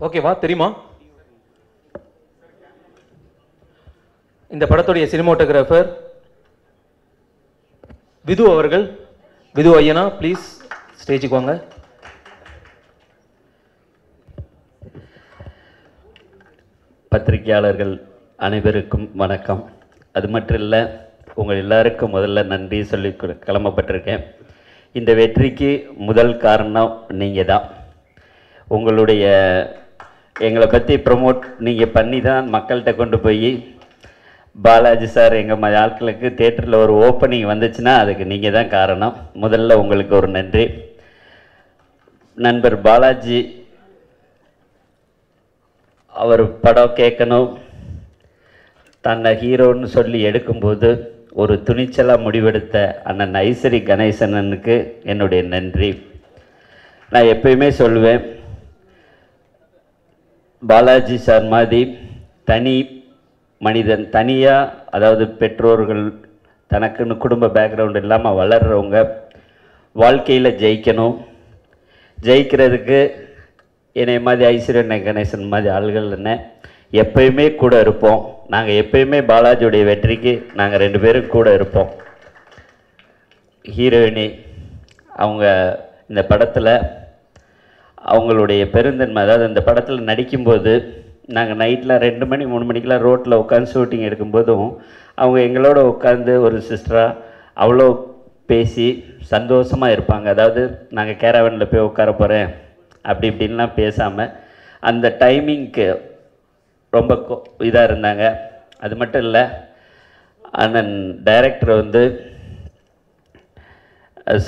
ஓகேவா? தெரியுமா? இந்த படத்துடைய சினிமாட்டோகிராஃபர் விது அவர்கள். விது ஐயனா ப்ளீஸ் ஸ்டேஜுக்கு வாங்க. பத்திரிகையாளர்கள் அனைவருக்கும் வணக்கம். அது மட்டும் இல்லை, உங்கள் எல்லாருக்கும் முதல்ல நன்றி சொல்லி கிளம்பப்பட்டிருக்கேன். இந்த வெற்றிக்கு முதல் காரணம் நீங்கள் தான். உங்களுடைய எங்களை பற்றி ப்ரமோட் நீங்கள் பண்ணி தான் மக்கள்கிட்ட கொண்டு போய் பாலாஜி சார் எங்கள் மாதிரி ஆட்களுக்கு தேட்டரில் ஒரு ஓப்பனிங் வந்துச்சுன்னா அதுக்கு நீங்கள் தான் காரணம். முதல்ல உங்களுக்கு ஒரு நன்றி. நண்பர் பாலாஜி அவர் படம் கேட்கணும் தன்னை ஹீரோன்னு சொல்லி எடுக்கும்போது ஒரு துணிச்சலாக முடிவெடுத்த அண்ணன் ஐசரி கணேசனனுக்கு என்னுடைய நன்றி. நான் எப்பயுமே சொல்லுவேன், பாலாஜி சார் மாதிரி தனி மனிதன், தனியாக, அதாவது பெற்றோர்கள் தனக்குன்னு குடும்ப பேக்ரவுண்ட் இல்லாமல் வளர்கிறவங்க வாழ்க்கையில் ஜெயிக்கணும். ஜெயிக்கிறதுக்கு என்னை மாதிரி ஐஸ்வர்யா கணேசன் மாதிரி ஆள்கள் என்ன எப்பயுமே கூட இருப்போம். நாங்கள் எப்பயுமே பாலாஜியுடைய வெற்றிக்கு நாங்கள் 2 பேரும் கூட இருப்போம். ஹீரோயினி அவங்க இந்த படத்தில் அவங்களுடைய பெருந்தன்மை, அதாவது இந்த படத்தில் நடிக்கும்போது நாங்கள் நைட்டில் 2 மணி 3 மணிக்கெலாம் ரோட்டில் உட்காந்து ஷூட்டிங் எடுக்கும்போதும் அவங்க எங்களோட உட்காந்து ஒரு சிஸ்டராக அவ்வளோ பேசி சந்தோஷமாக இருப்பாங்க. அதாவது நாங்கள் கேரவனில் போய் உட்கார போகிறேன் அப்படி இப்படின்லாம் பேசாமல் அந்த டைமிங்க்கு ரொம்ப இதாக இருந்தாங்க. அது மட்டும் இல்லை, அண்ணன் டைரக்டர்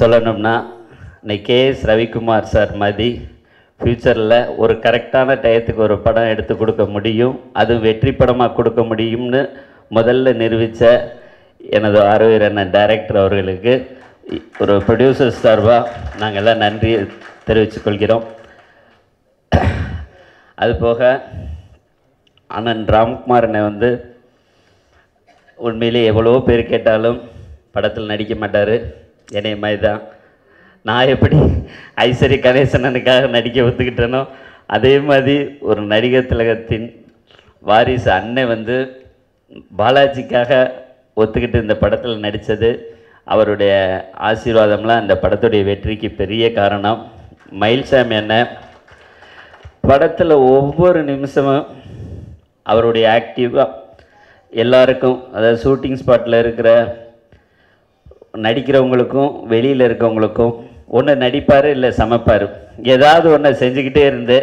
சொல்லணும்னா இன்னைக்கு கேஎஸ் ரவிக்குமார் சார் மாதிரி ஃப்யூச்சரில் ஒரு கரெக்டான டயத்துக்கு ஒரு படம் எடுத்து கொடுக்க முடியும், அது வெற்றி படமாக கொடுக்க முடியும்னு முதல்ல நிரூபித்த எனது ஆர்வீர் அண்ணன் டைரக்டர் அவர்களுக்கு ஒரு ப்ரொடியூசர் சார்பாக நாங்கள் எல்லாம் நன்றி தெரிவித்துக்கொள்கிறோம். அதுபோக அண்ணன் ராம்குமாரனை உண்மையிலே எவ்வளவோ பேர் கேட்டாலும் படத்தில் நடிக்க மாட்டார். என்னைய மாதிரி தான். நான் எப்படி ஐஸ்வரி கணேசனனுக்காக நடிக்க ஒத்துக்கிட்டேனோ அதே மாதிரி ஒரு நடிகர் திலகத்தின் வாரிசு அண்ணன் பாலாஜிக்காக ஒத்துக்கிட்டு இந்த படத்தில் நடித்தது, அவருடைய ஆசீர்வாதம்லாம் இந்த படத்துடைய வெற்றிக்கு பெரிய காரணம். மயில்சாமி அண்ணன் படத்தில் ஒவ்வொரு நிமிஷமும் அவருடைய ஆக்டிவாக எல்லாருக்கும், அதாவது ஷூட்டிங் ஸ்பாட்டில் இருக்கிற நடிக்கிறவங்களுக்கும் வெளியில் இருக்கவங்களுக்கும் ஒன்று நடிப்பார், இல்லை சமைப்பார், ஏதாவது ஒன்று செஞ்சுக்கிட்டே இருந்து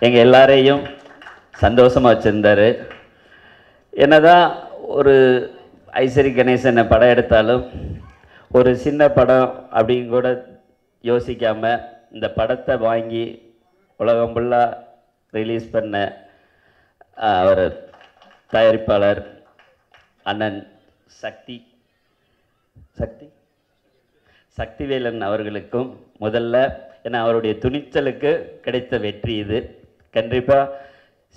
எங்கள் எல்லாரையும் சந்தோஷமாக வச்சுருந்தார். என்னதான் ஒரு ஐஸ்வரி கணேசனை படம் எடுத்தாலும் ஒரு சின்ன படம் அப்படின்னு கூட யோசிக்காமல் இந்த படத்தை வாங்கி உலகம் ஃபுல்லாக ரிலீஸ் பண்ண அவர் தயாரிப்பாளர் அண்ணன் சக்திவேலன் அவர்களுக்கும் முதல்ல, ஏன்னா அவருடைய துணிச்சலுக்கு கிடைத்த வெற்றி இது. கண்டிப்பாக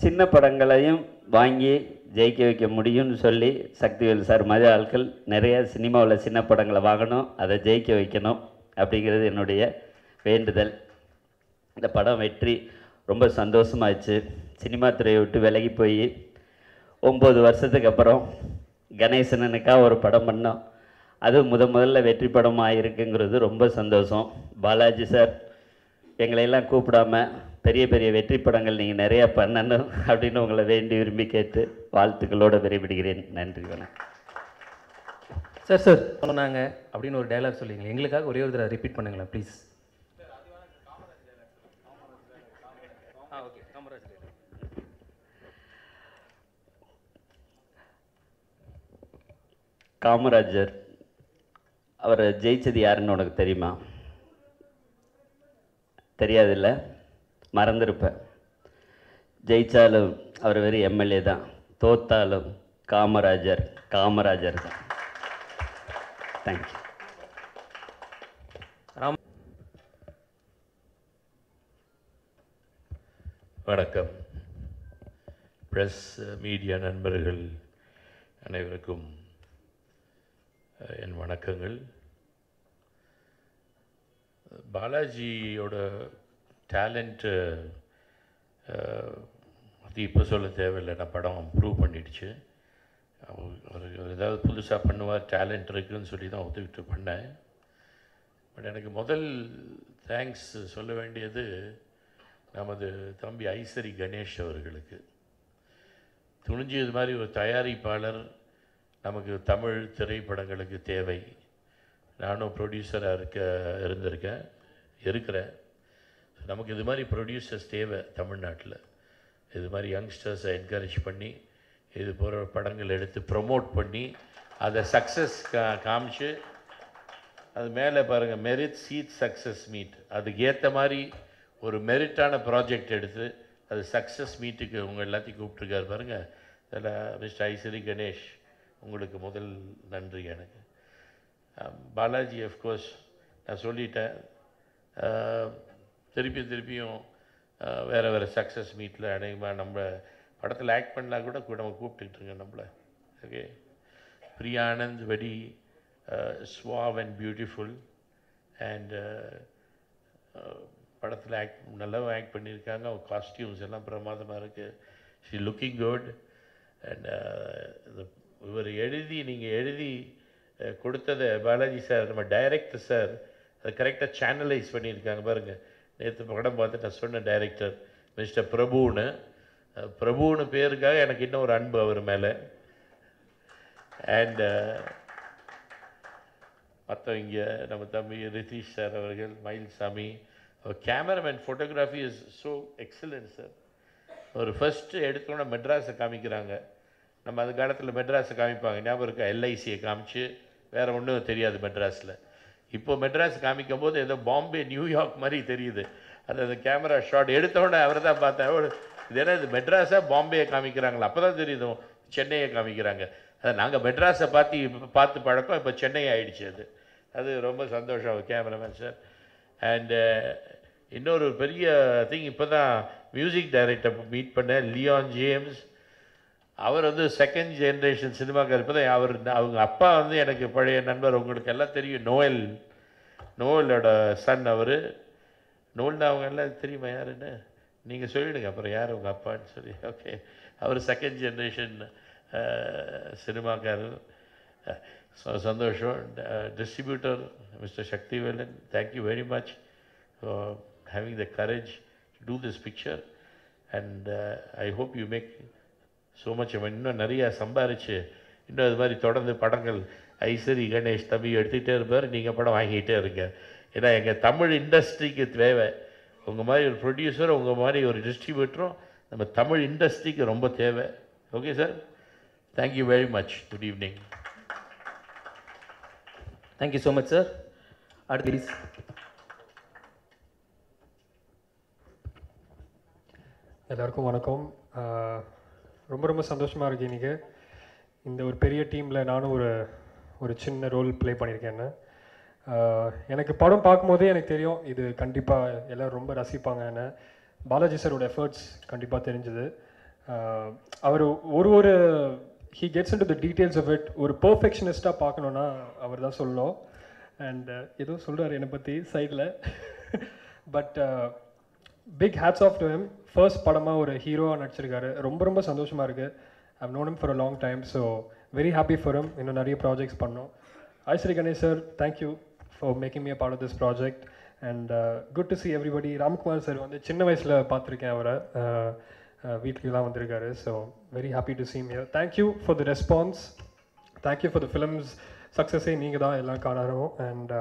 சின்ன படங்களையும் வாங்கி ஜெயிக்க வைக்க முடியும்னு சொல்லி சக்திவேல் சார் மாதிரி ஆட்கள் நிறைய சினிமாவில் சின்ன படங்களை வாங்கணும், அதை ஜெயிக்க வைக்கணும் அப்படிங்கிறது என்னுடைய வேண்டுதல். இந்த படம் வெற்றி ரொம்ப சந்தோஷமாச்சு. சினிமா துறையை விட்டு விலகி போய் 9 வருஷத்துக்கு அப்புறம் கணேசனனுக்காக ஒரு படம் பண்ணோம். அது முதல்ல வெற்றி படமாக இருக்குங்கிறது ரொம்ப சந்தோஷம். பாலாஜி சார் எங்களையெல்லாம் கூப்பிடாமல் பெரிய பெரிய வெற்றி படங்கள் நீங்கள் நிறையா பண்ணணும் அப்படின்னு உங்களை வேண்டி விரும்பி கேட்டு வாழ்த்துக்களோடு விரைவிடுகிறேன். நன்றி, வணக்கம். சார் சார் சொன்னாங்க அப்படின்னு ஒரு டைலாக் சொல்லிங்க, எங்களுக்காக ஒரே ஒரு தடவை ரிப்பீட் பண்ணுங்களேன் ப்ளீஸ். காமராஜர் அவரை ஜெயிச்சது யாருன்னு உனக்கு தெரியுமா? தெரியாதில்ல, மறந்துருப்பேன். ஜெயித்தாலும் அவர் வெறும் எம்எல்ஏ தான், தோத்தாலும் காமராஜர் தான். தேங்க்யூ. வணக்கம். ப்ரெஸ் மீடியா நண்பர்கள் அனைவருக்கும் என் வணக்கங்கள். பாலாஜியோட டேலண்ட்டு அது இப்போ சொல்ல தேவையில்லை, நான் படம் ப்ரூவ் பண்ணிடுச்சு. அவர் ஏதாவது புதுசாக பண்ணுவார், டேலண்ட் இருக்குதுன்னு சொல்லி தான் ஒத்துக்கிட்டு பண்ணேன். பட் எனக்கு முதல் தேங்க்ஸ் சொல்ல வேண்டியது நமது தம்பி ஐசரி கணேஷ் அவர்களுக்கு. துணிஞ்சு இது மாதிரி ஒரு தயாரிப்பாளர் நமக்கு தமிழ் திரைப்படங்களுக்கு தேவை. நானும் ப்ரொடியூசராக இருக்கிறேன். நமக்கு இது மாதிரி ப்ரொடியூசர்ஸ் தேவை தமிழ்நாட்டில். இது மாதிரி யங்ஸ்டர்ஸை என்கரேஜ் பண்ணி இது போகிற படங்கள் எடுத்து ப்ரொமோட் பண்ணி அதை சக்ஸஸ் காமிச்சு, அது மேலே பாருங்கள், மெரிட் சீட் சக்ஸஸ் மீட், அதுக்கு ஏற்ற மாதிரி ஒரு மெரிட்டான ப்ராஜெக்ட் எடுத்து அது சக்ஸஸ் மீட்டுக்கு உங்கள் எல்லாத்தையும் கூப்பிட்ருக்காரு பாருங்கள். அதில் மிஸ்டர் ஐசரி கணேஷ், உங்களுக்கு முதல் நன்றி. எனக்கு பாலாஜி அஃப்கோர்ஸ் நான் சொல்லிட்டேன், திருப்பியும் வேறு சக்ஸஸ் மீட்டில் அநேகமாக நம்ம படத்தில் ஆக்ட் பண்ணலாம் கூட நம்ம கூப்பிட்டுக்கிட்டுருங்க நம்மளை. Okay, Priya Anand very suave and beautiful and படத்தில் நல்லா ஆக்ட் பண்ணியிருக்காங்க. அவங்க காஸ்டியூம்ஸ் எல்லாம் பிரமாதமாக இருக்குது. She looking good. அண்ட் இவர் நீங்கள் எழுதி கொடுத்ததை பாலாஜி சார், நம்ம டைரக்டர் சார் அதை கரெக்டாக சேனலைஸ் பண்ணியிருக்காங்க பாருங்கள். நேற்று படம் பார்த்து நான் சொன்ன டைரக்டர் மிஸ்டர் பிரபுன்னு பேருக்காக எனக்கு இன்னும் ஒரு அன்பு அவர் மேலே. அண்ட் மற்றவங்க நம்ம தம்பி ரிதீஷ் சார் அவர்கள், மயில்சாமி, அவர் cameraman, photography is so excellent sir. ஒரு ஃபஸ்ட்டு எடுத்தோன்னே மெட்ராஸை காமிக்கிறாங்க. நம்ம அந்த காலத்தில் மெட்ராஸை காமிப்பாங்க, ஞாபகம் இருக்கா? எல்ஐசியை காமிச்சு வேறு ஒன்றும் தெரியாது மெட்ராஸில். இப்போ மெட்ராஸ் காமிக்கும் போது ஏதோ பாம்பே, நியூயார்க் மாதிரி தெரியுது. அந்த கேமரா ஷாட் எடுத்தோடனே அவரை தான் பார்த்தேன், இது என்ன இது மெட்ராஸாக பாம்பேயை காமிக்கிறாங்களா? அப்போ தான் தெரியுது சென்னையை காமிக்கிறாங்க. அதை நாங்கள் மெட்ராஸை பார்த்து பழக்கம், இப்போ சென்னை ஆகிடுச்சு. அது ரொம்ப சந்தோஷம் கேமராமேன் சார். அண்டு இன்னொரு பெரிய திங், இப்போ தான் மியூசிக் டைரக்டர் மீட் பண்ணேன், லியான் ஜேம்ஸ். அவர் செகண்ட் ஜென்ரேஷன் சினிமாக்கார். இப்போ தான் அவங்க அப்பா எனக்கு பழைய நண்பர், உங்களுக்கு எல்லாம் தெரியும், நோயலோட சன் அவர். நோல்னா அவங்க எல்லாம் தெரியுமா யாருன்னு? நீங்கள் சொல்லிவிடுங்க அப்புறம் யார் உங்கள் அப்பான்னு சொல்லி. ஓகே, அவர் செகண்ட் ஜென்ரேஷன் சினிமாக்காரர். சந்தோஷம். Distributor mister Sakthivelan, thank you very much for having the courage to do this picture. And I hope you make so much. இன்னும் நிறையா சம்பாரித்து இன்னும் அது மாதிரி தொடர்ந்து படங்கள் ஐசரி கணேஷ் தம்பி எடுத்துக்கிட்டே இருப்பார். நீங்கள் படம் வாங்கிக்கிட்டே இருங்க. ஏன்னா எங்கள் தமிழ் இண்டஸ்ட்ரிக்கு தேவை உங்கள் மாதிரி ஒரு ப்ரொடியூசர், உங்கள் மாதிரி ஒரு டிஸ்ட்ரிபியூட்டரும் நம்ம தமிழ் இண்டஸ்ட்ரிக்கு ரொம்ப தேவை. Okay sir, thank you very much. Good evening. Thank you so much sir. அடுத்து எல்லாருக்கும் வணக்கம். ரொம்ப சந்தோஷமாக இருக்குது இன்றைக்கி. இந்த ஒரு பெரிய டீமில் நானும் ஒரு சின்ன ரோல் ப்ளே பண்ணியிருக்கேன்னு. எனக்கு படம் பார்க்கும்போதே எனக்கு தெரியும் இது கண்டிப்பாக எல்லோரும் ரொம்ப ரசிப்பாங்கன்னு. பாலாஜி சாரோட எஃபர்ட்ஸ் கண்டிப்பாக தெரிஞ்சுது. அவர் ஒரு he gets into the details of it. ஒரு பர்ஃபெக்ஷனிஸ்ட்டாக பார்க்கணுன்னா அவர் தான் சொல்லணும். அண்ட் ஏதோ சொல்கிறார் என்னை பற்றி சைடில். But big hats off to him. First படமாக ஒரு ஹீரோவாக நடிச்சிருக்காரு. ரொம்ப சந்தோஷமாக இருக்குது. I've known him for a long time. So very happy for him. இன்னும் நிறைய ப்ராஜெக்ட்ஸ் பண்ணோம். Ishari Ganesh sir, thank you for making me a part of this project. And good to see everybody. Ramkumar sir சின்ன வயசில் பார்த்துருக்கேன் அவரை, வீட்டுக்கெல்லாம் வந்திருக்காரு. So very happy to see him here. Thank you for the response. Thank you for the films சக்ஸஸே நீங்கள் தான் எல்லாம் காணாரும். And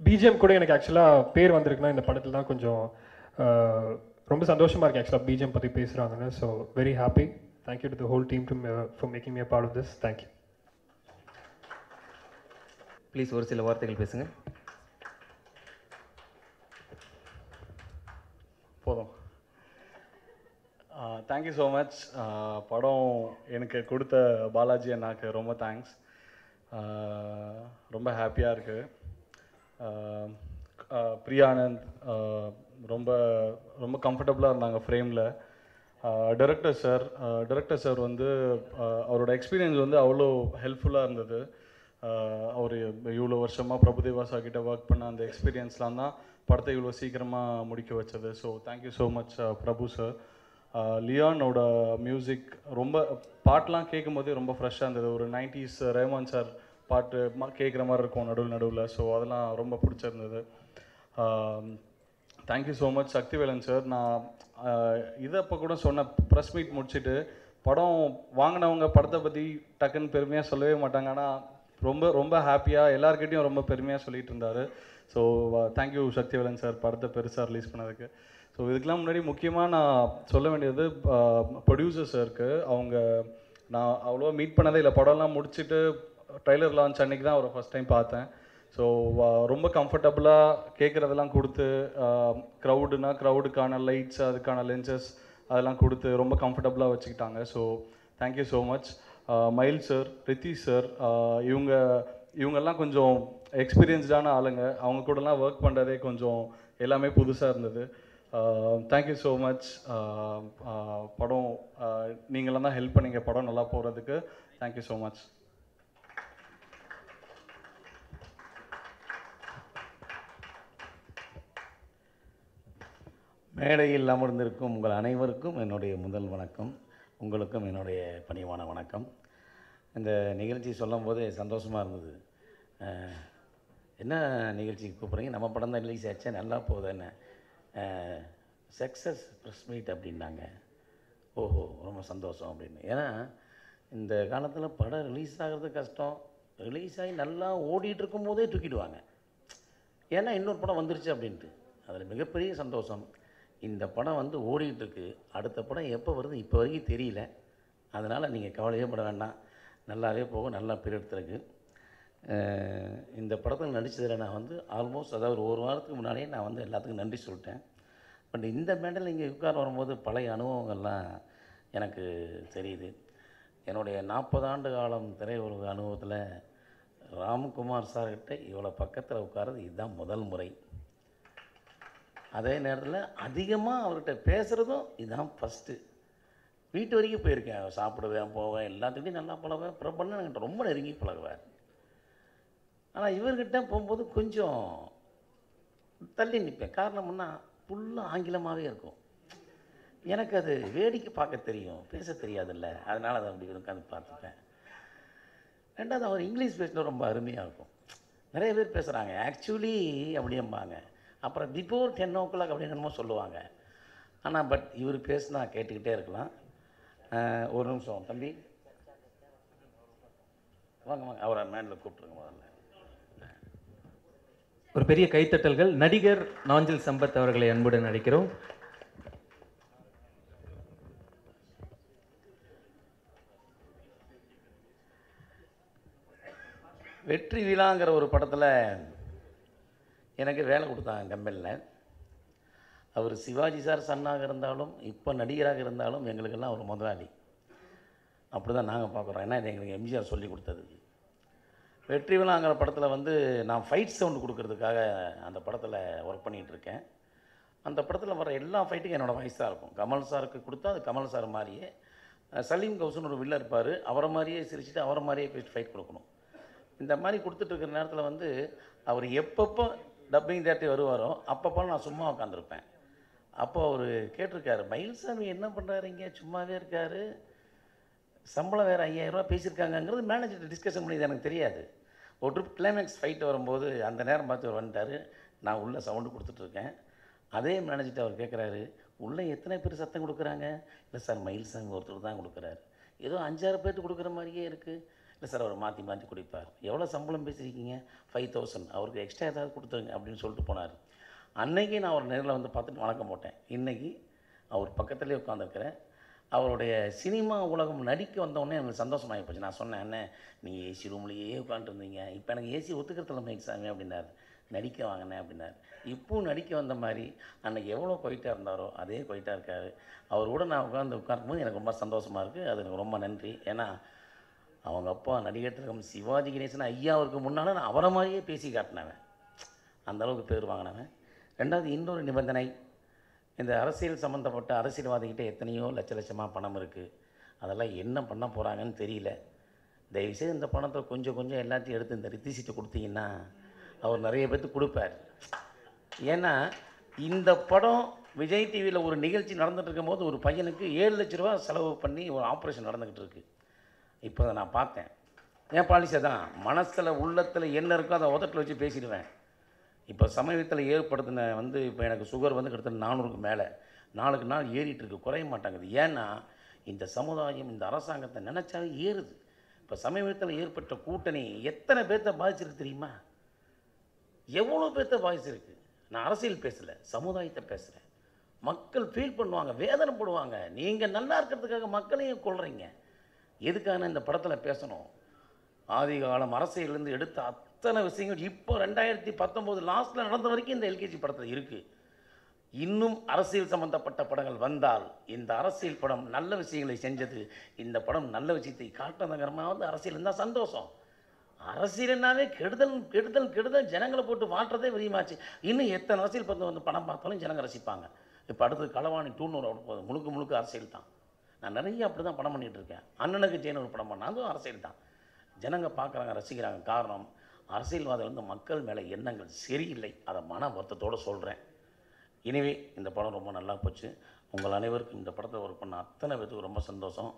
BGM கூட எனக்கு ஆக்சுவலாக பேர் வந்திருக்குன்னா இந்த படத்தில் தான் கொஞ்சம் ரொம்ப சந்தோஷமாக இருக்குது ஆக்சுவலாக பிஜிஎம் பற்றி பேசுகிறாங்கன்னு. So very happy. Thank you to the whole team for making me a part of this. Thank you. Please ஒரு சில வார்த்தைகள் பேசுங்க. போதும். Thank you so much. படம் எனக்கு கொடுத்த பாலாஜி அண்ணாக்கு ரொம்ப தேங்க்ஸ். ரொம்ப ஹாப்பியாக இருக்குது. பிரியானந்த் ரொம்ப கம்ஃபர்டபுளாக இருந்தாங்க ஃப்ரேமில். டைரக்டர் சார் அவரோட எக்ஸ்பீரியன்ஸ் அவ்வளோ ஹெல்ப்ஃபுல்லாக இருந்தது. அவர் இவ்வளோ வருஷமாக பிரபுதேவா சார் கிட்ட ஒர்க் பண்ண அந்த எக்ஸ்பீரியன்ஸ்லாம் தான் படத்தை இவ்வளோ சீக்கிரமாக முடிக்க வச்சது. ஸோ தேங்க்யூ ஸோ மச் பிரபு சார். லியானோட மியூசிக் ரொம்ப பாட்டெலாம் கேட்கும் போதே ரொம்ப ஃப்ரெஷ்ஷாக இருந்தது. ஒரு 90s ரஹ்மான் சார் பாட்டு கேட்குற மாதிரி இருக்கும் நடுவில். ஸோ அதெல்லாம் ரொம்ப பிடிச்சிருந்தது. Thank you so much Sakthivelan sir. நான் இதை அப்போ கூட சொன்ன ப்ரெஸ் மீட் முடிச்சுட்டு படம் வாங்கினவங்க படத்தை பற்றி டக்குன்னு பெருமையாக சொல்லவே மாட்டாங்க. ஆனால் ரொம்ப ரொம்ப ஹாப்பியாக எல்லாருக்கிட்டையும் ரொம்ப பெருமையாக சொல்லிகிட்டு இருந்தார். ஸோ தேங்க்யூ சக்திவேலன் சார் படத்தை பெருசாக ரிலீஸ் பண்ணதுக்கு. ஸோ இதுக்கெலாம் முன்னாடி முக்கியமாக நான் சொல்ல வேண்டியது ப்ரொடியூசர் சாருக்கு. அவங்க நான் அவ்வளோவா மீட் பண்ணதே இல்லை. படம்லாம் முடிச்சுட்டு ட்ரைலர் லான்ச் அன்றைக்கி தான் அவரை ஃபஸ்ட் டைம் பார்த்தேன். ஸோ ரொம்ப கம்ஃபர்டபுளாக கேட்குறதெல்லாம் கொடுத்து, க்ரௌடுக்கான லைட்ஸ் அதுக்கான லென்சஸ் அதெல்லாம் கொடுத்து ரொம்ப கம்ஃபர்டபுளாக வச்சுக்கிட்டாங்க. So thank you so much. Mayil sir, Ritheesh sir, இவங்கெல்லாம் கொஞ்சம் எக்ஸ்பீரியன்ஸ்டான ஆளுங்க. அவங்க கூடலாம் ஒர்க் பண்ணுறதே கொஞ்சம் எல்லாமே புதுசாக இருந்தது. Thank you so much. படம் நீங்களாம் தான் ஹெல்ப் பண்ணீங்க படம் நல்லா போகிறதுக்கு. Thank you so much. மேடையில் அமர்ந்திருக்கும் உங்கள் அனைவருக்கும் என்னுடைய முதல் வணக்கம். உங்களுக்கும் என்னுடைய பணிவான வணக்கம். இந்த நிகழ்ச்சி சொல்லும் போதே சந்தோஷமாக இருந்தது. என்ன நிகழ்ச்சிக்கு கூப்பிட்றீங்க? நம்ம படம் தான் ரிலீஸ் ஆச்சா, நல்லா போகுது என்ன சக்ஸஸ் ப்ரெஸ் மீட் அப்படின்னாங்க. ஓஹோ, ரொம்ப சந்தோஷம் அப்படின்னு. ஏன்னா இந்த காலத்தில் படம் ரிலீஸ் ஆகிறது கஷ்டம். ரிலீஸ் ஆகி நல்லா ஓடிட்டு இருக்கும் போதே தூக்கிடுவாங்க. ஏன்னா இன்னொரு படம் வந்துருச்சு அப்படின்ட்டு. அதில் மிகப்பெரிய சந்தோஷம். இந்த படம் வந்து ஓடிட்டுருக்கு. அடுத்த படம் எப்போ வருது இப்போ வரைக்கும் தெரியல. அதனால் நீங்கள் கவலையே பட வேண்டாம், நல்லாவே போகும். நல்லா பீரியட் இருக்கு. இந்த படத்தில் நடித்ததில் நான் வந்து ஆல்மோஸ்ட் அதாவது ஒரு வாரத்துக்கு முன்னாடியே நான் வந்து எல்லாத்துக்கும் நன்றி சொல்லிட்டேன். பட் இந்த மேடையில் இங்கே உட்கார வரும்போது பழைய அனுபவங்கள்லாம் எனக்கு தெரியுது. என்னுடைய 40 ஆண்டு காலம் திரையுலக அனுபவத்தில் ராம்குமார் சார்கிட்ட இவ்வளோ பக்கத்தில் உட்கார்றது இதுதான் முதல் முறை. அதே நேரத்தில் அதிகமாக அவர்கிட்ட பேசுகிறதும் இதுதான் ஃபஸ்ட்டு. வீட்டு வரைக்கும் போயிருக்கேன், சாப்பிடுவேன், போவேன், எல்லாத்துக்கிட்டையும் நல்லா பழகுவேன். பிரபன்னு என்கிட்ட ரொம்ப நெருங்கி பழகுவேன். ஆனால் இவர்கிட்ட போகும்போது கொஞ்சம் தள்ளி நிற்பேன். காரணம்னா ஃபுல்லாக ஆங்கிலமாகவே இருக்கும். எனக்கு அது வேடிக்கை பார்க்க தெரியும், பேச தெரியாதுல்ல. அதனால் அதை அப்படி உட்காந்து பார்த்துப்பேன். ரெண்டாவது அவர் இங்கிலீஷ் பேசினா ரொம்ப அருமையாக இருக்கும். நிறைய பேர் பேசுகிறாங்க ஆக்சுவலி அப்படியம்பாங்க. அப்புறம் பிஃபோர் 10 o'clock அப்படின்னு என்னமோ சொல்லுவாங்க. ஆனால் பட் இவர் பேசினா கேட்டுக்கிட்டே இருக்கலாம். ஒரு நிமிஷம் தம்பி, வாங்க வாங்க, அவரை மேனில் கூப்பிட்ருங்க முதல்ல. ஒரு பெரிய கைத்தட்டல்கள். நடிகர் நாஞ்சில் சம்பத் அவர்களை அன்புடன் அழைக்கிறோம். வெற்றி விழாங்கிற ஒரு படத்தில் எனக்கு வேலை கொடுத்தாங்க கம்பெனியில். அவர் சிவாஜி சார் சன்னாக இருந்தாலும் இப்போ நடிகராக இருந்தாலும் எங்களுக்கெல்லாம் ஒரு முதலாளி. அப்படி தான் நாங்கள் பார்க்குறோம். ஏன்னா இது எங்களுக்கு எம்ஜிஆர் சொல்லி கொடுத்தது. வெற்றி விழாங்கிற படத்தில் வந்து நான் ஃபைட் சவுண்டு கொடுக்கறதுக்காக அந்த படத்தில் ஒர்க் பண்ணிகிட்ருக்கேன். அந்த படத்தில் வர எல்லா ஃபைட்டுக்கும் என்னோடய வாய்ஸ் தான் இருக்கும். கமல் சாருக்கு கொடுத்தா அது கமல் சார் மாதிரியே, சலீம் கௌசன் ஒரு வில்லர் இருப்பார், அவரை மாதிரியே சிரிச்சுட்டு அவரை மாதிரியே போய் ஃபைட் கொடுக்கணும். இந்த மாதிரி கொடுத்துட்ருக்கிற நேரத்தில் வந்து அவர் எப்பப்போ டப்பிங் தேட்டரி வருவாரோ அப்பப்போ நான் சும்மா உட்காந்துருப்பேன். அப்போ அவர் கேட்டிருக்காரு, மயில்சாமி என்ன பண்ணுறாரு இங்கே, சும்மாவே இருக்கார், சம்பளம் வேறு 5000 ரூபா பேசியிருக்காங்கங்கிறது மேனேஜர்கிட்ட டிஸ்கஷன் பண்ணியது எனக்கு தெரியாது. ஒரு ட்ரிப் கிளைமேக்ஸ் ஃபைட்டு வரும்போது அந்த நேரம் பார்த்து அவர் வந்துட்டார். நான் உள்ளே சவுண்டு கொடுத்துட்ருக்கேன். அதே மேனேஜர்கிட்ட அவர் கேட்குறாரு, உள்ளே எத்தனை பேர் சத்தம் கொடுக்குறாங்க? இல்லை சார் மயில்சாமி ஒருத்தர் தான் கொடுக்குறாரு. ஏதோ 5-6 பேர்த்து கொடுக்குற மாதிரியே இருக்குது. இல்லை சார் அவர் மாற்றி மாற்றி குடிப்பார். எவ்வளோ சம்பளம் பேசியிருக்கீங்க? 5000. அவருக்கு எக்ஸ்ட்ரா ஏதாவது கொடுத்துருங்க அப்படின்னு சொல்லிட்டு போனார். அன்றைக்கி நான் அவர் நேரில் வந்து பார்த்துட்டு வணக்கம் போட்டேன். இன்றைக்கி அவர் பக்கத்துலேயே உட்காந்துருக்கிறேன். அவருடைய சினிமா உலகம் நடிக்க வந்தோடனே எனக்கு சந்தோஷமாகி போச்சு. நான் சொன்னேன், அண்ணே நீங்கள் ஏசி ரூம்லேயே உட்காந்துருந்தீங்க, இப்போ எனக்கு ஏசி ஒத்துக்கிறதுல மயில்சாமி அப்படின்னார். நடிக்க வாங்கினேன் அப்படின்னார். இப்போவும் நடிக்க வந்த மாதிரி அன்றைக்கி எவ்வளோ கொயிட்டாக இருந்தாரோ அதே கொயிட்டாக இருக்கார். அவர் கூட நான் உட்காரும்போது எனக்கு ரொம்ப சந்தோஷமாக இருக்குது. அது எனக்கு ரொம்ப நன்றி. ஏன்னா அவங்க அப்பா நடிகர் திலகம் சிவாஜி கணேசன் ஐயாவுக்கு முன்னால் நான் அவரை மாதிரியே பேசி காட்டினவன், அந்தளவுக்கு பேர் வாங்கினவன். ரெண்டாவது இன்னொரு நிபந்தனை, இந்த அரசியல் சம்மந்தப்பட்ட அரசியல்வாதிகிட்ட எத்தனையோ லட்சமாக பணம் இருக்குது. அதெல்லாம் என்ன பண்ண போகிறாங்கன்னு தெரியல. தயவுசெய்து இந்த பணத்தை கொஞ்சம் கொஞ்சம் எல்லாத்தையும் எடுத்து இந்த ரித்தி சீட்டை கொடுத்தீங்கன்னா அவர் நிறைய பேர்த்துக்கு கொடுப்பார். ஏன்னா இந்த படம் விஜய் டிவியில் ஒரு நிகழ்ச்சி நடந்துட்டு இருக்கும்போது ஒரு பையனுக்கு 7 லட்ச ரூபா செலவு பண்ணி ஒரு ஆப்ரேஷன் நடந்துக்கிட்டு இருக்கு. இப்போ அதை நான் பார்த்தேன். என் பாலிசி தான், மனசில் உள்ளத்தில் என்ன இருக்கோ அதை உதட்டில் வச்சு பேசிடுவேன். இப்போ சமீபத்தில் ஏற்படுத்தின இப்போ எனக்கு சுகர் கிட்டத்தட்ட 400க்கு மேலே நாளுக்கு நாள் ஏறிட்டு இருக்கு, குறைய மாட்டாங்குது. ஏன்னா இந்த சமுதாயம் இந்த அரசாங்கத்தை நினச்சாவே ஏறுது. இப்போ சமீபத்தில் ஏற்பட்ட கூட்டணி எத்தனை பேர்த்த பாதிச்சிருக்கு தெரியுமா? எவ்வளோ பேர்த்த பாதிச்சிருக்கு. நான் அரசியல் பேசலை, சமுதாயத்தை பேசுகிறேன். மக்கள் ஃபீல் பண்ணுவாங்க, வேதனைப்படுவாங்க. நீங்கள் நல்லா இருக்கிறதுக்காக மக்களையும் கொள்றீங்க. எதுக்கான இந்த படத்தில் பேசணும்? ஆதி காலம் அரசியலேருந்து எடுத்த அத்தனை விஷயங்கள் இப்போ 2019 லாஸ்ட்டில் நடந்த வரைக்கும் இந்த எல்கேஜி படத்தில் இருக்குது. இன்னும் அரசியல் சம்பந்தப்பட்ட படங்கள் வந்தால், இந்த அரசியல் படம் நல்ல விஷயங்களை செஞ்சது, இந்த படம் நல்ல விஷயத்தை காட்டுறதுங்கிறமா அரசியல் இருந்தால் சந்தோஷம். அரசியல்னாவே கெடுதல் கெடுதல் கெடுதல், ஜனங்களை போட்டு மாற்றதே விரியமாச்சு. இன்னும் எத்தனை அரசியல் படம் பார்த்தாலும் ஜனங்க ரசிப்பாங்க. இப்போ அடுத்தது களவாணி 200 அவ்வளோ போகுது, முழுக்க முழுக்க அரசியல் தான். நான் நிறைய அப்படி தான் படம் பண்ணிகிட்டு இருக்கேன். அண்ணனுக்கு ஜெயின்னு ஒரு படம் பண்ணேன், அதுவும் அரசியல் தான். ஜனங்க பார்க்குறாங்க, ரசிக்கிறாங்க. காரணம், அரசியல்வாதிகள் மக்கள் மேலே எண்ணங்கள் சரியில்லை. அதை மன வருத்தத்தோடு சொல்கிறேன். எனவே இந்த படம் ரொம்ப நல்லா போச்சு. உங்கள் அனைவருக்கும் இந்த படத்தை ஒர்க் பண்ண அத்தனை பேருக்கு ரொம்ப சந்தோஷம்.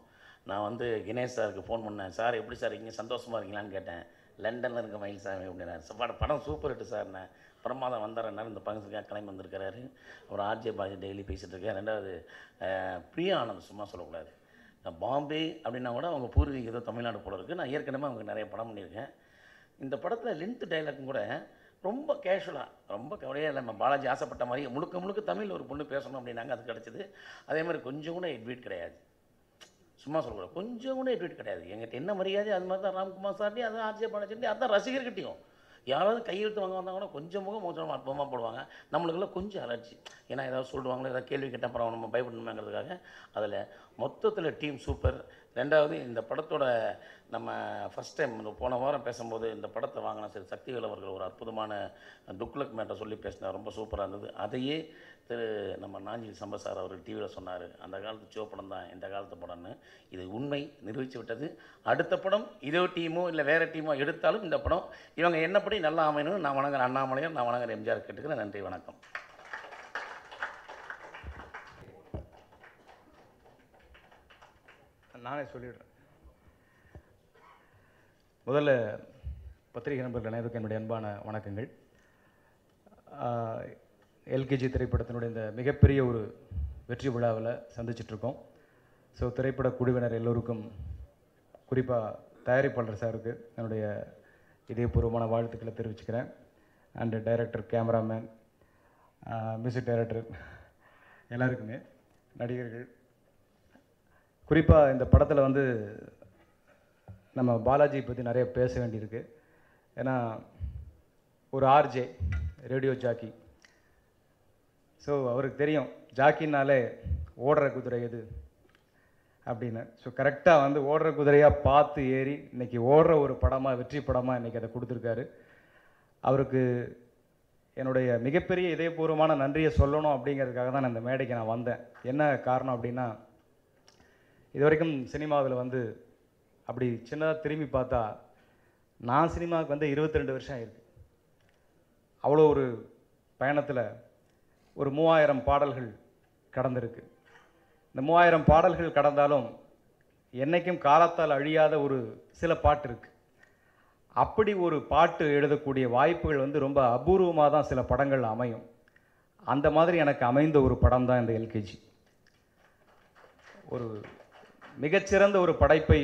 நான் கணேஷ் சாருக்கு ஃபோன் பண்ணேன். சார் எப்படி சார் இருக்கீங்க, சந்தோஷமாக இருக்கீங்களான்னு கேட்டேன். லண்டனில் இருக்க மயில்சாமி அப்படின்னாரு. படம் சூப்பர் ஹிட்டு சார்ண்ணே, பிரமாதம் வந்தாரன்னாரு. இந்த ஃபங்க்ஷனுக்காக கிளம்பி வந்திருக்கிறாரு. அப்புறம் ஆர்ஜே பாஜி டெய்லி பேசிகிட்டு இருக்கேன். ரெண்டாவது பிரியா ஆனந்த், சும்மா சொல்லக்கூடாது. பாம்பே அப்படின்னா கூட அவங்க பூர்வீகம் ஏதோ தமிழ்நாடு போல இருக்குது. நான் ஏற்கனவே அவங்க நிறைய படம் பண்ணியிருக்கேன். இந்த படத்தில் லென்த் டைலாக்கும் கூட ரொம்ப கேஷுவலாக, ரொம்ப கவலையாக இல்லை. நம்ம பாலாஜி ஆசைப்பட்ட மாதிரி முழுக்க முழுக்க தமிழ் ஒரு பொண்ணு பேசணும் அப்படின்னாங்க, அது கிடச்சிது. அதே மாதிரி கொஞ்சம் கூட எட்வீட் கிடையாது, சும்மா சொல்லக்கூடாது, கொஞ்சம் கூட எட்வீட் கிடையாது. எங்கிட்ட என்ன மரியாதை அது மாதிரி தான் ராம்குமார் சார்ட்டி, அது ஆர்ஜே பாலாஜி, அதுதான் ரசிகர்கிட்டையும். யாராவது கையெழுத்து வாங்க வந்தாங்கன்னா கொஞ்சம் மோசமாக அற்பமாக போடுவாங்க. நம்மளுக்கெல்லாம் கொஞ்சம் அலர்ஜி. ஏன்னா ஏதாவது சொல்லுவாங்களோ, ஏதாவது கேள்வி கேட்டால் அப்புறம் நம்ம பயப்படணுங்கிறதுக்காக. அதில் மொத்தத்தில் டீம் சூப்பர். ரெண்டாவது, இந்த படத்தோட நம்ம ஃபஸ்ட் டைம் போன வாரம் பேசும்போது இந்த படத்தை வாங்கின சரி சக்திவேல் அவர்கள் ஒரு அற்புதமான துக்ளக் மேட்டை சொல்லி பேசினார், ரொம்ப சூப்பராக இருந்தது. அதையே நம்ம நாஞ்சில் சம்பத் சார் அவர் டிவியில் சொன்னார், அந்த காலத்து ஷோ படம் தான் இந்த காலத்து படம்னு. இது உண்மை, நிரூபித்து விட்டது. அடுத்த படம் இதோ டீமோ இல்லை வேறு டீமோ எடுத்தாலும் இந்த படம் இவங்க என்னப்படி நல்லா அமையணும்னு நான் வணங்குற அண்ணாமலையார், நான் வணங்குற எம்ஜிஆர் கேட்டுக்கிறேன். நன்றி, வணக்கம். நானே சொல்லிடுறேன். முதல்ல பத்திரிகை நண்பர்கள் அனைவருக்கும் என்னுடைய அன்பான வணக்கங்கள். எல்கேஜி திரைப்படத்தினுடைய இந்த மிகப்பெரிய ஒரு வெற்றி விழாவில் சந்திச்சிட்ருக்கோம். ஸோ திரைப்பட குழுவினர் எல்லோருக்கும், குறிப்பாக தயாரிப்பாளர் சாருக்கு என்னுடைய இதயபூர்வமான வாழ்த்துக்களை தெரிவிச்சுக்கிறேன். And director, cameraman, music director எல்லாருக்குமே, நடிகர்கள். குறிப்பாக இந்த படத்தில் நம்ம பாலாஜி பற்றி நிறைய பேச வேண்டியிருக்கு. ஏன்னா ஒரு ஆர்ஜே, ரேடியோ ஜாக்கி. ஸோ அவருக்கு தெரியும் ஜாக்கின்னாலே ஓடுற குதிரை எது அப்படின்னு. ஸோ கரெக்டாக ஓடுற குதிரையாக பார்த்து ஏறி இன்றைக்கி ஓடுற ஒரு படமாக, வெற்றி படமாக இன்றைக்கி அதை கொடுத்துருக்காரு. அவருக்கு என்னுடைய மிகப்பெரிய இதயபூர்வமான நன்றியை சொல்லணும் அப்படிங்கிறதுக்காக தான் நான் இந்த மேடைக்கு நான் வந்தேன். என்ன காரணம் அப்படின்னா, இது வரைக்கும் சினிமாவில் அப்படி சின்னதாக திரும்பி பார்த்தா நான் சினிமாவுக்கு 22 வருஷம் ஆயிருக்கு. அவ்வளோ ஒரு பயணத்தில் ஒரு 3000 பாடல்கள் கடந்திருக்கு. இந்த 3000 பாடல்கள் கடந்தாலும் என்றைக்கும் காலத்தால் அழியாத ஒரு சில பாட்டு இருக்குது. அப்படி ஒரு பாட்டு எழுதக்கூடிய வாய்ப்புகள் ரொம்ப அபூர்வமாக தான் சில படங்கள் அமையும். அந்த மாதிரி எனக்கு அமைந்த ஒரு படம் தான் இந்த எல்கேஜி. ஒரு மிகச்சிறந்த ஒரு படைப்பை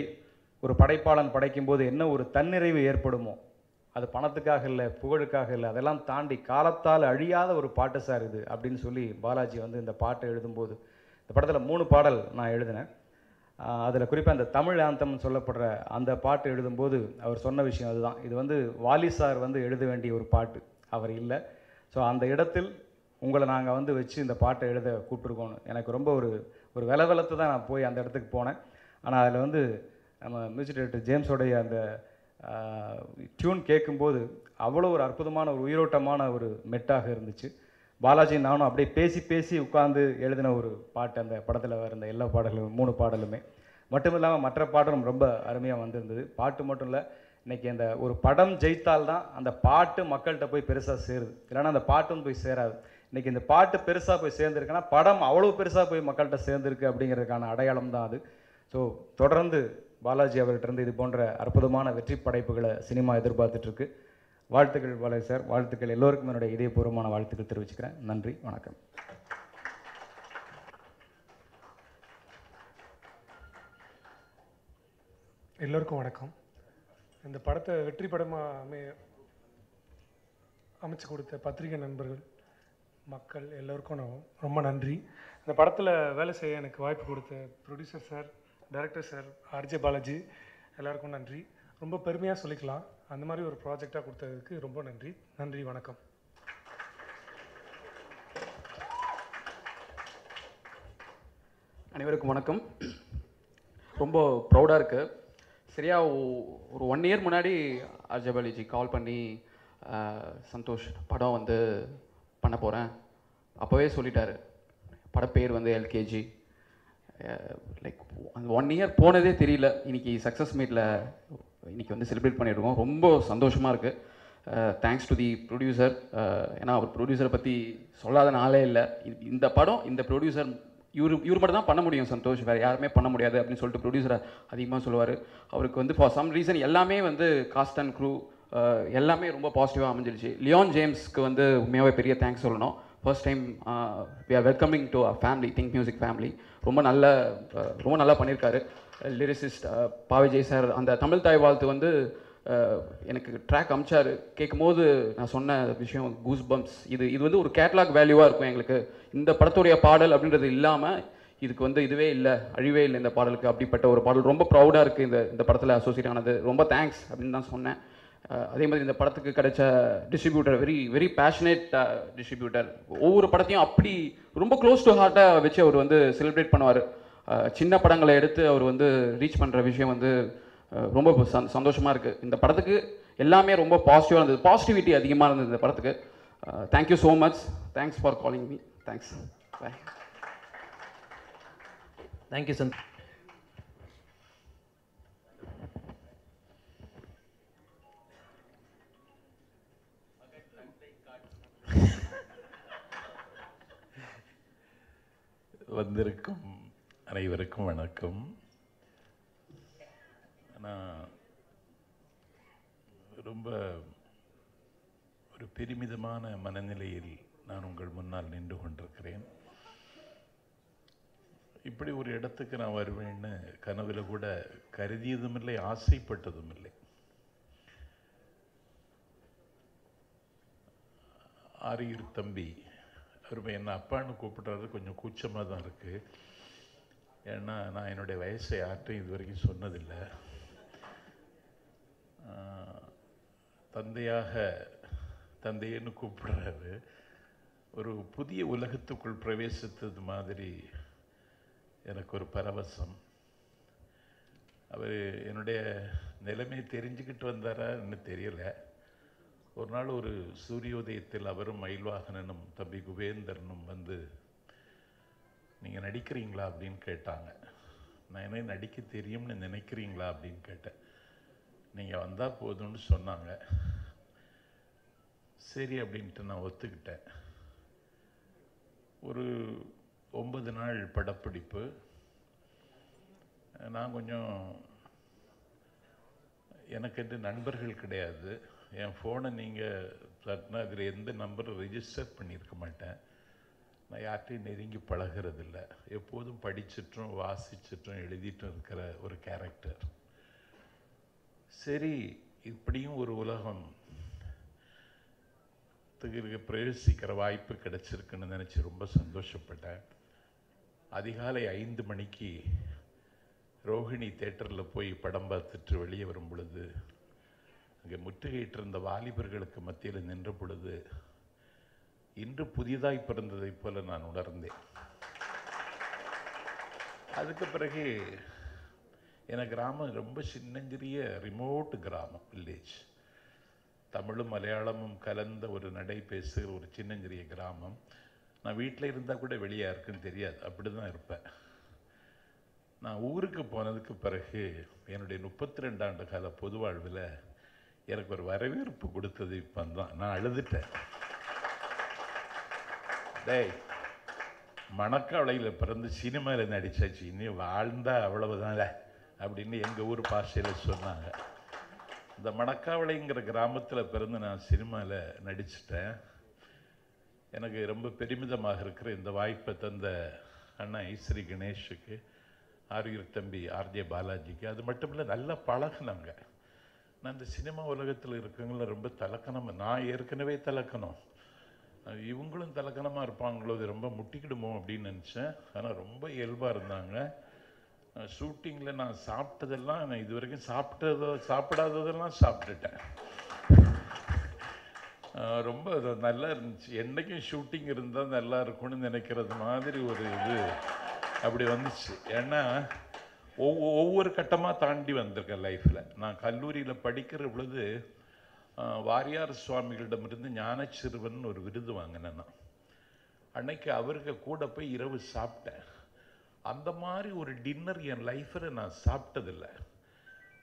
ஒரு படைப்பாளன் படைக்கும்போது என்ன ஒரு தன்னிறைவு ஏற்படுமோ, அது பணத்துக்காக இல்லை, புகழுக்காக இல்லை, அதெல்லாம் தாண்டி காலத்தால் அழியாத ஒரு பாட்டு சார் இது அப்படின்னு சொல்லி பாலாஜி இந்த பாட்டை எழுதும்போது, இந்த படத்தில் 3 பாடல் நான் எழுதினேன். அதில் குறிப்பாக அந்த தமிழ் ஆந்தம்னு சொல்லப்படுற அந்த பாட்டு எழுதும்போது அவர் சொன்ன விஷயம் அதுதான். இது வாலி சார் எழுத வேண்டிய ஒரு பாட்டு, அவர் இல்லை. ஸோ அந்த இடத்தில் உங்களை நாங்கள் வச்சு இந்த பாட்டை எழுத கூப்பிட்ருக்கோன்னு எனக்கு ரொம்ப ஒரு வெலவெலத்து தான் நான் போய் அந்த இடத்துக்கு போனேன். ஆனால் அதில் நம்ம மியூசிக் டைரக்டர் ஜேம்ஸோடைய அந்த டியூன் கேட்கும்போது அவ்வளோ ஒரு அற்புதமான ஒரு உயிரோட்டமான ஒரு மெட்டாக இருந்துச்சு. பாலாஜி நானும் அப்படியே பேசி பேசி உட்கார்ந்து எழுதின ஒரு பாட்டு அந்த படத்தில் இருந்த எல்லா பாடல்களும், 3 பாடலுமே. மட்டும் இல்லாமல் மற்ற பாடலும் ரொம்ப அருமையாக வந்திருந்தது. பாட்டு மட்டும் இல்லை, இன்றைக்கி அந்த ஒரு படம் ஜெயித்தால்தான் அந்த பாட்டு மக்கள்கிட்ட போய் பெருசாக சேருது, இல்லைன்னா அந்த பாட்டும் போய் சேராது. இன்றைக்கி இந்த பாட்டு பெருசாக போய் சேர்ந்துருக்குன்னா படம் அவ்வளோ பெருசாக போய் மக்கள்கிட்ட சேர்ந்துருக்கு அப்படிங்கிறதுக்கான அடையாளம் தான் அது. ஸோ தொடர்ந்து பாலாஜி அவர்கிட்ட இது போன்ற அற்புதமான வெற்றி படைப்புகளை சினிமா எதிர்பார்த்துட்ருக்கு. வாழ்த்துக்கள் பாலாஜி சார், வாழ்த்துக்கள். எல்லோருக்கும் என்னுடைய இதயபூர்வமான வாழ்த்துக்கள் தெரிவிச்சுக்கிறேன். நன்றி, வணக்கம். எல்லோருக்கும் வணக்கம். இந்த படத்தை வெற்றி படமாக அமைச்சு கொடுத்த பத்திரிகை நண்பர்கள், மக்கள் எல்லோருக்கும் நான் ரொம்ப நன்றி. இந்த படத்தில் வேலை செய்ய எனக்கு வாய்ப்பு கொடுத்த producer sir, director sir, RJ Balaji எல்லாருக்கும் நன்றி. ரொம்ப பெருமையாக சொல்லிக்கலாம், அந்த மாதிரி ஒரு ப்ராஜெக்டாக கொடுத்ததுக்கு ரொம்ப நன்றி. நன்றி, வணக்கம். அனைவருக்கும் வணக்கம். ரொம்ப ப்ரௌடாக இருக்குது. சரியாக ஒரு 1 இயர் முன்னாடி ஆர்ஜே பாலாஜி கால் பண்ணி சந்தோஷ் படம் வந்து பண்ண போகிறேன் அப்போவே சொல்லிட்டாரு. படப்பேர் வந்து எல்கேஜி. லைக் அந்த 1 இயர் போனதே தெரியல. இன்றைக்கி சக்ஸஸ் மீட்டில் இன்றைக்கி வந்து செலிப்ரேட் பண்ணியிருக்கோம். ரொம்ப சந்தோஷமாக இருக்குது. Thanks to the producer. ஏன்னா அவர் ப்ரொடியூசரை பற்றி சொல்லாத நாளே இல்லை. இந்த படம் இந்த ப்ரொடியூசர் இவர் மட்டும் தான் பண்ண முடியும் சந்தோஷ், வேறு யாருமே பண்ண முடியாது அப்படின்னு சொல்லிட்டு ப்ரொடியூசரை அதிகமாக சொல்லுவார். அவருக்கு வந்து ஃபார் சம் ரீசன் எல்லாமே வந்து காஸ்ட் அண்ட் க்ரூ எல்லாமே ரொம்ப பாசிட்டிவாக அமைஞ்சிருச்சு. லியோன் ஜேம்ஸ்க்கு வந்து உண்மையாகவே பெரிய தேங்க்ஸ் சொல்லணும். First time we are welcoming to a family, Think Music family. ரொம்ப நல்லா பண்ணியிருக்காரு. லிரிசிஸ்ட் பாவிஜய் சார் அந்த தமிழ் தாய் வாழ்த்து வந்து எனக்கு ட்ராக் அமிச்சார். கேட்கும்போது நான் சொன்ன விஷயம் கூஸ் பம்ப்ஸ். இது வந்து ஒரு கேட்லாக் வேல்யூவாக இருக்கும் எங்களுக்கு. இந்த படத்துடைய பாடல் அப்படின்றது இல்லாமல் இதுக்கு வந்து இதுவே இல்லை, அழிவே இல்லை இந்த பாடலுக்கு. அப்படிப்பட்ட ஒரு பாடல் ரொம்ப ப்ரௌடாக இருக்குது இந்த படத்தில் அசோசியேட் ஆனது. ரொம்ப தேங்க்ஸ் அப்படின்னு தான் சொன்னேன். அதே மாதிரி இந்த படத்துக்கு கிடைச்ச டிஸ்ட்ரிபியூட்டர் வெரி பேஷனேட் டிஸ்ட்ரிபியூட்டர். ஒவ்வொரு படத்தையும் அப்படி ரொம்ப க்ளோஸ் டு ஹார்ட்டாக வச்சு அவர் வந்து செலிப்ரேட் பண்ணுவார். சின்ன படங்களை எடுத்து அவர் வந்து ரீச் பண்ணுற விஷயம் வந்து ரொம்ப சந்தோஷமாக இருக்குது. இந்த படத்துக்கு எல்லாமே ரொம்ப பாசிட்டிவாக இருந்தது, பாசிட்டிவிட்டி அதிகமாக இருந்தது இந்த படத்துக்கு. Thank you so much. Thanks for calling me. Thanks. Bye. Thank you Chand. வந்திருக்கும் அனைவருக்கும் வணக்கம். நான் ரொம்ப ஒரு பெருமிதமான மனநிலையில் நான் உங்கள் முன்னால் நின்று கொண்டிருக்கிறேன். இப்படி ஒரு இடத்துக்கு நான் வருவேன்னு கனவுல கூட கருதியதும் இல்லை, ஆசைப்பட்டதும் இல்லை. ஆரியூர் தம்பி அவர் என்ன அப்பான்னு கூப்பிட்றது கொஞ்சம் கூச்சமாக தான் இருக்குது. ஏன்னா நான் என்னுடைய வயசை யார்ட்டையும் இது வரைக்கும் சொன்னதில்லை. தந்தையன்னு கூப்பிடுறாரு. ஒரு புதிய உலகத்துக்குள் பிரவேசித்தது மாதிரி எனக்கு ஒரு பரவசம். அவர் என்னுடைய நிலைமை தெரிஞ்சுக்கிட்டு வந்தாரான்னு தெரியல. ஒரு நாள் ஒரு சூரியோதயத்தில் அவரும் மயில்வாகனனும் தம்பி குபேந்தரனும் வந்து நீங்கள் நடிக்கிறீங்களா அப்படின்னு கேட்டாங்க. நான் என்ன நடிக்க தெரியும்னு நினைக்கிறீங்களா அப்படின்னு கேட்டேன். நீங்கள் வந்தால் போதும்னு சொன்னாங்க. சரி அப்படின்ட்டு நான் ஒத்துக்கிட்டேன். ஒரு 9 நாள் படப்பிடிப்பு. நான் கொஞ்சம் எனக்கு நண்பர்கள் கிடையாது. என் ஃபோனை நீங்கள் தட்டினா அதில் எந்த நம்பரும் ரெஜிஸ்டர் பண்ணியிருக்க மாட்டேன். நான் யார்கிட்டையும் நெருங்கி பழகிறதில்ல. எப்போதும் படிச்சிட்டும் வாசிச்சிட்டும் எழுதிட்டும் இருக்கிற ஒரு கேரக்டர். சரி, இப்படியும் ஒரு உலகம் பிரவேசிக்கிற வாய்ப்பு கிடைச்சிருக்குன்னு நினச்சி ரொம்ப சந்தோஷப்பட்டேன். அதிகாலை 5 மணிக்கு ரோஹிணி தேட்டரில் போய் படம் பார்த்துட்டு வெளியே வரும் பொழுது அங்கே முற்றுகையிட்டு இருந்த வாலிபர்களுக்கு மத்தியில் நின்ற பொழுது இன்று புதிதாய் பிறந்ததைப் போல நான் உணர்ந்தேன். அதுக்கு பிறகு என் கிராமம் ரொம்ப சின்னஞ்சிறிய ரிமோட் கிராமம், வில்லேஜ். தமிழும் மலையாளமும் கலந்த ஒரு நடை பேசுகிற ஒரு சின்னஞ்சிறிய கிராமம். நான் வீட்டில் இருந்தால் கூட வெளியே யாருக்குன்னு தெரியாது, அப்படி தான் இருப்பேன். நான் ஊருக்கு போனதுக்கு பிறகு என்னுடைய 32 ஆண்டு கால பொது வாழ்வில் எனக்கு ஒரு வரவேற்பு கொடுத்தது இப்போ தான். நான் அழுதுட்டேன். டேய், மணக்காவளையில் பிறந்து சினிமாவில் நடிச்சாச்சு, இன்னும் வாழ்ந்தா அவ்வளவுதான்ல அப்படின்னு எங்கள் ஊர் பாஷையில் சொன்னாங்க. இந்த மணக்காவளைங்கிற கிராமத்தில் பிறந்து நான் சினிமாவில் நடிச்சிட்டேன். எனக்கு ரொம்ப பெருமிதமாக இருக்கிற இந்த வாய்ப்பை தந்த அண்ணா ஐஸ்வரி கணேஷுக்கு, ஆரியர் தம்பி ஆர்ஜே பாலாஜிக்கு, அது மட்டும் இல்லை நல்லா பழகினாங்க. நான் இந்த சினிமா உலகத்தில் இருக்கவங்கள ரொம்ப தலக்கணம், நான் ஏற்கனவே தலக்கணம், இவங்களும் தலக்கணமாக இருப்பாங்களோ, இது ரொம்ப முட்டிக்கிடுமோ அப்படின்னு நினச்சேன். ஆனால் ரொம்ப இயல்பாக இருந்தாங்க. ஷூட்டிங்கில் நான் சாப்பிட்டதெல்லாம், நான் இது வரைக்கும் சாப்பிடாததெல்லாம் சாப்பிட்டுட்டேன். ரொம்ப நல்லா இருந்துச்சு. என்றைக்கும் ஷூட்டிங் இருந்தால் நல்லா இருக்கும்னு நினைக்கிறது மாதிரி ஒரு இது அப்படி வந்துச்சு. ஏன்னா ஒவ்வொரு கட்டமாக தாண்டி வந்திருக்கேன் லைஃப்பில். நான் கல்லூரியில் படிக்கிற பொழுது வாரியார் சுவாமிகளிடமிருந்து ஞானச்சிறுவன் ஒரு விருது வாங்கினேன். அன்னைக்கு அவருக்கு கூட போய் இரவு சாப்பிட்டேன். அந்த மாதிரி ஒரு டின்னர் என் லைஃப்பில் நான் சாப்பிட்டதில்லை.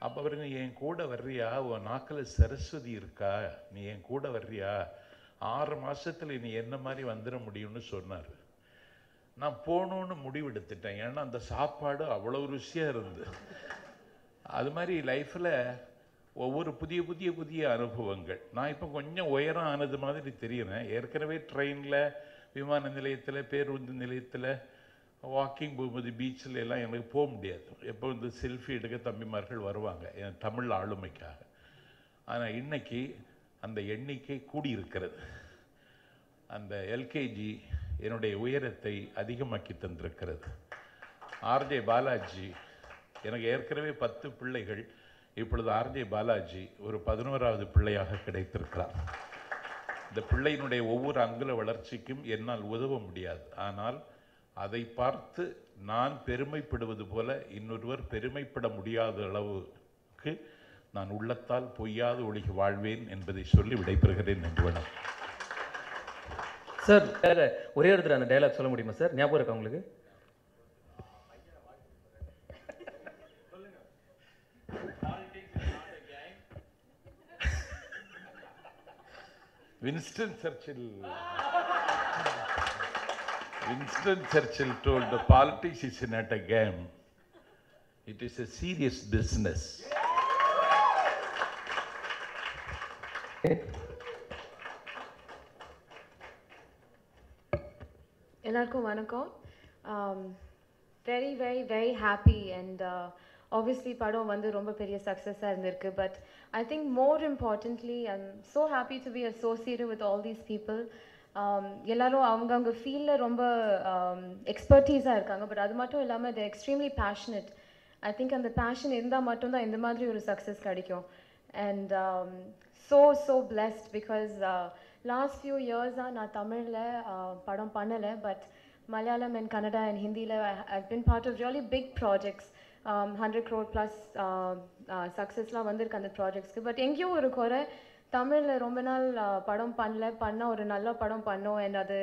அப்போ அவருங்க, என் கூட வர்றியா, உன் நாக்கில் சரஸ்வதி இருக்கா, நீ என் கூட வர்றியா, 6 மாதத்தில் நீ என்ன மாதிரி வந்துட முடியும்னு சொன்னார். நான் போகணுன்னு முடிவெடுத்துட்டேன். ஏன்னா அந்த சாப்பாடு அவ்வளோ ருசியாக இருந்து. அது மாதிரி லைஃப்பில் ஒவ்வொரு புதிய புதிய புதிய அனுபவங்கள். நான் இப்போ கொஞ்சம் உயரம் ஆனது மாதிரி தெரியுறேன். ஏற்கனவே ட்ரெயினில், விமான நிலையத்தில், பேருந்து நிலையத்தில், வாக்கிங் போகும்போது பீச்சில் எல்லாம் எனக்கு போக முடியாது. எப்போ இந்த செல்ஃபி எடுக்க தம்பிமார்கள் வருவாங்க என் தமிழ் ஆளுமைக்காக. ஆனால் இன்னைக்கு அந்த எண்ணிக்கை கூடியிருக்கிறது. அந்த எல்கேஜி என்னுடைய உயரத்தை அதிகமாக்கி தந்திருக்கிறது. ஆர்ஜே பாலாஜி, எனக்கு ஏற்கனவே 10 பிள்ளைகள், இப்பொழுது ஆர்ஜே பாலாஜி ஒரு 11வது பிள்ளையாக கிடைத்திருக்கிறார். இந்த பிள்ளையினுடைய ஒவ்வொரு அங்குல வளர்ச்சிக்கும் என்னால் உதவ முடியாது. ஆனால் அதை பார்த்து நான் பெருமைப்படுவது போல இன்னொருவர் பெருமைப்பட முடியாத அளவுக்கு நான் உள்ளத்தால் பொய்யாது ஒழுகி வாழ்வேன் என்பதை சொல்லி விடைபெறுகிறேன். என்று வேணும் சார், ஒரே ஒருத்தர் அந்த டைலாக் சொல்ல முடியுமா சார்? ஞாபகம் இருக்கா உங்களுக்கு? Winston Churchill told the politics is not a game. It is a serious business. எல்லாருக்கும் வணக்கம். very happy and obviously படம் வந்து ரொம்ப பெரிய சக்ஸஸாக இருந்திருக்கு. But I think more importantly, I'm so happy to be associated with all these people. எல்லாரும் அவங்கவுங்க ஃபீல்டில் ரொம்ப எக்ஸ்பர்டீஸாக இருக்காங்க. பட் அது மட்டும் இல்லாமல் they're extremely passionate. I think அந்த பேஷன் இருந்தால் மட்டும்தான் இந்த மாதிரி ஒரு சக்ஸஸ் கிடைக்கும். And so blessed because last few years நான் தமிழில் படம் பண்ணலை. But Malayalam and Kannada and ஹிந்தியில் I've been part of really big projects. 100 crore plus சக்ஸஸ்லாம் வந்திருக்கு அந்த ப்ராஜெக்ட்ஸ்க்கு. பட் எங்கேயும் ஒரு குறை, தமிழில் ரொம்ப நாள் படம் பண்ணால் ஒரு நல்ல படம் பண்ணோம் அண்ட் அது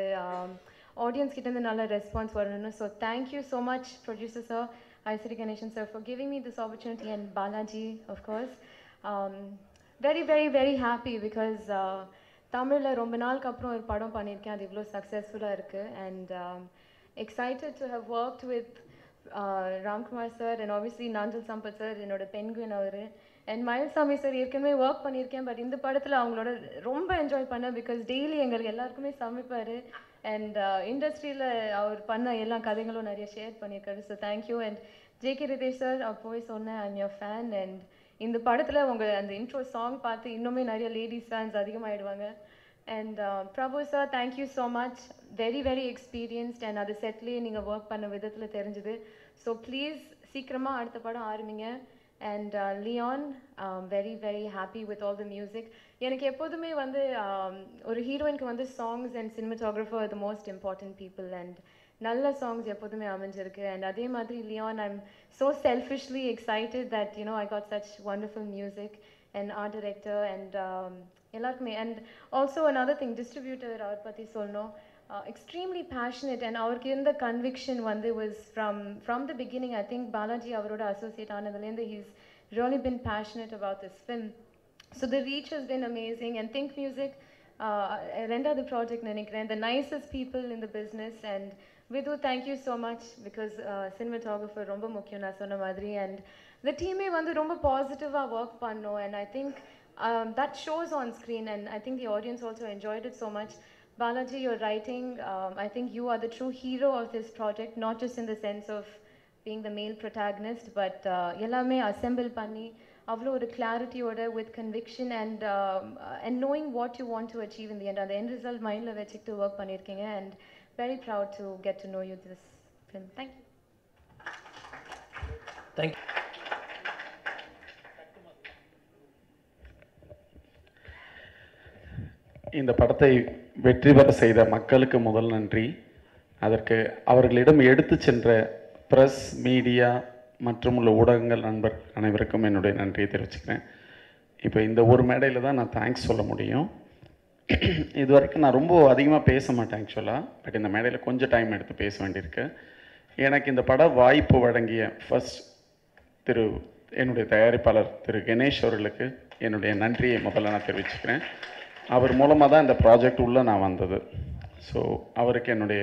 ஆடியன்ஸ் கிட்டேருந்து நல்ல ரெஸ்பான்ஸ் வரணும்னு. So thank you so much producer sir, Ishari Ganesan sir, for giving me this opportunity, and Balaji of course. very happy because தமிழில் ரொம்ப நாளுக்கு அப்புறம் ஒரு படம் பண்ணியிருக்கேன், அது இவ்வளோ சக்ஸஸ்ஃபுல்லாக இருக்குது. And excited to have worked with Ramkumar sir and obviously Nanjal Sampath sir, என்னோட பெண்குயின் அவர், அண்ட் மயில்சாமி சார் ஏற்கனவே ஒர்க் பண்ணியிருக்கேன். பட் இந்த படத்தில் அவங்களோட ரொம்ப என்ஜாய் பண்ணேன் பிகாஸ் டெய்லி எங்களுக்கு எல்லாருக்குமே சமைப்பார். அண்ட் இண்டஸ்ட்ரியில் அவர் பண்ண எல்லா கதைகளும் நிறைய ஷேர் பண்ணியிருக்காரு. So thank you. And JK Ritesh sir, போய் சொன்னேன் ஐம் யோர் ஃபேன். அண்ட் இந்த படத்தில் உங்கள் அந்த இன்ட்ரோ சாங் பார்த்து இன்னுமே நிறைய லேடிஸ் ஃபேன்ஸ் அதிகமாகிடுவாங்க. And Prabhu sir, thank you so much. very experienced and அது செட்லேயே நீங்கள் ஒர்க் பண்ண விதத்தில் தெரிஞ்சுது. ஸோ ப்ளீஸ் சீக்கிரமாக அடுத்த படம் ஆரம்பிங்க. And Leon, very happy with all the music. எனக்கு எப்போதுமே வந்து ஒரு ஹீரோயினுக்கு வந்து songs and cinematographer are the most important people and நல்ல சாங்ஸ் எப்போதுமே அமைஞ்சிருக்கு. அண்ட் அதே மாதிரி Leon, I'm so selfishly excited that I got such wonderful music and art director and எல்லாருக்குமே. And also another thing, distributor அவர் பற்றி சொல்லணும். Extremely passionate and அவருக்கு இருந்த conviction வந்து was from the beginning. I think Balaji அவரோட associate ஆனதுலேருந்து he's really been passionate about this film. So the reach has been amazing, and Think Music, the project நினைக்கிறேன், the nicest people in the business, and Vidhu, thank you so much, because cinematographer ரொம்ப முக்கியம் நான் சொன்ன மாதிரி, and the team வந்து ரொம்ப positive-ஆ work பண்ணோம், and I think that shows on screen, and I think the audience also enjoyed it so much. Balaji, your writing, I think you are the true hero of this project, not just in the sense of being the male protagonist, but எல்லாமே assemble பண்ணி அவ்வளோ ஒரு கிளாரிட்டியோட with conviction and knowing what you want to achieve in the end. அந்த end result மைண்டில் வச்சுக்கிட்டு work பண்ணியிருக்கீங்க, and very proud to get to know you this film. Thank you. Thank you. இந்த படத்தை வெற்றி பெற செய்த மக்களுக்கு முதல் நன்றி. அதற்கு அவர்களிடம் எடுத்து சென்ற ப்ரெஸ், மீடியா மற்றும் உள்ள ஊடகங்கள் நண்பர் அனைவருக்கும் என்னுடைய நன்றியை தெரிவிச்சுக்கிறேன். இப்போ இந்த ஒரு மேடையில் தான் நான் தேங்க்ஸ் சொல்ல முடியும். இது வரைக்கும் நான் ரொம்ப அதிகமாக பேச மாட்டேன் ஆக்சுவலாக, பட் இந்த மேடையில் கொஞ்சம் டைம் எடுத்து பேச வேண்டியிருக்கு. எனக்கு இந்த பட வாய்ப்பு வழங்கிய ஃபர்ஸ்ட் என்னுடைய தயாரிப்பாளர் திரு கணேஷ் அவர்களுக்கு என்னுடைய நன்றியை முதல்ல நான் தெரிவிச்சுக்கிறேன். அவர் மூலமாக தான் இந்த ப்ராஜெக்ட் உள்ளே நான் வந்தது. ஸோ அவருக்கு என்னுடைய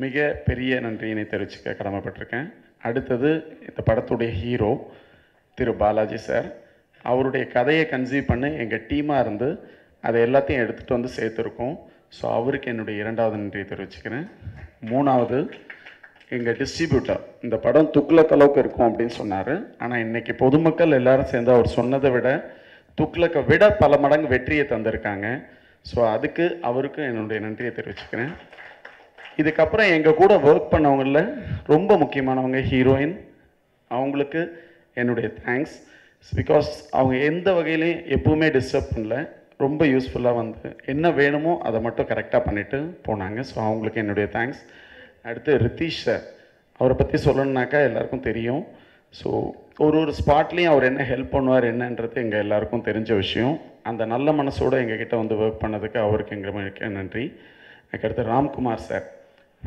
மிக பெரிய நன்றியினை தெரிவிச்சுக்க கடமைப்பட்டிருக்கேன். அடுத்தது இந்த படத்துடைய ஹீரோ திரு பாலாஜி சார். அவருடைய கதையை கன்சீவ் பண்ணி எங்கள் டீமாக இருந்து அதை எல்லாத்தையும் எடுத்துகிட்டு வந்து சேர்த்துருக்கோம். ஸோ அவருக்கு என்னுடைய இரண்டாவது நன்றியை தெரிவிச்சுக்கிறேன். மூணாவது எங்கள் டிஸ்ட்ரிபியூட்டர். இந்த படம் துக்ளக் அளவுக்கு இருக்கும் அப்படின்னு சொன்னார். ஆனால் இன்றைக்கி பொதுமக்கள் எல்லாரும் சேர்ந்து அவர் சொன்னதை விட துக்ளக்கை விட பல மடங்கு வெற்றியை தந்திருக்காங்க. ஸோ அதுக்கு அவருக்கும் என்னுடைய நன்றியை தெரிவிச்சுக்கிறேன். இதுக்கப்புறம் எங்கள் கூட ஒர்க் பண்ணவங்களில் ரொம்ப முக்கியமானவங்க ஹீரோயின். அவங்களுக்கு என்னுடைய தேங்க்ஸ். பிகாஸ் அவங்க எந்த வகையிலையும் எப்பவுமே டிஸ்டர்ப் பண்ணல. ரொம்ப யூஸ்ஃபுல்லாக வந்து என்ன வேணுமோ அதை மட்டும் கரெக்டாக பண்ணிவிட்டு போனாங்க. ஸோ அவங்களுக்கு என்னுடைய தேங்க்ஸ். அடுத்து ரித்தீஷ் சார். அவரை பற்றி சொல்லணுன்னாக்கா எல்லாருக்கும் தெரியும். ஸோ ஒரு ஸ்பாட்லேயும் அவர் என்ன ஹெல்ப் பண்ணுவார் என்னன்றது எங்கள் எல்லாருக்கும் தெரிஞ்ச விஷயம். அந்த நல்ல மனசோடு எங்ககிட்ட வந்து ஒர்க் பண்ணதுக்கு அவருக்கு எங்களுக்கு நன்றி. அதுக்கடுத்து ராம்குமார் சார்.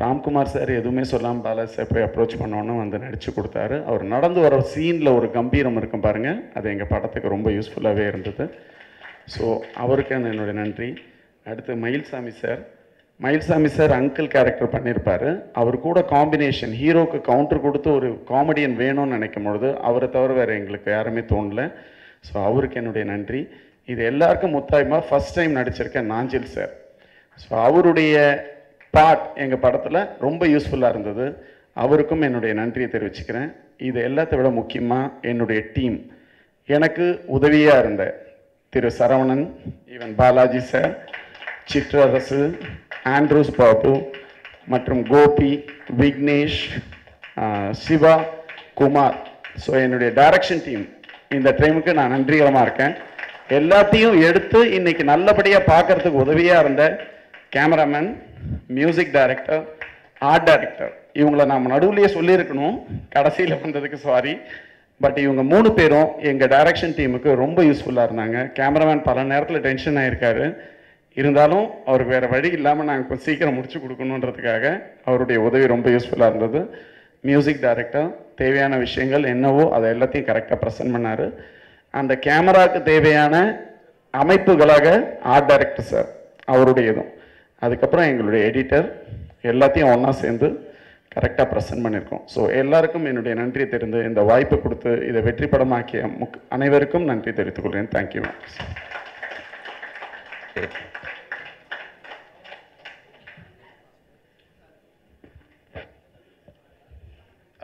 ராம்குமார் சார் எதுவுமே சொல்லாமல் பாலாஜி சார் போய் அப்ரோச் பண்ணோன்னு வந்து நடித்து கொடுத்தாரு. அவர் நடந்து வர சீனில் ஒரு கம்பீரம் இருக்கும் பாருங்கள், அது எங்கள் படத்துக்கு ரொம்ப யூஸ்ஃபுல்லாகவே இருந்தது. ஸோ அவருக்கு என்னுடைய நன்றி. அடுத்து Mayilsamy sir. Mayilsamy sir uncle character பண்ணியிருப்பார். அவர் கூட காம்பினேஷன் ஹீரோக்கு கவுண்டர் கொடுத்து ஒரு காமெடியன் வேணும்னு நினைக்கும் பொழுது அவரை தவிர வேறு எங்களுக்கு யாருமே தோணலை. ஸோ அவருக்கு என்னுடைய நன்றி. இது எல்லாருக்கும் முத்தாயமாக ஃபஸ்ட் டைம் நடிச்சிருக்கேன் நாஞ்சில் சார். ஸோ அவருடைய பார்ட் எங்கள் படத்தில் ரொம்ப யூஸ்ஃபுல்லாக இருந்தது. அவருக்கும் என்னுடைய நன்றியை தெரிவிச்சுக்கிறேன். இது எல்லாத்தை விட முக்கியமாக என்னுடைய டீம், எனக்கு உதவியாக இருந்த திரு சரவணன், ஈவன் பாலாஜி சார், சிற்றரசு, ஆண்ட்ரூஸ் பாபு மற்றும் கோபி, விக்னேஷ், சிவா, குமார். ஸோ என்னுடைய டைரக்ஷன் டீம், இந்த டைமுக்கு நான் நன்றிகரமாக இருக்கேன். எல்லாத்தையும் எடுத்து இன்னைக்கு நல்லபடியாக பார்க்கறதுக்கு உதவியாக இருந்த cameraman, music director, art director, இவங்களை நாம் நடுவுலையே சொல்லியிருக்கணும், கடைசியில் வந்ததுக்கு சாரி. பட் இவங்க 3 பேரும் எங்கள் டைரக்ஷன் டீமுக்கு ரொம்ப யூஸ்ஃபுல்லாக இருந்தாங்க. கேமராமேன் பல நேரத்தில் டென்ஷன் ஆகியிருக்காரு. இருந்தாலும் அவர் வேறு வழி இல்லாமல் நாங்கள் கொஞ்சம் சீக்கிரம் முடிச்சு கொடுக்கணுன்றதுக்காக அவருடைய உதவி ரொம்ப யூஸ்ஃபுல்லாக இருந்தது. மியூசிக் டைரக்டர் தேவையான விஷயங்கள் என்னவோ அதை எல்லாத்தையும் கரெக்டாக ப்ரெசென்ட் பண்ணார். அந்த கேமராவுக்கு தேவையான அமைப்புகளாக ஆர்ட் டைரக்டர் சார் அவருடையதும், அதுக்கப்புறம் எங்களுடைய எடிட்டர், எல்லாத்தையும் ஒன்றா சேர்ந்து கரெக்டாக ப்ரெசென்ட் பண்ணியிருக்கோம். ஸோ எல்லாருக்கும் என்னுடைய நன்றியை தெரிந்து இந்த வாய்ப்பை கொடுத்து இதை வெற்றி படமாக்கிய அனைவருக்கும் நன்றி தெரிவித்துக் கொள்கிறேன். தேங்க்யூ.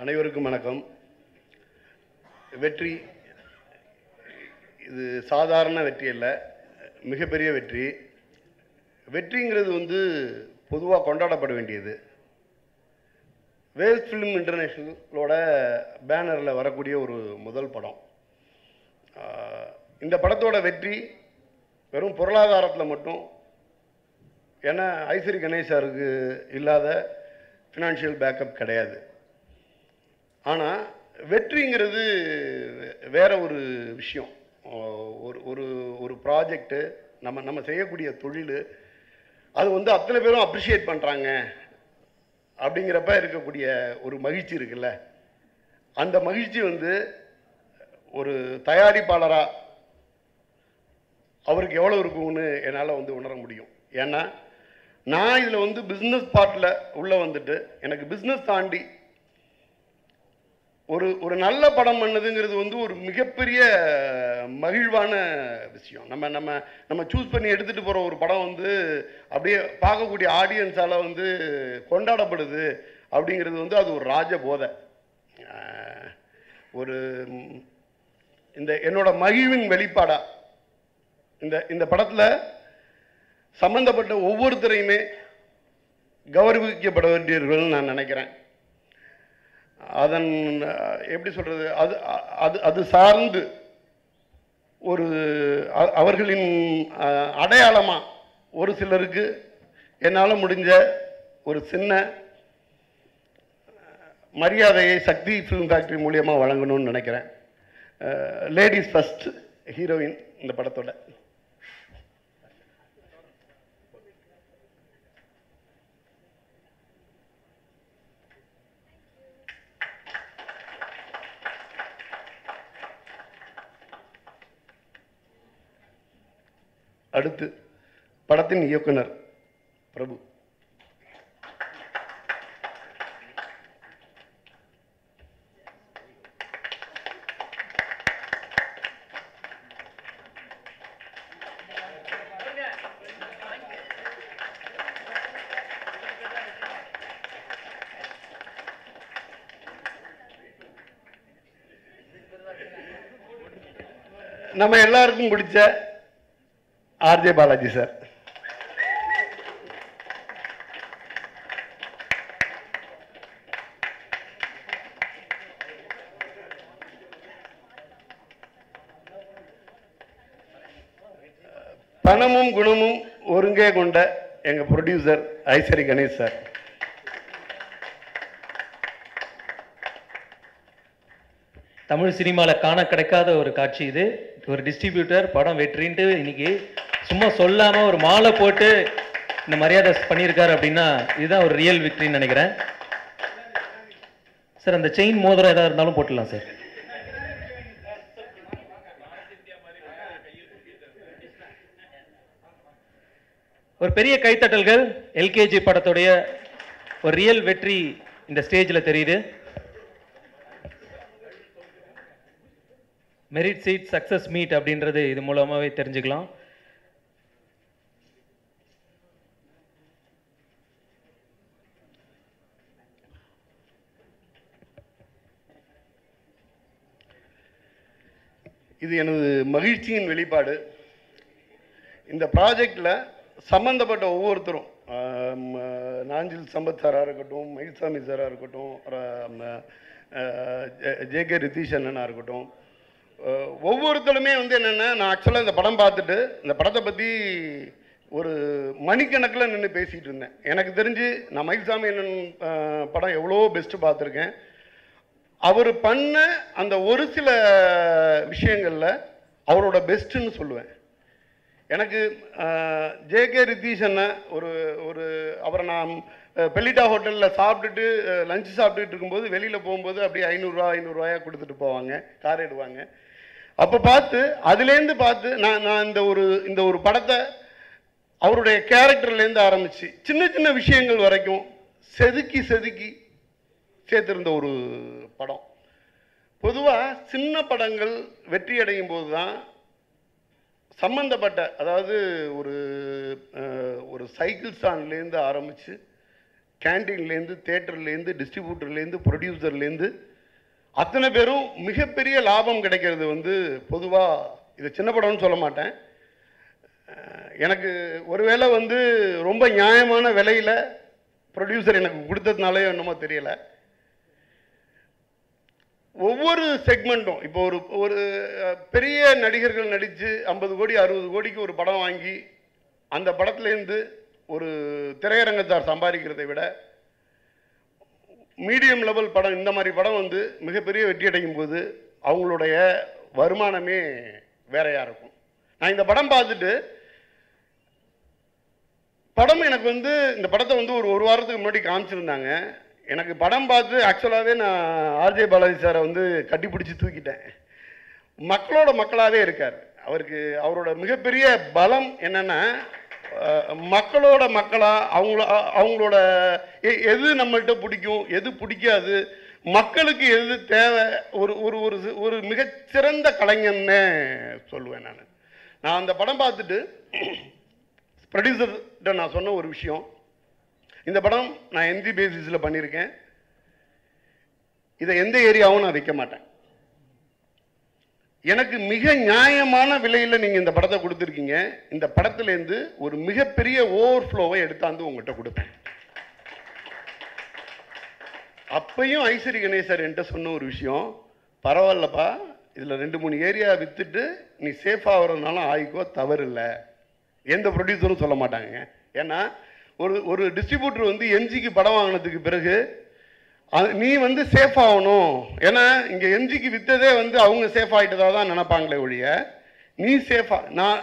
அனைவருக்கும் வணக்கம். வெற்றி இது சாதாரண வெற்றி அல்ல, மிகப்பெரிய வெற்றி. வெற்றிங்கிறது வந்து பொதுவாக கொண்டாடப்பட வேண்டியது. வேல்ஸ் ஃபிலிம் இன்டர்நேஷ்னலோட பேனரில் வரக்கூடிய ஒரு முதல் படம். இந்த படத்தோட வெற்றி வெறும் பொருளாதாரத்தில் மட்டும், ஏன்னா ஐஸ்வரி கணேசாருக்கு இல்லாத ஃபினான்ஷியல் பேக்கப் கிடையாது. ஆனால் வெற்றிங்கிறது வேற ஒரு விஷயம். ஒரு ஒரு ப்ராஜெக்டு, நம்ம செய்யக்கூடிய தொழில், அது வந்து அத்தனை பேரும் அப்ரிஷியேட் பண்ணுறாங்க அப்படிங்கிறப்ப இருக்கக்கூடிய ஒரு மகிழ்ச்சி இருக்குல்ல, அந்த மகிழ்ச்சி வந்து ஒரு தயாரிப்பாளராக அவருக்கு எவ்வளோ இருக்கும்னு என்னால் வந்து உணர முடியும். ஏன்னா நான் இதில் வந்து பிஸ்னஸ் பார்ட்டில் உள்ளே வந்துட்டு எனக்கு பிஸ்னஸ் தாண்டி ஒரு நல்ல படம் பண்ணதுங்கிறது வந்து ஒரு மிகப்பெரிய மகிழ்வான விஷயம். நம்ம சூஸ் பண்ணி எடுத்துகிட்டு போகிற ஒரு படம் வந்து அப்படியே பார்க்கக்கூடிய ஆடியன்ஸால் வந்து கொண்டாடப்படுது அப்படிங்கிறது வந்து அது ஒரு ராஜபோதை. ஒரு என்னோட மகிழ்வின் வெளிப்பாடா இந்த படத்தில் சம்பந்தப்பட்ட ஒவ்வொருத்தரையுமே கௌரவிக்கப்பட வேண்டியவர்கள் நான் நினைக்கிறேன். அதன் எப்படி சொல்கிறது, அது சார்ந்து ஒரு அவர்களின் அடையாளமாக ஒரு சிலருக்கு என்னால் முடிஞ்ச ஒரு சின்ன மரியாதையை சக்தி ஃபிலிம் ஃபேக்ட்ரி மூலியமாக வழங்கணும்னு நினைக்கிறேன். லேடிஸ் ஃபர்ஸ்ட் ஹீரோயின் இந்த படத்தோட. அடுத்து படத்தின் இயக்குனர் பிரபு. நம்ம எல்லாருக்கும் பிடிச்ச ஆர்ஜே பாலாஜி சார். பணமும் குணமும் ஒருங்கே கொண்ட எங்க ப்ரொடியூசர் ஐசரி கணேஷ் சார். தமிழ் சினிமாவில் காண கிடைக்காத ஒரு காட்சி இது. ஒரு டிஸ்ட்ரிபியூட்டர் படம் வெற்றின்ட்டு இன்னைக்கு சும்மா சொல்லாமல் ஒரு மாலை போட்டு இந்த மரியாதை பண்ணியிருக்காரு அப்படின்னா இதுதான் ஒரு ரியல் விக்ட்ரின்னு நினைக்கிறேன். சார் அந்த செயின் மோதிரம் ஏதாவது இருந்தாலும் போட்டுடலாம் சார். ஒரு பெரிய கைத்தட்டல்கள். எல்கேஜி படத்துடைய ஒரு ரியல் வெற்றி இந்த ஸ்டேஜில் தெரியுது. மெரிட் சீட் சக்சஸ் மீட் அப்படின்றது இது மூலமாகவே தெரிஞ்சுக்கலாம். இது எனது மகிழ்ச்சியின் வெளிப்பாடு. இந்த ப்ராஜெக்டில் சம்பந்தப்பட்ட ஒவ்வொருத்தரும் நாஞ்சில் சம்பத் சாராக இருக்கட்டும், மயில்சாமி சாராக இருக்கட்டும், ஜேகே ரிதீஷ் அண்ணனாக இருக்கட்டும், ஒவ்வொருத்தருமே வந்து என்னென்னா, நான் ஆக்சுவலாக இந்த படம் பார்த்துட்டு இந்த படத்தை பற்றி ஒரு மணிக்கணக்கில் நின்று பேசிகிட்டு இருந்தேன். எனக்கு தெரிஞ்சு நான் மயில்சாமி அண்ணன் படம் எவ்வளோ பெஸ்ட்டு பார்த்துருக்கேன். அவர் பண்ண அந்த ஒரு சில விஷயங்களில் அவரோட பெஸ்ட்டுன்னு சொல்லுவேன். எனக்கு ஜேகே ரிதீஷ் அண்ணன் ஒரு அவரை நான் பெல்லிட்டா ஹோட்டலில் சாப்பிட்டுட்டு லஞ்சு சாப்பிட்டுட்டு இருக்கும்போது வெளியில் போகும்போது அப்படியே 500 கொடுத்துட்டு போவாங்க, கார் எடுவாங்க. அப்போ பார்த்து அதுலேருந்து பார்த்து நான் இந்த ஒரு படத்தை அவருடைய கேரக்டர்லேருந்து ஆரம்பித்து சின்ன சின்ன விஷயங்கள் வரைக்கும் செதுக்கி சேர்த்திருந்த ஒரு படம். பொதுவாக சின்ன படங்கள் வெற்றி அடையும் போது தான் சம்பந்தப்பட்ட, அதாவது ஒரு சைக்கிள் ஸ்டாண்ட்லேருந்து ஆரம்பித்து கேன்டீன்லேருந்து, தேட்டர்லேருந்து, டிஸ்ட்ரிபியூட்டர்லேருந்து, ப்ரொடியூசர்லேருந்து அத்தனை பேரும் மிகப்பெரிய லாபம் கிடைக்கிறது வந்து பொதுவாக இது சின்ன படம்னு சொல்ல மாட்டேன். எனக்கு ஒருவேளை வந்து ரொம்ப நியாயமான விலையில் ப்ரொடியூசர் எனக்கு கொடுத்ததுனாலே என்னமோ தெரியலை. ஒவ்வொரு செக்மெண்ட்டும் இப்போ ஒரு பெரிய நடிகர்கள் நடித்து 50 கோடி 60 கோடிக்கு ஒரு படம் வாங்கி அந்த படத்துலேருந்து ஒரு திரையரங்கத்தார் சம்பாதிக்கிறதை விட மீடியம் லெவல் படம், இந்த மாதிரி படம் வந்து மிகப்பெரிய வெற்றி அடையும் போது அவங்களுடைய வருமானமே வேறையாக இருக்கும். நான் இந்த படம் பார்த்துட்டு படம் எனக்கு வந்து இந்த படத்தை வந்து ஒரு வாரத்துக்கு முன்னாடி காமிச்சிருந்தாங்க. எனக்கு படம் பார்த்து ஆக்சுவலாகவே நான் ஆர்ஜே பாலாஜி சாரை வந்து கட்டிப்பிடிச்சி தூக்கிட்டேன். மக்களோட மக்களாகவே இருக்கார். அவருக்கு அவரோட மிகப்பெரிய பலம் என்னென்னா மக்களோட மக்களாக அவங்களோட எது நம்மள்கிட்ட பிடிக்கும் எது பிடிக்காது மக்களுக்கு எது தேவை ஒரு ஒரு ஒரு ஒரு மிகச்சிறந்த கலைஞன்னு சொல்லுவேன். நான் அந்த படம் பார்த்துட்டு ப்ரொடியூசர்கிட்ட நான் சொன்ன ஒரு விஷயம், இந்த படம் நான் என்ஜி பேசிஸில் பண்ணியிருக்கேன், இதை எந்த ஏரியாவும் நான் வைக்க மாட்டேன், எனக்கு மிக நியாயமான விலையில் நீங்கள் இந்த படத்தை கொடுத்துருக்கீங்க, இந்த படத்துலேருந்து ஒரு மிகப்பெரிய ஓவர்ஃப்ளோவை எடுத்தாந்து உங்கள்கிட்ட கொடுப்பேன். அப்பையும் ஐஸ்வரி கணேசர் என்கிட்ட சொன்ன ஒரு விஷயம், பரவாயில்லப்பா இதில் 2-3 ஏரியா விற்றுட்டு நீ சேஃபாக வரதுனாலும் ஆயிக்கோ, தவறு இல்லை. எந்த ப்ரொடியூசரும் சொல்ல மாட்டாங்க. ஏன்னா ஒரு டிஸ்ட்ரிபியூட்டர் வந்து எம்ஜிக்கு படம் வாங்கினதுக்கு பிறகு நீ வந்து சேஃப் ஆகணும், ஏன்னா இங்கே எம்ஜிக்கு விற்றதே வந்து அவங்க சேஃப் ஆகிட்டதாக தான் நினைப்பாங்களே ஒழிய நீ சேஃபாக, நான்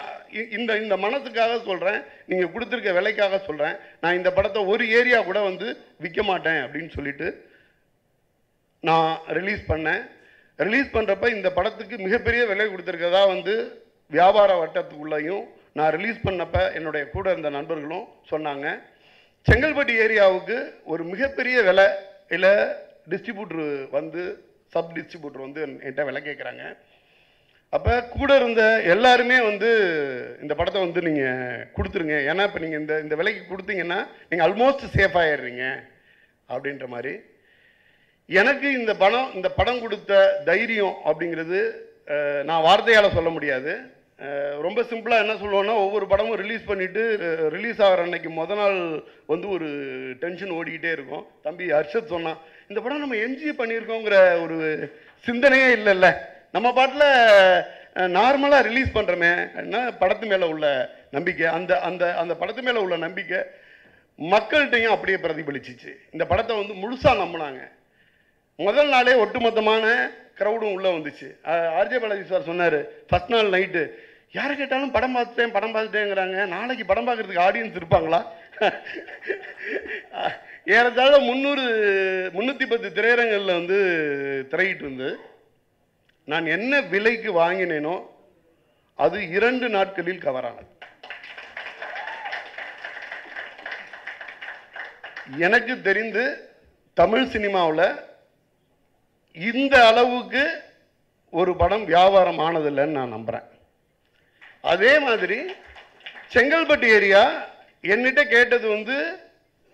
இந்த மனசுக்காக சொல்கிறேன், நீங்கள் கொடுத்துருக்க விலைக்காக சொல்கிறேன், நான் இந்த படத்தை ஒரு ஏரியா கூட வந்து விற்க மாட்டேன் அப்படின்னு சொல்லிட்டு நான் ரிலீஸ் பண்ணேன். ரிலீஸ் பண்ணுறப்ப இந்த படத்துக்கு மிகப்பெரிய விலை கொடுத்துருக்கதா வந்து வியாபார வட்டத்துக்குள்ளேயும் நான் ரிலீஸ் பண்ணப்போ என்னுடைய கூட இருந்த நண்பர்களும் சொன்னாங்க. செங்கல்பட்டு ஏரியாவுக்கு ஒரு மிகப்பெரிய விலை இல்லை, டிஸ்ட்ரிபியூட்ரு வந்து சப் டிஸ்ட்ரிபியூட்டர் வந்து என்கிட்ட விலை கேட்குறாங்க. அப்போ கூட இருந்த எல்லாருமே வந்து இந்த படத்தை வந்து நீங்கள் கொடுத்துருங்க, ஏன்னா இப்போ நீங்கள் இந்த விலைக்கு கொடுத்தீங்கன்னா நீங்கள் ஆல்மோஸ்ட் சேஃப் ஆகிடுறீங்க அப்படின்ற மாதிரி. எனக்கு இந்த படம் கொடுத்த தைரியம் அப்படிங்கிறது நான் வார்த்தையால் சொல்ல முடியாது. ரொம்ப சிம்பிளாக என்ன சொல்லுவோன்னா, ஒவ்வொரு படமும் ரிலீஸ் பண்ணிவிட்டு ரிலீஸ் ஆகிற அன்னைக்கு மொதல் நாள் வந்து ஒரு டென்ஷன் ஓடிக்கிட்டே இருக்கும். தம்பி ஹர்ஷத் சொன்னான், இந்த படம் நம்ம எம்ஜி பண்ணியிருக்கோங்கிற ஒரு சிந்தனையே இல்லைல்ல, நம்ம பாட்டில் நார்மலாக ரிலீஸ் பண்ணுறோமே, என்ன படத்து மேலே உள்ள நம்பிக்கை, அந்த அந்த அந்த படத்து மேலே உள்ள நம்பிக்கை மக்கள்கிட்டையும் அப்படியே பிரதிபலிச்சிச்சு. இந்த படத்தை வந்து முழுசாக நம்பினாங்க. முதல் நாளே ஒட்டுமொத்தமான க்ரௌடும் உள்ளே வந்துச்சு. ஆர்ஜே பாலாஜி சார் சொன்னார், ஃபஸ்ட் நாள் நைட்டு யாரை கேட்டாலும் படம் பார்த்துட்டேங்கிறாங்க, நாளைக்கு படம் பார்க்குறதுக்கு ஆடியன்ஸ் இருப்பாங்களா? ஏறத்தாழ 310 திரையரங்களில் வந்து திரையிட்டு வந்து நான் என்ன விலைக்கு வாங்கினேனோ அது 2 நாட்களில் கவரானது. எனக்கு தெரிந்து தமிழ் சினிமாவில் இந்த அளவுக்கு ஒரு படம் வியாபாரம் ஆனதில்லைன்னு நான் நம்புகிறேன். அதே மாதிரி செங்கல்பட்டு ஏரியா என்னிட்ட கேட்டது வந்து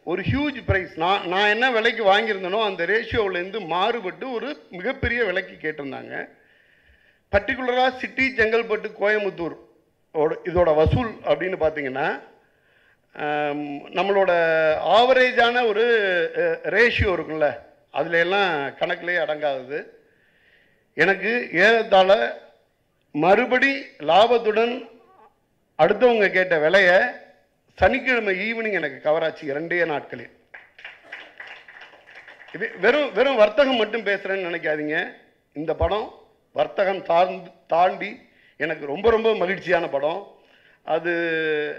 ஒரு ஹியூஜ் ப்ரைஸ். நான் என்ன விலைக்கு வாங்கியிருந்தேனோ அந்த ரேஷியோவிலேருந்து மாறுபட்டு ஒரு மிகப்பெரிய விலைக்கு கேட்டிருந்தாங்க. பர்டிகுலராக சிட்டி, செங்கல்பட்டு, கோயம்புத்தூர் இதோட வசூல் அப்படின்னு பார்த்தீங்கன்னா நம்மளோட ஆவரேஜான ஒரு ரேஷியோ இருக்குல்ல, அதில் எல்லாம் கணக்கிலே அடங்காதது. எனக்கு ஏறத்தாழ மறுபடி லாபத்துடன் அடுத்தவங்க கேட்ட விலையை சனிக்கிழமை ஈவினிங் எனக்கு கவராச்சு 2 நாட்களில். இது வெறும் வர்த்தகம் மட்டும் பேசுகிறேன்னு நினைக்காதீங்க. இந்த படம் வர்த்தகம் தாண்டி எனக்கு ரொம்ப ரொம்ப மகிழ்ச்சியான படம். அது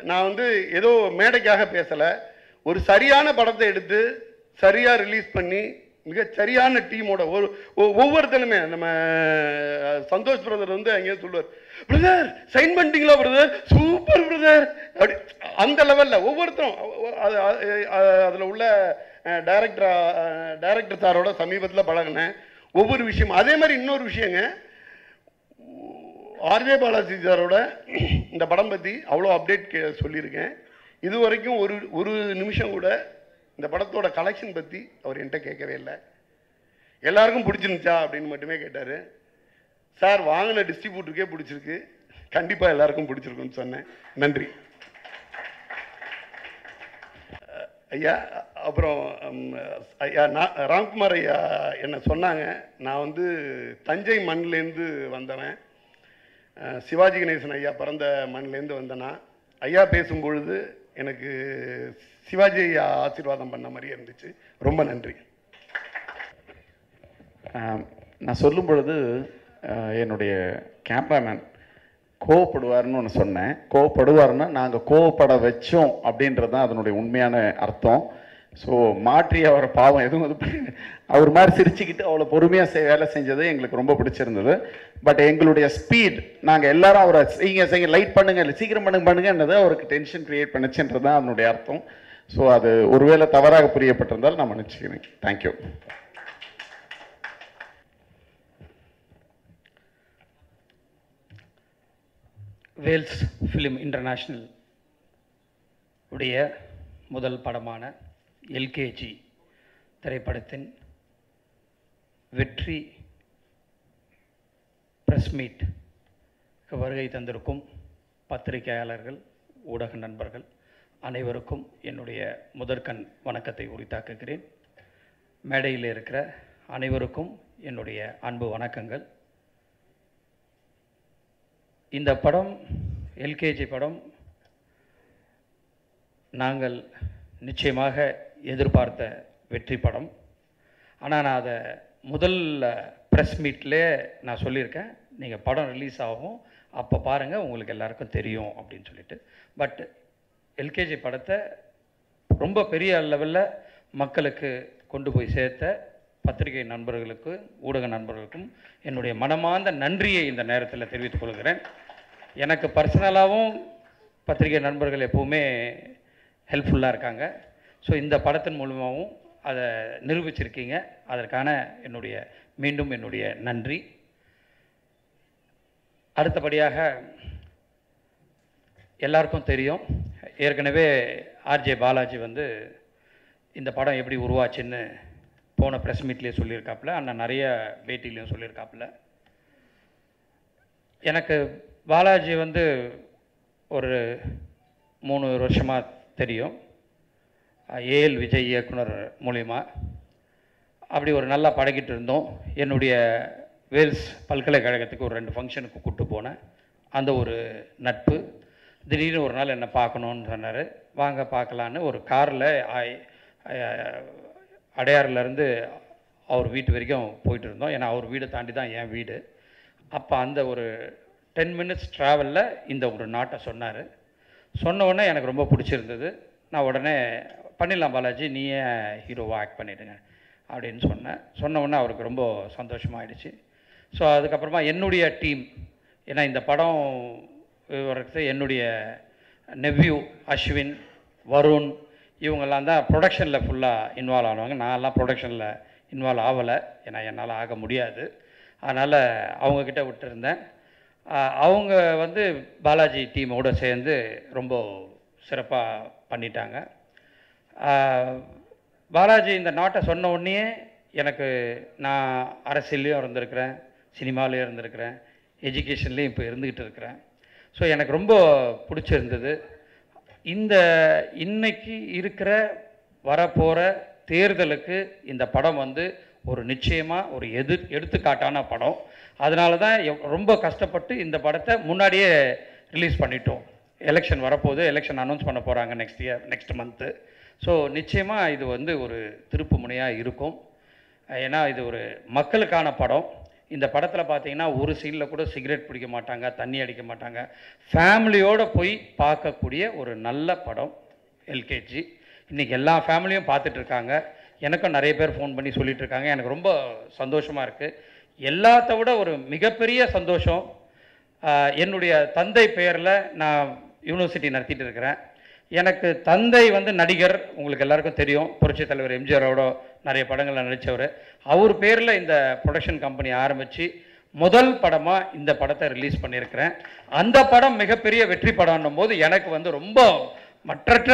நான் வந்து ஏதோ மேடைக்காக பேசலை, ஒரு சரியான படத்தை எடுத்து சரியாக ரிலீஸ் பண்ணி மிக சரியான டீமோட ஒவ்வொருத்தனுமே, நம்ம சந்தோஷ் பிரதர் வந்து அங்கேயே சொல்லுவார், பிரதர் சைன் பண்ணிட்டீங்களா பிரதர், சூப்பர் பிரதர், அப்படி அந்த லெவலில் ஒவ்வொருத்தரும் அதில் உள்ள டைரக்டர் சாரோட சமீபத்தில் பழகினேன் ஒவ்வொரு விஷயம். அதே மாதிரி இன்னொரு விஷயங்க, ஆர்ஜே பாலாஜி சாரோட இந்த படம் பற்றி அவ்வளோ அப்டேட் சொல்லியிருக்கேன். இது வரைக்கும் ஒரு நிமிஷம் கூட இந்த படத்தோட கலெக்ஷன் பற்றி அவர் என்கிட்ட கேட்கவே இல்லை. எல்லாருக்கும் பிடிச்சிருந்துச்சா அப்படின்னு மட்டுமே கேட்டார். சார் வாங்கின டிஸ்ட்ரிபியூட்டருக்கே பிடிச்சிருக்கு, கண்டிப்பாக எல்லாருக்கும் பிடிச்சிருக்குன்னு சொன்னேன். நன்றி ஐயா. அப்புறம் ஐயா ராம்குமார் ஐயா என்ன சொன்னாங்க, நான் வந்து தஞ்சை மண்ணிலேருந்து வந்தவன், சிவாஜி கணேசன் ஐயா பிறந்த மண்ணிலேருந்து வந்தேன்னா, ஐயா பேசும்பொழுது எனக்கு சிவாஜி ஐயா ஆசீர்வாதம் பண்ண மாதிரியே இருந்துச்சு. ரொம்ப நன்றி. நான் சொல்லும் பொழுது என்னுடைய கேமராமேன் கோவப்படுவார்னு ஒன்று சொன்னேன். கோவப்படுவார்னா நாங்கள் கோவப்பட வச்சோம் அப்படின்றது தான் அதனுடைய உண்மையான அர்த்தம். ஸோ மாற்றி அவரை பாவம் எதுவும் இது அவர் மாதிரி சிரிச்சுக்கிட்டு அவ்வளோ பொறுமையாக வேலை செஞ்சது எங்களுக்கு ரொம்ப பிடிச்சிருந்தது. பட் எங்களுடைய ஸ்பீட், நாங்கள் எல்லாரும் அவரை செய்யுங்க லைட் பண்ணுங்க இல்லை சீக்கிரம் பண்ணுங்கன்னது அவருக்கு டென்ஷன் கிரியேட் பண்ணுச்சுன்றது தான் அதனுடைய அர்த்தம். ஸோ அது ஒருவேளை தவறாக புரியப்பட்டிருந்தால் நான் மன்னிச்சுக்கிறேன். தேங்க்யூ. வேல்ஸ் ஃபிலிம் இன்டர்நேஷ்னல் உடைய முதல் படமான எல்கேஜி திரைப்படத்தின் வெற்றி பிரஸ் மீட் வருகை தந்திருக்கும் பத்திரிகையாளர்கள், ஊடக நண்பர்கள் அனைவருக்கும் என்னுடைய முதற்கண் வணக்கத்தை உரித்தாக்குகிறேன். மேடையில் இருக்கிற அனைவருக்கும் என்னுடைய அன்பு வணக்கங்கள். இந்த படம் எல்கேஜி படம் நாங்கள் நிச்சயமாக எதிர்பார்த்த வெற்றி படம். ஆனால் நான் அதை முதல் ப்ரெஸ் மீட்லேயே நான் சொல்லியிருக்கேன், நீங்கள் படம் ரிலீஸ் ஆகும் அப்போ பாருங்கள் உங்களுக்கு எல்லாருக்கும் தெரியும் அப்படின்னு சொல்லிட்டு. பட் எல்கேஜி படத்தை ரொம்ப பெரிய லெவலில் மக்களுக்கு கொண்டு போய் சேர்த்த பத்திரிகை நண்பர்களுக்கு, ஊடக நண்பர்களுக்கும் என்னுடைய மனமார்ந்த நன்றியை இந்த நேரத்தில் தெரிவித்துக் கொள்கிறேன். எனக்கு பர்சனலாகவும் பத்திரிகை நண்பர்கள் எப்போவுமே ஹெல்ப்ஃபுல்லாக இருக்காங்க. ஸோ இந்த படத்தின் மூலமாகவும் அதை நிரூபிச்சிருக்கீங்க. அதற்கான மீண்டும் என்னுடைய நன்றி. அடுத்தபடியாக எல்லாருக்கும் தெரியும், ஏற்கனவே ஆர்ஜே பாலாஜி வந்து இந்த படம் எப்படி உருவாச்சுன்னு போன ப்ரெஸ் மீட்லேயே சொல்லியிருக்காப்புல, அண்ணன் நிறைய பேட்டிலையும் சொல்லியிருக்காப்புல. எனக்கு பாலாஜி வந்து ஒரு 3 வருஷமாக தெரியும், ஏஎல் விஜய் இயக்குனர் மூலிமா. அப்படி ஒரு நல்லா பழகிட்டு இருந்தோம். என்னுடைய வேல்ஸ் பல்கலைக்கழகத்துக்கு ஒரு 2 ஃபங்க்ஷனுக்கு கூப்பிட்டு போனேன். அந்த ஒரு நட்பு. திடீர்னு ஒரு நாள் என்னை பார்க்கணுன்னு சொன்னார். வாங்க பார்க்கலான்னு ஒரு காரில் அடையாறுலேருந்து அவர் வீட்டு வரைக்கும் போயிட்டு இருந்தோம். ஏன்னா அவர் வீடை தாண்டி தான் என் வீடு. அப்போ அந்த ஒரு 10 மினிட்ஸ் ட்ராவலில் இந்த ஒரு நாட்டை சொன்னார். சொன்ன உடனே எனக்கு ரொம்ப பிடிச்சிருந்தது. நான் உடனே பண்ணிடலாம் பாலாஜி, நீயே ஹீரோவாக ஆக்ட் பண்ணிவிடுங்க அப்படின்னு சொன்ன உடனே அவருக்கு ரொம்ப சந்தோஷமாகிடுச்சு. ஸோ அதுக்கப்புறமா என்னுடைய டீம், ஏன்னா இந்த படம் வரது என்னுடைய நெவ்யூ அஸ்வின், வருண், இவங்கெல்லாம் தான் ப்ரொடக்ஷனில் ஃபுல்லாக இன்வால்வ் ஆனவங்க. நான்லாம் ப்ரொடக்ஷனில் இன்வால்வ் ஆகலை, ஏன்னா என்னால் ஆக முடியாது. அதனால் அவங்கக்கிட்ட விட்டுருந்தேன். அவங்க வந்து பாலாஜி டீமோடு சேர்ந்து ரொம்ப சிறப்பாக பண்ணிட்டாங்க. பாலாஜி இந்த நாட்டை சொன்ன உடனே எனக்கு, நான் அரசியல்லையும் இருந்திருக்கிறேன், சினிமாலேயும் இருந்திருக்கிறேன், எஜுகேஷன்லேயும் இப்போ இருந்துக்கிட்டு இருக்கிறேன். ஸோ எனக்கு ரொம்ப பிடிச்சிருந்தது. இன்னைக்கு இருக்கிற வரப்போகிற தேர்தலுக்கு இந்த படம் வந்து ஒரு நிச்சயமாக ஒரு எடுத்துக்காட்டான படம். அதனால தான் ரொம்ப கஷ்டப்பட்டு இந்த படத்தை முன்னாடியே ரிலீஸ் பண்ணிட்டோம். எலெக்ஷன் வரப்போகுது, எலெக்ஷன் அனௌன்ஸ் பண்ண போகிறாங்க நெக்ஸ்ட் மந்த்து. ஸோ நிச்சயமாக இது வந்து ஒரு திருப்பு முனையாக இருக்கும். ஏன்னா இது ஒரு மக்களுக்கான படம். இந்த படத்தில் பார்த்தீங்கன்னா ஒரு சீனில் கூட சிகரெட் பிடிக்க மாட்டாங்க, தண்ணி அடிக்க மாட்டாங்க. ஃபேமிலியோடு போய் பார்க்கக்கூடிய ஒரு நல்ல படம் எல்கேஜி. இன்றைக்கி எல்லா ஃபேமிலியும் பார்த்துட்ருக்காங்க. எனக்கும் நிறைய பேர் ஃபோன் பண்ணி சொல்லிகிட்டு இருக்காங்க. எனக்கு ரொம்ப சந்தோஷமாக இருக்குது. எல்லாத்த விட ஒரு மிகப்பெரிய சந்தோஷம், என்னுடைய தந்தை பெயரில் நான் யூனிவர்சிட்டி நடத்திட்டு இருக்கிறேன். எனக்கு தந்தை வந்து நடிகர், உங்களுக்கு எல்லாருக்கும் தெரியும், புரட்சித் தலைவர் எம்ஜிஆரோட நிறைய படங்களில் நடித்தவர். அவர் பேரில் இந்த ப்ரொடக்ஷன் கம்பெனி ஆரம்பித்து முதல் படமாக இந்த படத்தை ரிலீஸ் பண்ணியிருக்கிறேன். அந்த படம் மிகப்பெரிய வெற்றி படம்னும் போது எனக்கு வந்து ரொம்ப மற்றற்ற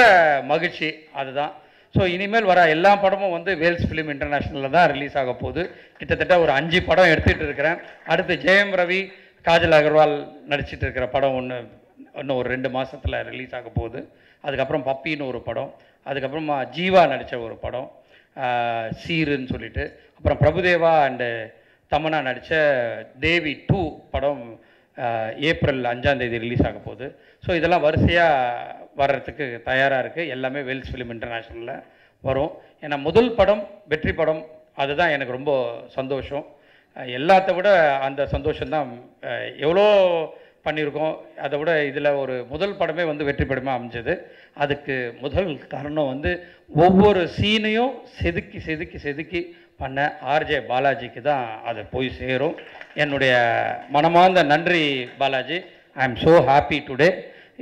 மகிழ்ச்சி. அதுதான். ஸோ இனிமேல் வர எல்லா படமும் வந்து வேல்ஸ் ஃபிலிம் இன்டர்நேஷ்னலில் தான் ரிலீஸ் ஆக போகுது. கிட்டத்தட்ட ஒரு 5 படம் எடுத்துகிட்டு இருக்கிறேன். அடுத்து ஜெயம் ரவி, காஜல் அகர்வால் நடிச்சிட்டு இருக்கிற படம் இன்னும் ஒரு 2 மாதத்தில் ரிலீஸ் ஆக போகுது. அதுக்கப்புறம் பப்பின்னு ஒரு படம், அதுக்கப்புறமா ஜீவா நடித்த ஒரு படம் சீருன்னு சொல்லிட்டு, அப்புறம் பிரபுதேவா அண்டு தமன்னா நடித்த தேவி 2 படம் ஏப்ரல் 5ஆம் தேதி ரிலீஸ் ஆக போகுது. ஸோ இதெல்லாம் வரிசையாக வர்றதுக்கு தயாராக இருக்குது. எல்லாமே வேல்ஸ் ஃபிலிம் இன்டர்நேஷ்னலில் வரும். ஏன்னா முதல் படம் வெற்றி படம், அதுதான் எனக்கு ரொம்ப சந்தோஷம். எல்லாத்த விட அந்த சந்தோஷம்தான். எவ்வளோ பண்ணியிருக்கோம். அதை விட இதில் ஒரு முதல் படமே வந்து வெற்றி படமாக அமைஞ்சது. அதுக்கு முதல் காரணம் வந்து ஒவ்வொரு சீனையும் செதுக்கி செதுக்கி செதுக்கி பண்ண ஆர்ஜே பாலாஜிக்கு தான் அது போய் சேரும். என்னுடைய மனமார்ந்த நன்றி Balaji. I am so happy today.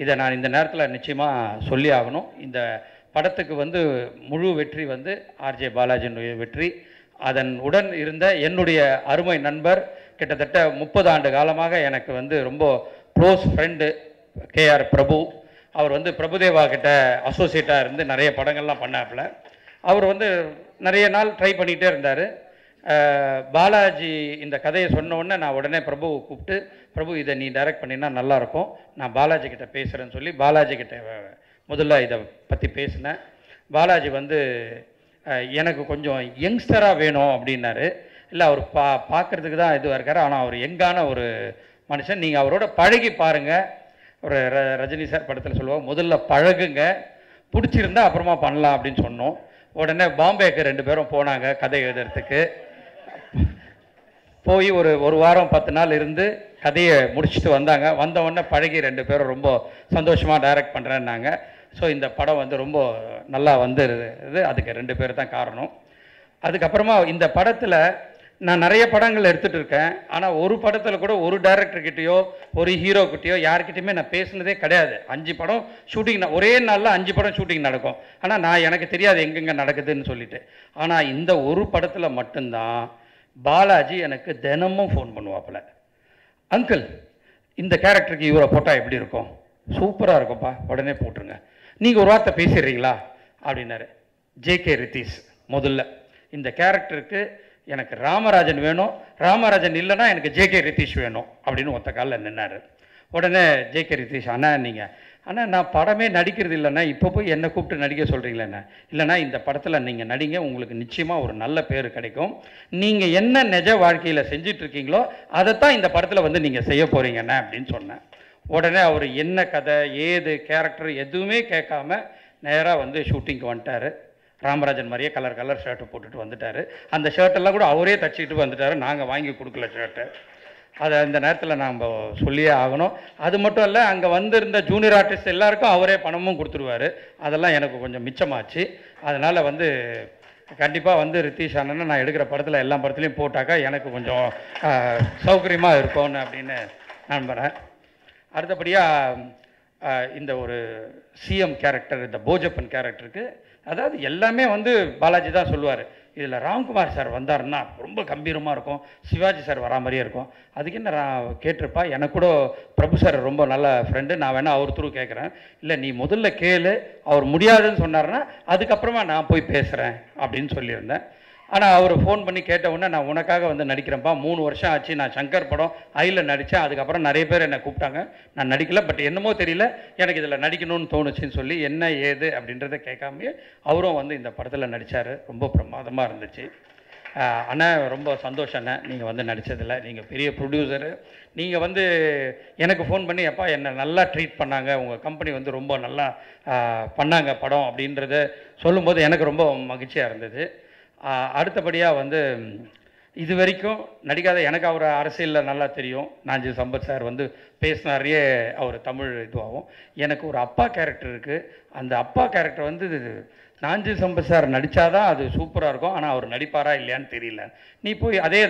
இதை நான் இந்த நேரத்தில் நிச்சயமாக சொல்லி ஆகணும். இந்த படத்துக்கு வந்து முழு வெற்றி வந்து ஆர்ஜே பாலாஜியினுடைய வெற்றி. அதன் உடன் இருந்த என்னுடைய அருமை நண்பர், கிட்டத்தட்ட 30 ஆண்டு காலமாக எனக்கு வந்து ரொம்ப க்ளோஸ் ஃப்ரெண்டு கேஆர் பிரபு. அவர் வந்து பிரபுதேவா கிட்ட அசோசியேட்டாக இருந்து நிறைய படங்கள்லாம் பண்ணாப்புல. அவர் வந்து நிறைய நாள் ட்ரை பண்ணிகிட்டே இருந்தார். பாலாஜி இந்த கதையை சொன்ன உடனே நான் உடனே பிரபுவை கூப்பிட்டு, பிரபு இதை நீ டைரக்ட் பண்ணினா நல்லாயிருக்கும், நான் பாலாஜி கிட்ட பேசுகிறேன்னு சொல்லி பாலாஜி கிட்ட முதல்ல இதை பற்றி பேசினேன். பாலாஜி வந்து எனக்கு கொஞ்சம் யங்ஸ்டராக வேணும் அப்படின்னாரு. இல்லை அவர் பார்க்குறதுக்கு தான் இதுவாக இருக்கார், ஆனால் அவர் யங்கான ஒரு மனுஷன், நீங்கள் அவரோட பழகி பாருங்கள். ஒரு ரஜினி சார் படத்தில் சொல்லுவாங்க, முதல்ல பழகுங்க, பிடிச்சிருந்தா அப்புறமா பண்ணலாம் அப்படின்னு சொன்னோம். உடனே பாம்பேக்கு 2 பேரும் போனாங்க கதை எழுதுறதுக்கு. போய் ஒரு வாரம் 10 நாள் இருந்து கதையை முடிச்சுட்டு வந்தாங்க. வந்த உடனே பழகி 2 பேரும் ரொம்ப சந்தோஷமாக டைரக்ட் பண்ணுறேன்னாங்க. ஸோ இந்த படம் வந்து ரொம்ப நல்லா வந்துருது. அதுக்கு 2 பேர் தான் காரணம். அதுக்கப்புறமா இந்த படத்தில் நான் நிறைய படங்கள் எடுத்துகிட்டு இருக்கேன். ஆனால் ஒரு படத்தில் கூட ஒரு டைரக்டர்கிட்டையோ ஒரு ஹீரோக்கிட்டையோ யார்கிட்டையுமே நான் பேசுனதே கிடையாது. 5 படம் ஷூட்டிங், ஒரே நாளில் 5 படம் ஷூட்டிங் நடக்கும். ஆனால் எனக்கு தெரியாது எங்கெங்கே நடக்குதுன்னு சொல்லிட்டு. ஆனால் இந்த ஒரு படத்தில் மட்டும்தான் பாலாஜி எனக்கு தினமும் ஃபோன் பண்ணுவாப்புல, அங்கிள் இந்த கேரக்டருக்கு இவரை போட்டால் எப்படி இருக்கும், சூப்பராக இருக்கும்ப்பா, உடனே போட்டுருங்க, நீங்கள் ஒரு வார்த்தை பேசிடுறீங்களா அப்படின்னாரு. ஜேகே ரித்தீஷ் முதல்ல இந்த கேரக்டருக்கு எனக்கு ராமராஜன் வேணும், ராமராஜன் இல்லைன்னா எனக்கு ஜேகே ரித்தீஷ் வேணும் அப்படின்னு ஒத்த காலில் நின்னார். உடனே ஜேகே ரித்தீஷ், அண்ணா நான் படமே நடிக்கிறது இல்லைண்ணா, இப்போ போய் என்னை கூப்பிட்டு நடிக்க சொல்கிறீங்களேண்ணா. இல்லைண்ணா இந்த படத்தில் நீங்கள் நடிங்க, உங்களுக்கு நிச்சயமாக ஒரு நல்ல பேர் கிடைக்கும், நீங்கள் என்ன நிஜ வாழ்க்கையில் செஞ்சிட்ருக்கீங்களோ அதைத்தான் இந்த படத்தில் வந்து நீங்கள் செய்ய போகிறீங்கண்ணா அப்படின்னு சொன்னேன். உடனே அவர் என்ன கதை ஏது கேரக்டர் எதுவுமே கேட்காம நேராக வந்து ஷூட்டிங்க்கு வந்துட்டார். ராமராஜன் மாதிரியே கலர் ஷர்ட்டு போட்டுட்டு வந்துட்டார். அந்த ஷர்ட்டெல்லாம் கூட அவரே தச்சுக்கிட்டு வந்துட்டார், நாங்கள் வாங்கி கொடுக்கல ஷர்ட்டு. அதை அந்த நேரத்தில் நாம் சொல்லியே ஆகணும். அது மட்டும் இல்லை, அங்கே வந்திருந்த ஜூனியர் ஆர்டிஸ்ட் எல்லாருக்கும் அவரே பணமும் கொடுத்துருவார். அதெல்லாம் எனக்கு கொஞ்சம் மிச்சமாச்சு. அதனால் வந்து கண்டிப்பாக வந்து ரித்தீஷ் அண்ணனை நான் எடுக்கிற படத்தில் எல்லா படத்துலையும் போட்டாக்கா எனக்கு கொஞ்சம் சௌகரியமாக இருக்கும்னு அப்படின்னு நம்புகிறேன். அடுத்தபடியாக இந்த ஒரு சிஎம் கேரக்டர், இந்த போஜப்பன் கேரக்டருக்கு அதாவது எல்லாமே வந்து பாலாஜி தான் சொல்லுவார். இதில் ராம்குமார் சார் வந்தாருன்னா ரொம்ப கம்பீரமாக இருக்கும், சிவாஜி சார் வரா மாதிரியே இருக்கும். அதுக்கு என்ன கேட்டிருப்பா, எனக்கு கூட பிரபு சார் ரொம்ப நல்ல ஃப்ரெண்டு, நான் வேணால் அவர் த்ரூ கேட்குறேன். இல்லை நீ முதல்ல கேளு, அவர் முடியாதுன்னு சொன்னார்னா அதுக்கப்புறமா நான் போய் பேசுகிறேன் அப்படின்னு சொல்லியிருந்தேன். ஆனால் அவர் ஃபோன் பண்ணி கேட்ட உடனே நான் உனக்காக வந்து நடிக்கிறேன்ப்பா, 3 வருஷம் ஆச்சு, நான் சங்கர் படம் ஐயில் நடித்தேன், அதுக்கப்புறம் நிறைய பேர் என்னை கூப்பிட்டாங்க, நான் நடிக்கல, பட் என்னமோ தெரியல எனக்கு இதில் நடிக்கணும்னு தோணுச்சுன்னு சொல்லி என்ன ஏது அப்படின்றத கேட்காமே அவரும் வந்து இந்த படத்தில் நடித்தார். ரொம்ப பிரமாதமாக இருந்துச்சு. அண்ணா ரொம்ப சந்தோஷம் அண்ணா, நீங்கள் வந்து நடித்ததில்ல, நீங்கள் பெரிய ப்ரொடியூசரு, நீங்கள் வந்து எனக்கு ஃபோன் பண்ணி அப்பா என்னை நல்லா ட்ரீட் பண்ணாங்க, உங்கள் கம்பெனி வந்து ரொம்ப நல்லா பண்ணாங்க படம் அப்படின்றத சொல்லும்போது எனக்கு ரொம்ப மகிழ்ச்சியாக இருந்தது. அடுத்தபடியாக வந்து இது வரைக்கும் நடிக்காத எனக்கு அவர் அரசியலில் நல்லா தெரியும். நாஞ்சில் சம்பத் சார் வந்து பேசினாரையே அவர் தமிழ் இதுவாகும். எனக்கு ஒரு அப்பா கேரக்டர் இருக்குது. அந்த அப்பா கேரக்டர் வந்து நாஞ்சில் சம்பத் சார் நடித்தாதான் அது சூப்பராக இருக்கும். ஆனால் அவர் நடிப்பாரா இல்லையான்னு தெரியல. நீ போய் அதே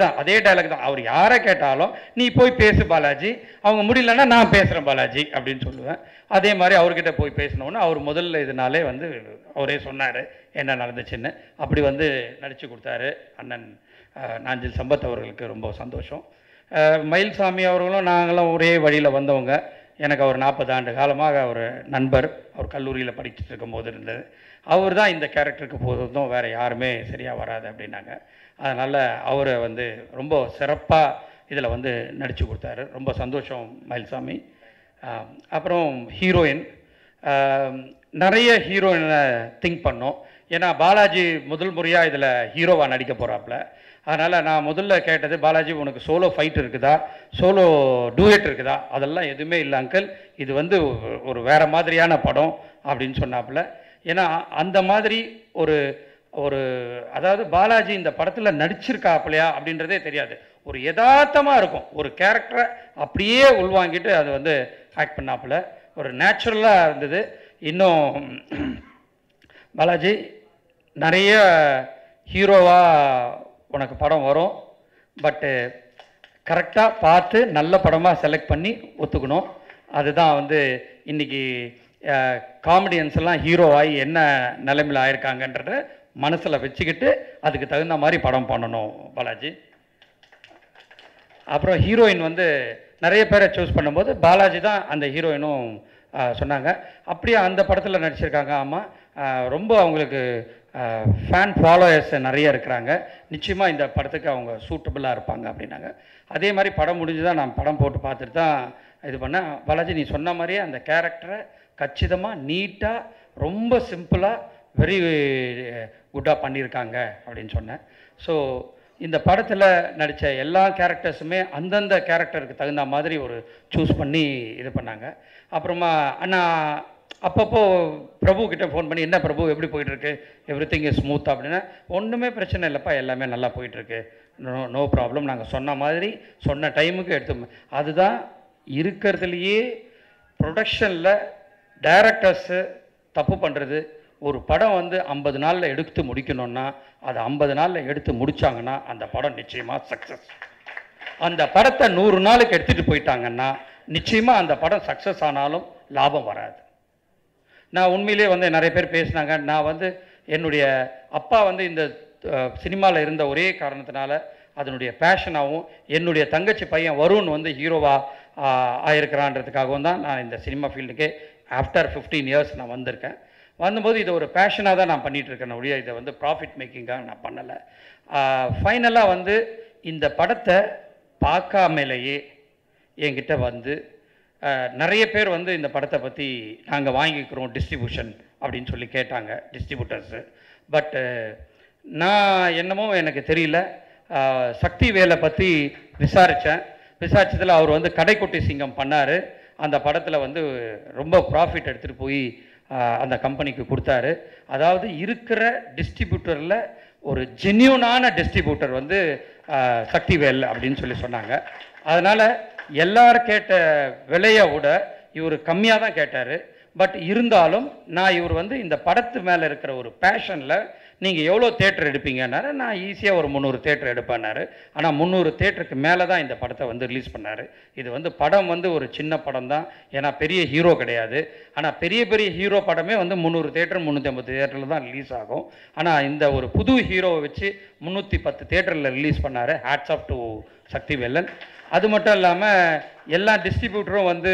டைலாக் தான், அவர் யாரை கேட்டாலும் நீ போய் பேசு பாலாஜி, அவங்க முடியலன்னா நான் பேசுகிறேன் பாலாஜி அப்படின்னு சொல்லுவேன். அதே மாதிரி அவர்கிட்ட போய் பேசினோன்னு அவர் முதல்ல இதனாலே வந்து அவரே சொன்னார் என்ன நடந்துச்சுன்னு. அப்படி வந்து நடித்து கொடுத்தாரு அண்ணன் நாஞ்சில் சம்பத் அவர்களுக்கு ரொம்ப சந்தோஷம். மயில்சாமி அவர்களும் நாங்களும் ஒரே வழியில் வந்தவங்க. எனக்கு அவர் 40 ஆண்டு காலமாக ஒரு நண்பர், அவர் கல்லூரியில் படிச்சுட்டு இருக்கும்போது இருந்தது. அவர் தான் இந்த கேரக்டருக்கு போதும், வேறு யாருமே சரியாக வராது அப்படின்னாங்க. அதனால் அவரை வந்து ரொம்ப சிறப்பாக இதில் வந்து நடித்து கொடுத்தாரு. ரொம்ப சந்தோஷம் மயில்சாமி. அப்புறம் ஹீரோயின், நிறைய ஹீரோயினை திங்க் பண்ணோம். ஏன்னா பாலாஜி முதல் முறையாக இதில் ஹீரோவாக நடிக்க போகிறாப்புல. அதனால் நான் முதல்ல கேட்டது, பாலாஜி உனக்கு சோலோ ஃபைட் இருக்குதா, சோலோ டூயட் இருக்குதா? அதெல்லாம் எதுவுமே இல்லை அங்கிள், இது வந்து ஒரு வேறு மாதிரியான படம் அப்படின்னு சொன்னாப்புல. ஏன்னா அந்த மாதிரி ஒரு ஒரு அதாவது பாலாஜி இந்த படத்தில் நடிச்சிருக்காப்பிலையா அப்படின்றதே தெரியாது. ஒரு யதார்த்தமாக இருக்கும், ஒரு கேரக்டரை அப்படியே உள்வாங்கிட்டு அது வந்து ஆக்ட் பண்ணாப்புல ஒரு நேச்சுரலாக இருந்தது. இன்னும் பாலாஜி நிறைய ஹீரோவாக உனக்கு படம் வரும், பட்டு கரெக்டாக பார்த்து நல்ல படமாக செலக்ட் பண்ணி ஒத்துக்கணும். அதுதான் வந்து இன்றைக்கி காமெடியன்ஸ் எல்லாம் ஹீரோவாகி என்ன நிலைமையில் ஆயிருக்காங்கன்றத மனசில் வச்சுக்கிட்டு அதுக்கு தகுந்த மாதிரி படம் பண்ணணும் பாலாஜி. அப்புறம் ஹீரோயின் வந்து நிறைய பேரை சூஸ் பண்ணும்போது பாலாஜி தான் அந்த ஹீரோயினும் சொன்னாங்க. அப்படியே அந்த படத்தில் நடிச்சிருக்காங்க. ஆமாம், ரொம்ப அவங்களுக்கு ஃபேன் ஃபாலோயர்ஸ் நிறைய இருக்கிறாங்க. நிச்சயமாக இந்த படத்துக்கு அவங்க சூட்டபுளாக இருப்பாங்க அப்படின்னாங்க. அதே மாதிரி படம் முடிஞ்சு தான் நான் படம் போட்டு பார்த்துட்டு தான் இது பண்ணேன். பாலாஜி நீ சொன்ன மாதிரியே அந்த கேரக்டரை கச்சிதமாக நீட்டாக ரொம்ப சிம்பிளாக வெரி குட்டாக பண்ணியிருக்காங்க அப்படின்னு சொன்னேன். ஸோ இந்த படத்தில் நடித்த எல்லா கேரக்டர்ஸுமே அந்தந்த கேரக்டருக்கு தகுந்த மாதிரி ஒரு சூஸ் பண்ணி இது பண்ணாங்க. அப்புறமா அண்ணா அப்பப்போ பிரபு கிட்டே ஃபோன் பண்ணி, என்ன பிரபு எப்படி போயிட்டுருக்கு, எவ்ரி திங் இஸ் ஸ்மூத் அப்படின்னா, ஒன்றுமே பிரச்சனை இல்லைப்பா, எல்லாமே நல்லா போயிட்டுருக்கு, நோ ப்ராப்ளம், நாங்கள் சொன்ன மாதிரி சொன்ன டைமுக்கு எடுத்து. அதுதான் இருக்கிறதுலையே ப்ரொடக்ஷனில் டைரக்டர்ஸு தப்பு பண்ணுறது. ஒரு படம் வந்து 50 நாளில் எடுத்து முடிக்கணும்னா அதை 50 நாளில் எடுத்து முடித்தாங்கன்னா அந்த படம் நிச்சயமாக சக்ஸஸ். அந்த படத்தை 100 நாளுக்கு எடுத்துகிட்டு போயிட்டாங்கன்னா நிச்சயமாக அந்த படம் சக்ஸஸ் ஆனாலும் லாபம் வராது. நான் உண்மையிலே வந்து நிறைய பேர் பேசினாங்க. நான் வந்து என்னுடைய அப்பா வந்து இந்த சினிமாவில் இருந்த ஒரே காரணத்தினால அதனுடைய பேஷனாகவும் என்னுடைய தங்கச்சி பையன் வருண் வந்து ஹீரோவாக ஆயிருக்கிறான்றதுக்காகவும் தான் நான் இந்த சினிமா ஃபீல்டுக்கே ஆஃப்டர் 15 இயர்ஸ் நான் வந்திருக்கேன். வந்தபோது இதை ஒரு பேஷனாக தான் நான் பண்ணிகிட்ருக்கேன் ஒழிய இதை வந்து ப்ராஃபிட் மேக்கிங்காக நான் பண்ணலை. ஃபைனலாக வந்து இந்த படத்தை பார்க்காமலேயே என்கிட்ட வந்து நிறைய பேர் வந்து இந்த படத்தை பற்றி நாங்கள் வாங்கிக்கிறோம் டிஸ்ட்ரிபியூஷன் அப்படின்னு சொல்லி கேட்டாங்க, டிஸ்ட்ரிபியூட்டர்ஸு. பட்டு நான் என்னமோ எனக்கு தெரியல, சக்தி வேலை பற்றி விசாரித்ததில் அவர் வந்து கடைக்குட்டி சிங்கம் பண்ணார். அந்த படத்தில் வந்து ரொம்ப ப்ராஃபிட் எடுத்துகிட்டு போய் அந்த கம்பெனிக்கு கொடுத்தாரு. அதாவது இருக்கிற டிஸ்ட்ரிபியூட்டரில் ஒரு ஜென்யூனான டிஸ்ட்ரிபியூட்டர் வந்து சக்திவேல் அப்படின்னு சொல்லி சொன்னாங்க. அதனால் எல்லாரும் கேட்ட விலையை விட இவர் கம்மியாக தான் கேட்டார். பட் இருந்தாலும் நான் இவர் வந்து இந்த படத்து மேலே இருக்கிற ஒரு பேஷனில் நீங்கள் எவ்வளோ தேட்டர் எடுப்பீங்கன்னாரு. நான் ஈஸியாக ஒரு 300 தேட்டர் எடுப்பேன்னாரு. ஆனால் 300 தேட்டருக்கு மேலே தான் இந்த படத்தை வந்து ரிலீஸ் பண்ணார். இது வந்து படம் வந்து ஒரு சின்ன படம் தான், ஏன்னா பெரிய ஹீரோ கிடையாது. ஆனால் பெரிய பெரிய ஹீரோ படமே வந்து 300 தேட்டர் 350 தேட்டரில் தான் ரிலீஸ் ஆகும். ஆனால் இந்த ஒரு புது ஹீரோவை வச்சு 310 தேட்டரில் ரிலீஸ் பண்ணார். Hats off to Sakthivelan. அது மட்டும் இல்லாமல் எல்லா டிஸ்ட்ரிபியூட்டரும் வந்து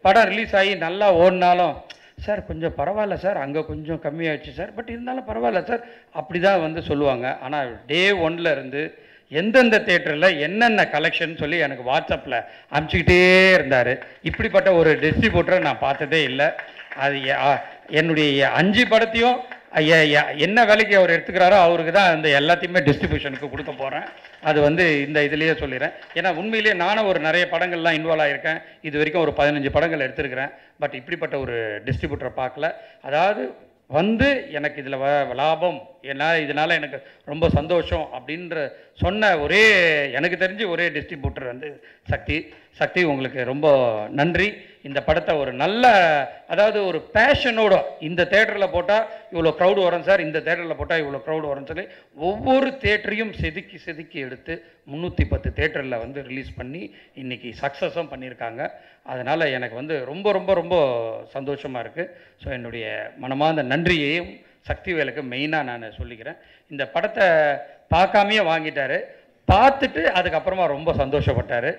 படம் ரிலீஸ் ஆகி நல்லா ஓடினாலும், சார் கொஞ்சம் பரவாயில்ல சார், அங்கே கொஞ்சம் கம்மியாகிடுச்சு சார், பட் இருந்தாலும் பரவாயில்ல சார் அப்படி தான் வந்து சொல்லுவாங்க. ஆனால் டே 1ல் இருந்து எந்தெந்த தேட்டரில் என்னென்ன கலெக்ஷன் சொல்லி எனக்கு வாட்ஸ்அப்பில் அனுப்பிச்சிக்கிட்டே இருந்தார். இப்படிப்பட்ட ஒரு டிஸ்ட்ரிபியூட்டரை நான் பார்த்ததே இல்லை. அது என்னுடைய 5 படத்தையும் என்ன வேலைக்கு அவர் எடுத்துக்கிறாரோ அவருக்கு தான் அந்த எல்லாத்தையுமே டிஸ்ட்ரிபியூஷனுக்கு கொடுக்க போகிறேன். அது வந்து இந்த இதுலேயே சொல்லிடுறேன். ஏன்னா உண்மையிலேயே நானும் ஒரு நிறைய படங்கள்லாம் இன்வால்வ் ஆகியிருக்கேன். இது வரைக்கும் ஒரு 15 படங்கள் எடுத்திருக்கிறேன். பட் இப்படிப்பட்ட ஒரு டிஸ்ட்ரிபியூட்டரை பார்க்கல. அதாவது வந்து எனக்கு இதில் லாபம், ஏன்னா இதனால் எனக்கு ரொம்ப சந்தோஷம் அப்படின்ற சொன்ன எனக்கு தெரிஞ்சு ஒரே டிஸ்ட்ரிபியூட்டர் வந்து சக்தி. உங்களுக்கு ரொம்ப நன்றி. இந்த படத்தை ஒரு நல்ல, அதாவது ஒரு பேஷனோட இந்த தேட்டரில் போட்டால் இவ்வளோ க்ரௌடு வரும் சார், இந்த தேட்டரில் போட்டால் இவ்வளோ க்ரௌடு வரும்னு சொல்லி ஒவ்வொரு தேட்டரையும் செதுக்கி எடுத்து 310 தேட்டரில் வந்து ரிலீஸ் பண்ணி இன்றைக்கி சக்ஸஸும் பண்ணியிருக்காங்க. அதனால் எனக்கு வந்து ரொம்ப ரொம்ப ரொம்ப சந்தோஷமாக இருக்குது. ஸோ என்னுடைய மனமார்ந்த நன்றியையும் சக்திவேலுக்கு மெயினாக நான் சொல்லிக்கிறேன். இந்த படத்தை பார்க்காமையே வாங்கிட்டார், பார்த்துட்டு அதுக்கப்புறமா ரொம்ப சந்தோஷப்பட்டார்.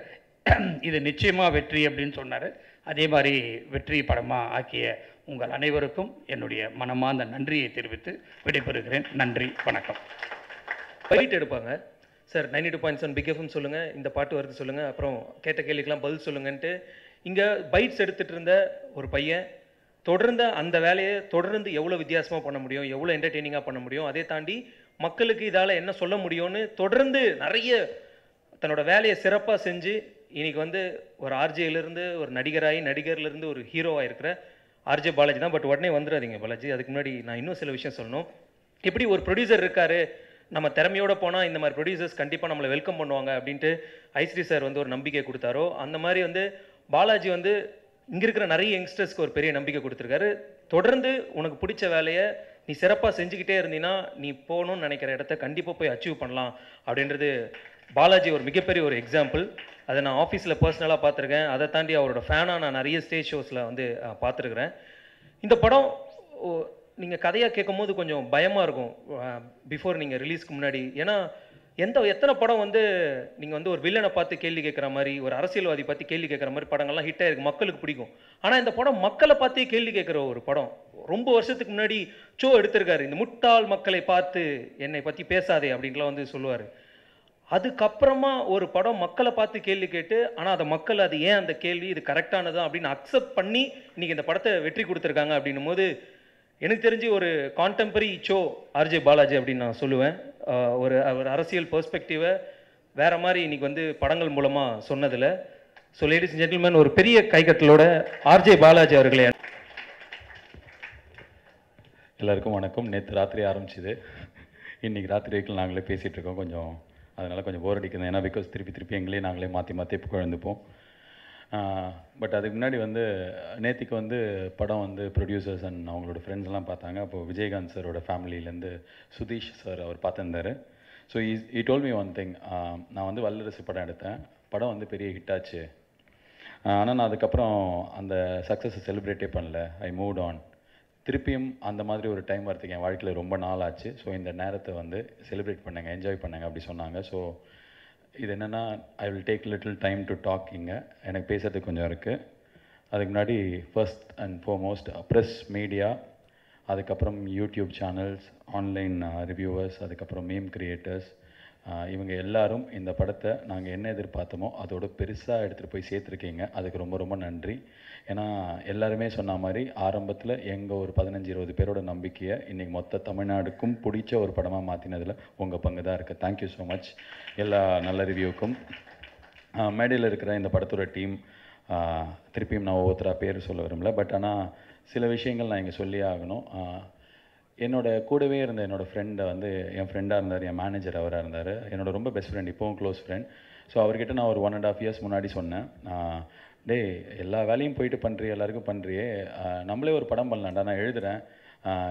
இது நிச்சயமாக வெற்றி அப்படின்னு சொன்னார். அதே மாதிரி வெற்றி படமாக ஆக்கிய உங்கள் அனைவருக்கும் என்னுடைய மனமார்ந்த நன்றியை தெரிவித்து விடைபெறுகிறேன். நன்றி, வணக்கம். பைட் எடுப்பாங்க சார், 92.7 பிக் எஃப்எம் சொல்லுங்கள், இந்த பாட்டு வருது சொல்லுங்கள், அப்புறம் கேட்ட கேள்விக்கெலாம் பதில் சொல்லுங்கன்ட்டு இங்கே பைட்ஸ் எடுத்துகிட்டு இருந்த ஒரு பையன் தொடர்ந்து அந்த வேலையை தொடர்ந்து எவ்வளோ வித்தியாசமாக பண்ண முடியும், எவ்வளோ என்டர்டெய்னிங்காக பண்ண முடியும், அதே தாண்டி மக்களுக்கு இதால் என்ன சொல்ல முடியும்னு தொடர்ந்து நிறைய தன்னோட வேலையை சிறப்பாக செஞ்சு இன்னைக்கு வந்து ஒரு ஆர்ஜேலேருந்து ஒரு நடிகர்லேருந்து ஒரு ஹீரோவாக இருக்கிற ஆர்ஜே பாலாஜி தான். பட் உடனே வந்துடாதீங்க பாலாஜி, அதுக்கு முன்னாடி நான் இன்னும் சில விஷயம் சொல்லணும். எப்படி ஒரு ப்ரொடியூசர் இருக்காரு, நம்ம திறமையோடு போனால் இந்த மாதிரி ப்ரொடியூசர்ஸ் கண்டிப்பாக நம்மளை வெல்கம் பண்ணுவாங்க அப்படின்ட்டு ஐஸ்ரீ சார் வந்து ஒரு நம்பிக்கை கொடுத்தாரோ, அந்த மாதிரி வந்து பாலாஜி வந்து இங்கே இருக்கிற நிறைய யங்ஸ்டர்ஸ்க்கு ஒரு பெரிய நம்பிக்கை கொடுத்துருக்காரு. தொடர்ந்து உனக்கு பிடிச்ச வேலையை நீ சிறப்பாக செஞ்சுக்கிட்டே இருந்தீங்கன்னா நீ போகணும்னு நினைக்கிற இடத்த கண்டிப்பாக போய் அச்சீவ் பண்ணலாம் அப்படின்றது பாலாஜி ஒரு மிகப்பெரிய ஒரு எக்ஸாம்பிள். அதை நான் ஆஃபீஸில் பர்சனலாக பார்த்துருக்கேன். அதை தாண்டி அவரோட ஃபேனாக நான் நிறைய ஸ்டேஜ் ஷோஸில் வந்து பார்த்துருக்குறேன். இந்த படம் நீங்கள் கதையாக கேட்கும் போது கொஞ்சம் பயமாக இருக்கும் பிஃபோர் நீங்கள் ரிலீஸ்க்கு முன்னாடி. ஏன்னா எத்தனை படம் வந்து நீங்கள் வந்து ஒரு வில்லனை பார்த்து கேள்வி கேட்குற மாதிரி, ஒரு அரசியல்வாதி பார்த்து கேள்வி கேட்குற மாதிரி படங்கள்லாம் ஹிட் ஆகிருக்கு, மக்களுக்கு பிடிக்கும். ஆனால் இந்த படம் மக்களை பார்த்தே கேள்வி கேட்குற ஒரு படம். ரொம்ப வருஷத்துக்கு முன்னாடி ஷோ எடுத்திருக்காரு, இந்த முட்டாள் மக்களை பார்த்து என்னை பற்றி பேசாதே அப்படின்லாம் வந்து சொல்லுவார். அதுக்கப்புறமா ஒரு படம் மக்களை பார்த்து கேள்வி கேட்டு, ஆனால் அதை மக்கள் அது ஏன் அந்த கேள்வி இது கரெக்டானதா அப்படின்னு அக்செப்ட் பண்ணி இன்றைக்கி இந்த படத்தை வெற்றி கொடுத்துருக்காங்க. அப்படின்னும் போது எனக்கு தெரிஞ்சு ஒரு கான்டெம்பரரி ஷோ ஆர்ஜே பாலாஜி அப்படின்னு நான் சொல்லுவேன். ஒரு அரசியல் பெர்ஸ்பெக்டிவை வேறு மாதிரி இன்றைக்கி வந்து படங்கள் மூலமாக சொன்னதில். ஸோ லேடிஸ் அண்ட் ஜென்டில்மேன், ஒரு பெரிய கைகட்டலோட ஆர்ஜே பாலாஜி அவர்களே. எல்லாருக்கும் வணக்கம். நேற்று ராத்திரி ஆரம்பிச்சிது, இன்றைக்கி ராத்திரி வரைக்கும் நாங்களே பேசிகிட்டு இருக்கோம். கொஞ்சம் அதனால் கொஞ்சம் போர் அடிக்குது. ஏன்னா பிகாஸ் திருப்பி எங்களே நாங்களே மாற்றி குழந்துப்போம். பட் அதுக்கு முன்னாடி வந்து நேத்திக்கு வந்து படம் வந்து ப்ரொடியூசர்ஸ் அண்ட் அவங்களோட ஃப்ரெண்ட்ஸ்லாம் பார்த்தாங்க. அப்போது விஜயகாந்த் சாரோட ஃபேமிலியிலேருந்து Sudhish sir our பார்த்துருந்தார். So he told me one thing, நான் வந்து வல்லரசு படம் எடுத்தேன், படம் வந்து பெரிய ஹிட் ஆச்சு. ஆனால் நான் அதுக்கப்புறம் அந்த சக்ஸஸை செலிப்ரேட்டே பண்ணல. ஐ மூவ்ட் ஆன். திருப்பியும் அந்த மாதிரி ஒரு டைம் வரதுக்கு என் வாழ்க்கையில் ரொம்ப நாள் ஆச்சு. ஸோ இந்த நேரத்தை வந்து செலிப்ரேட் பண்ணுங்க, என்ஜாய் பண்ணுங்க அப்படி சொன்னாங்க. ஸோ இது என்னென்னா, I will take little time to talk. இங்கே எனக்கு பேசுறதுக்கு கொஞ்சம் இருக்குது. அதுக்கு முன்னாடி first and foremost press media, அதுக்கப்புறம் யூடியூப் சேனல்ஸ், ஆன்லைன் ரிவ்யூவர்ஸ், அதுக்கப்புறம் மீம் கிரியேட்டர்ஸ், இவங்க எல்லாரும் இந்த படத்தை நாங்கள் என்ன எதிர்பார்த்தோமோ அதோட பெருசாக எடுத்துகிட்டு போய் சேர்த்துருக்கீங்க. அதுக்கு ரொம்ப ரொம்ப நன்றி. ஏன்னா எல்லாருமே சொன்ன மாதிரி ஆரம்பத்தில் எங்கள் ஒரு 15-20 பேரோட நம்பிக்கையை இன்றைக்கி மொத்த தமிழ்நாடுக்கும் பிடிச்ச ஒரு படமாக மாற்றினதில் உங்கள் பங்கு தான் இருக்குது. தேங்க்யூ ஸோ மச் எல்லா நல்ல ரிவ்யூக்கும். மேடையில் இருக்கிற இந்த படத்தோட டீம், திருப்பியும் நான் ஒவ்வொருத்தராக பேர் சொல்ல விரும்பல. பட் ஆனால் சில விஷயங்கள் நான் இங்கே சொல்லியே ஆகணும். என்னோட கூடவே இருந்த என்னோடய ஃப்ரெண்டை வந்து என் ஃப்ரெண்டாக இருந்தார், என் மேனேஜர் அவராக இருந்தார், என்னோட ரொம்ப பெஸ்ட் ஃப்ரெண்ட், இப்போவும் க்ளோஸ் ஃப்ரெண்ட். ஸோ அவர்கிட்ட நான் ஒரு 1.5 years முன்னாடி சொன்னேன், டே எல்லா வேலையும் போயிட்டு பண்ணுறியே, எல்லாருக்கும் பண்ணுறியே, நம்மளே ஒரு படம் பண்ணலாம்டா, நான் எழுதுகிறேன்,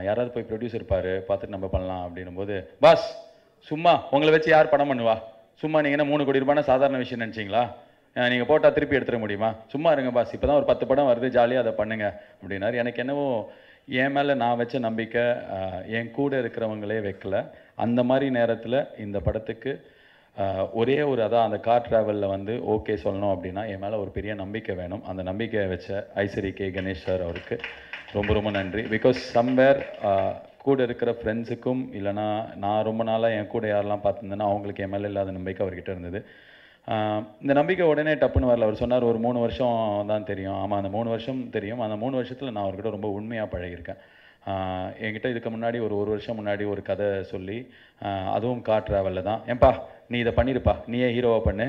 யாராவது போய் ப்ரொடியூசர் பார்த்துட்டு நம்ம பண்ணலாம் அப்படின்னும் போது, பாஸ் சும்மா உங்களை வச்சு யார் படம் பண்ணுவா, சும்மா நீங்கள் என்ன 3 கோடி ரூபாய்னா சாதாரண விஷயம் நினச்சிங்களா, நீங்கள் போட்டால் திருப்பி எடுத்துட முடியுமா, சும்மா இருங்க பாஸ், இப்போ தான் ஒரு 10 படம் வருது, ஜாலியாக அதை பண்ணுங்க அப்படின்னாரு. எனக்கு என்னவோ என் மேலே நான் வச்ச நம்பிக்கை என் கூட இருக்கிறவங்களே வைக்கல. அந்த மாதிரி நேரத்தில் இந்த படத்துக்கு ஒரே ஒரு அதான் அந்த கார் ட்ராவலில் வந்து ஓகே சொல்லணும் அப்படின்னா என் மேலே ஒரு பெரிய நம்பிக்கை வேணும். அந்த நம்பிக்கையை வச்ச ஐஸ்வரி கே கணேஷ் சார் அவருக்கு ரொம்ப ரொம்ப நன்றி. பிகாஸ் சம்வேர் கூட இருக்கிற ஃப்ரெண்ட்ஸுக்கும் இல்லைனா நான் ரொம்ப நாளாக என் கூட யாரெல்லாம் பார்த்துருந்தேன்னா அவங்களுக்கு என் மேலே இல்லாத நம்பிக்கை அவர்கிட்ட இருந்தது. இந்த நம்பிக்கை உடனே டப்புன்னு வரல. அவர் சொன்னார் ஒரு 3 வருஷம் தான் தெரியும். ஆமாம், அந்த 3 வருஷம் தெரியும். அந்த 3 வருஷத்தில் நான் அவர்கிட்ட ரொம்ப உண்மையாக பழகியிருக்கேன். என்கிட்ட இதுக்கு முன்னாடி ஒரு வருஷம் முன்னாடி ஒரு கதை சொல்லி, அதுவும் கார் ட்ராவலில் தான், ஏன்பா நீ இதை பண்ணியிருப்பா, நீயே ஹீரோவாக பண்ணு,